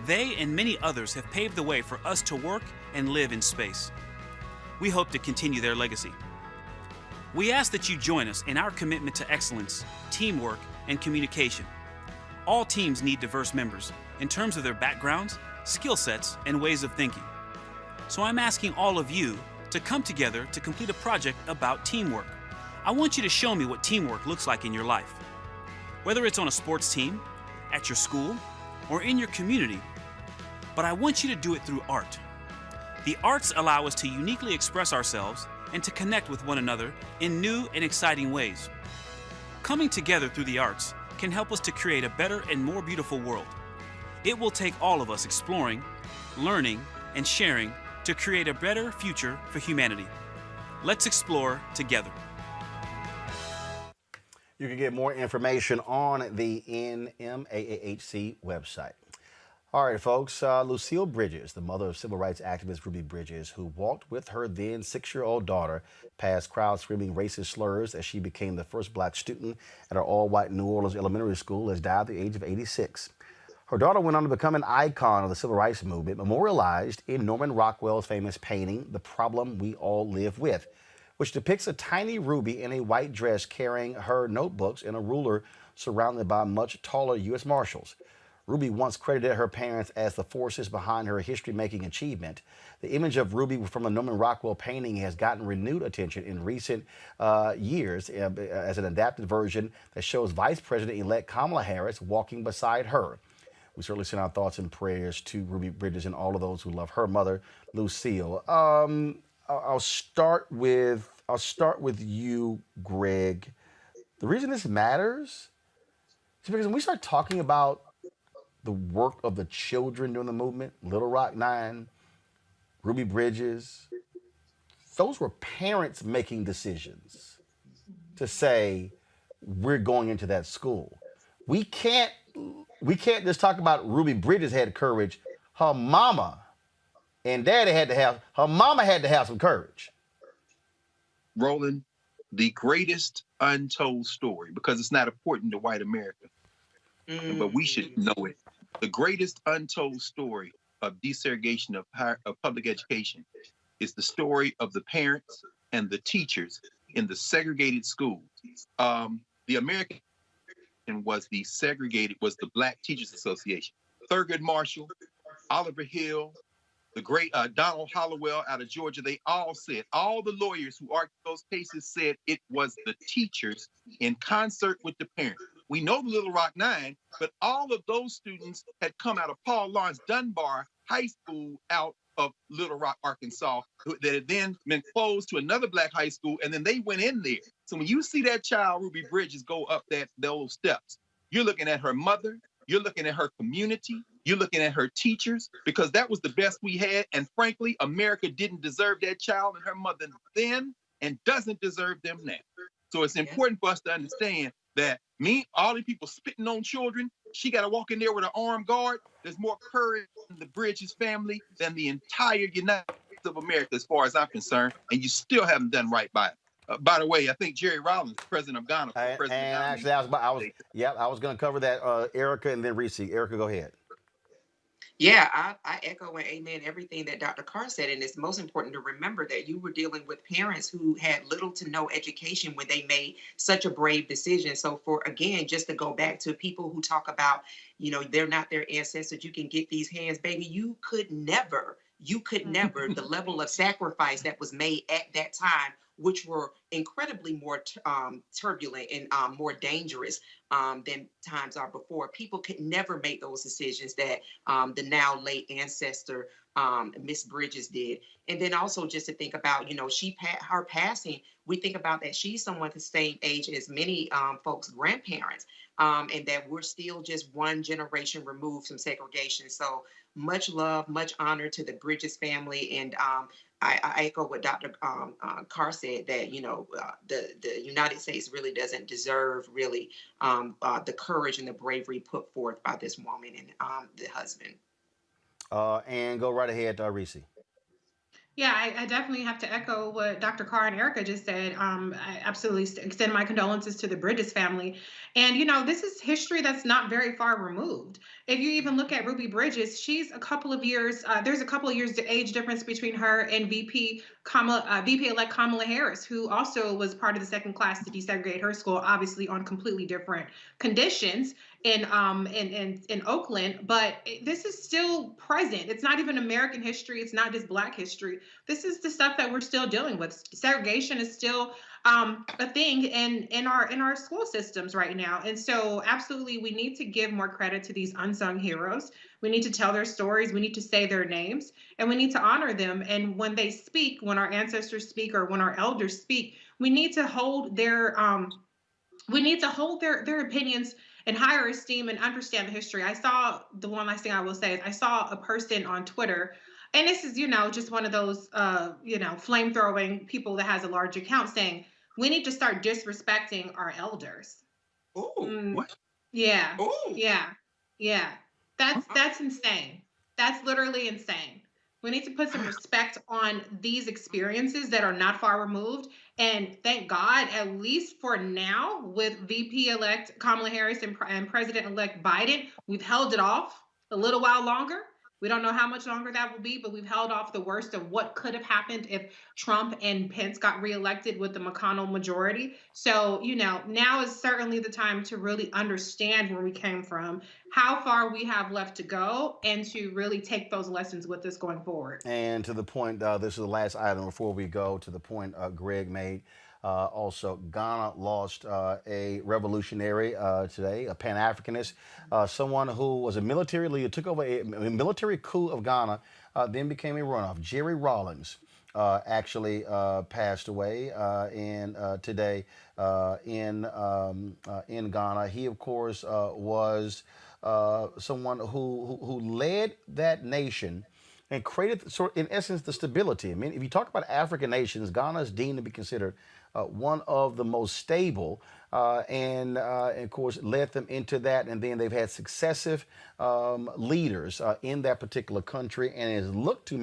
They and many others have paved the way for us to work and live in space. We hope to continue their legacy. We ask that you join us in our commitment to excellence, teamwork, and communication. All teams need diverse members in terms of their backgrounds, skill sets, and ways of thinking. So I'm asking all of you to come together to complete a project about teamwork. I want you to show me what teamwork looks like in your life. Whether it's on a sports team, at your school, or in your community, but I want you to do it through art. The arts allow us to uniquely express ourselves and to connect with one another in new and exciting ways. Coming together through the arts can help us to create a better and more beautiful world. It will take all of us exploring, learning, and sharing to create a better future for humanity. Let's explore together.
You can get more information on the NMAAHC website. All right, folks, Lucille Bridges, the mother of civil rights activist Ruby Bridges, who walked with her then 6-year-old daughter past crowds screaming racist slurs as she became the first black student at her all-white New Orleans elementary school, has died at the age of 86. Her daughter went on to become an icon of the civil rights movement, memorialized in Norman Rockwell's famous painting, The Problem We All Live With, which depicts a tiny Ruby in a white dress carrying her notebooks and a ruler surrounded by much taller U.S. Marshals. Ruby once credited her parents as the forces behind her history-making achievement. The image of Ruby from a Norman Rockwell painting has gotten renewed attention in recent years as an adapted version that shows Vice President-elect Kamala Harris walking beside her. We certainly send our thoughts and prayers to Ruby Bridges and all of those who love her mother, Lucille. I'll start with you, Greg. The reason this matters is because when we start talking about the work of the children during the movement, Little Rock Nine, Ruby Bridges, those were parents making decisions to say, we're going into that school. We can't just talk about Ruby Bridges had courage. Her mama and daddy had to have some courage.
Roland, the greatest untold story, because it's not important to white America, but we should know it. The greatest untold story of desegregation of public education is the story of the parents and the teachers in the segregated schools. The American was the Black Teachers Association. Thurgood Marshall, Oliver Hill, the great Donald Hollowell out of Georgia, they all said, all the lawyers who argued those cases said it was the teachers in concert with the parents. We know the Little Rock Nine, but all of those students had come out of Paul Laurence Dunbar High School out of Little Rock, Arkansas, that had then been closed to another black high school, and then they went in there. So when you see that child, Ruby Bridges, go up those steps, you're looking at her mother, You're looking at her community. You're looking at her teachers, because that was the best we had. And frankly, America didn't deserve that child and her mother then, and doesn't deserve them now. So it's important for us to understand that all these people spitting on children, she got to walk in there with an armed guard. There's more courage in the Bridges family than the entire United States of America, as far as I'm concerned. And you still haven't done right by it. By the way, I think Jerry Rawlings, president of Ghana,
Actually, I was going to cover that, Erica, and then Reese. Erica, go ahead.
Yeah, I echo and amen everything that Dr. Carr said. And it's most important to remember that you were dealing with parents who had little to no education when they made such a brave decision. So again, just to go back to people who talk about, they're not their ancestors, you can get these hands, baby. You could never, the level of sacrifice that was made at that time, which were incredibly more turbulent and more dangerous than times are before. People could never make those decisions that the now late ancestor, Miss Bridges, did. And then also just to think about, her passing, we think about that she's someone the same age as many folks' grandparents, and that we're still just one generation removed from segregation. So much love, much honor to the Bridges family. And I echo what Dr. Carr said, that, the United States really doesn't deserve the courage and the bravery put forth by this woman and the husband.
And go right ahead, Reese.
Yeah, I definitely have to echo what Dr. Carr and Erica just said. I absolutely extend my condolences to the Bridges family. And, this is history that's not very far removed. If you even look at Ruby Bridges, she's a couple of years, there's a couple of years age difference between her and VP-elect Kamala Harris, who also was part of the second class to desegregate her school, obviously on completely different conditions in Oakland. But this is still present. It's not even American history. It's not just Black history. This is the stuff that we're still dealing with. Segregation is still a thing in our school systems right now. And so absolutely, we need to give more credit to these unsung heroes. We need to tell their stories. We need to say their names, and we need to honor them. And when they speak, when our ancestors speak, or when our elders speak, we need to hold their opinions in higher esteem and understand the history. I saw, the one last thing I will say is, I saw a person on Twitter, and this is, just one of those, flame throwing people that has a large account, saying, we need to start disrespecting our elders.
What?
Yeah. Yeah. That's insane. That's literally insane. We need to put some respect on these experiences that are not far removed. And thank God, at least for now, with VP-elect Kamala Harris and President-elect Biden, we've held it off a little while longer. We don't know how much longer that will be, but we've held off the worst of what could have happened if Trump and Pence got reelected with the McConnell majority. So, now is certainly the time to really understand where we came from, how far we have left to go, and to really take those lessons with us going forward.
And to the point, this is the last item before we go to the point Greg made. Also, Ghana lost a revolutionary today, a Pan-Africanist, someone who was a military leader, took over a military coup of Ghana, then became a runoff. Jerry Rawlings actually passed away today in Ghana. He, of course, was someone who led that nation and created, in essence, the stability. I mean, if you talk about African nations, Ghana is deemed to be considered one of the most stable, and of course led them into that. And then they've had successive leaders in that particular country, and is looked to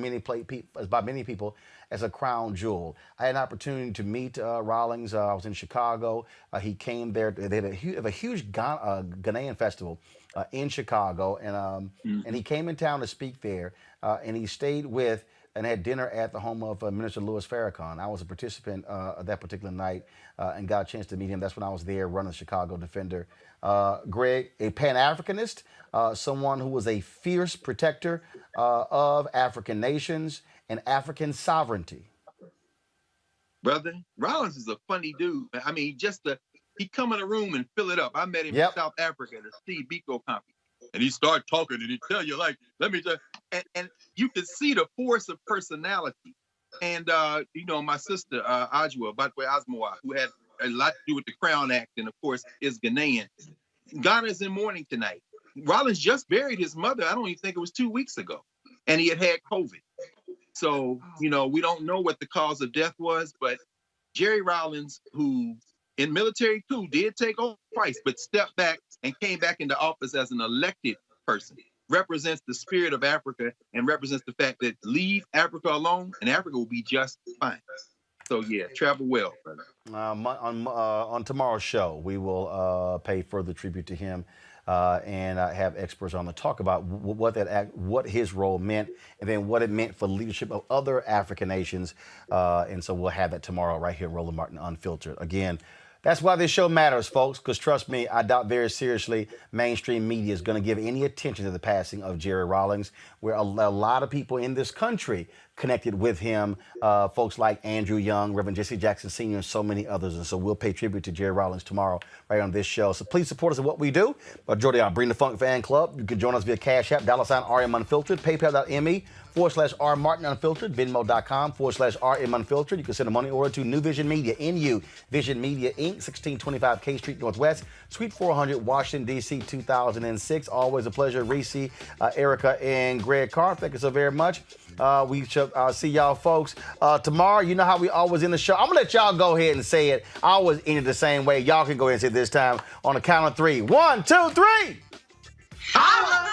by many people as a crown jewel. I had an opportunity to meet Rawlings. I was in Chicago. He came there. They had a huge Ghanaian festival in Chicago, and he came in town to speak there, and he stayed with and had dinner at the home of Minister Louis Farrakhan. I was a participant that particular night and got a chance to meet him. That's when I was there running the Chicago Defender. Greg, a Pan-Africanist, someone who was a fierce protector of African nations and African sovereignty.
Brother, Rollins is a funny dude. I mean, he'd come in a room and fill it up. I met him in South Africa at a Steve Biko conference. And he started talking and he'd tell you, like, let me just, and you could see the force of personality. And, my sister, Ajwa, Batwe Asmawa, who had a lot to do with the Crown Act and, of course, is Ghanaian. Ghana is in mourning tonight. Rollins just buried his mother. I don't even think it was 2 weeks ago, and he had COVID. So, we don't know what the cause of death was, but Jerry Rollins, who in military coup did take over twice, but stepped back and came back into office as an elected person, represents the spirit of Africa and represents the fact that leave Africa alone and Africa will be just fine. So yeah, travel well, brother.
On tomorrow's show, we will pay further tribute to him and have experts on to talk about what his role meant, and then what it meant for leadership of other African nations. And so we'll have that tomorrow right here, Roland Martin Unfiltered. Again, that's why this show matters, folks, because trust me, I doubt very seriously mainstream media is going to give any attention to the passing of Jerry Rawlings, where a lot of people in this country connected with him, folks like Andrew Young, Reverend Jesse Jackson Sr., and so many others. And so we'll pay tribute to Jerry Rawlings tomorrow right on this show. So please support us in what we do. Jordy, Bring the Funk Fan Club. You can join us via Cash App, $RM Unfiltered, PayPal.me/R Martin Unfiltered, Venmo.com/RM Unfiltered. You can send a money order to New Vision Media, NU Vision Media Inc., 1625 K Street Northwest, Suite 400, Washington, D.C., 2006. Always a pleasure. Reese, Erica, and Greg Carr, thank you so very much. We shall see y'all folks tomorrow. You know how we always end the show. I'm going to let y'all go ahead and say it. I always end it the same way. Y'all can go ahead and say it this time on the count of 3. 1, 2, 3.
Holla!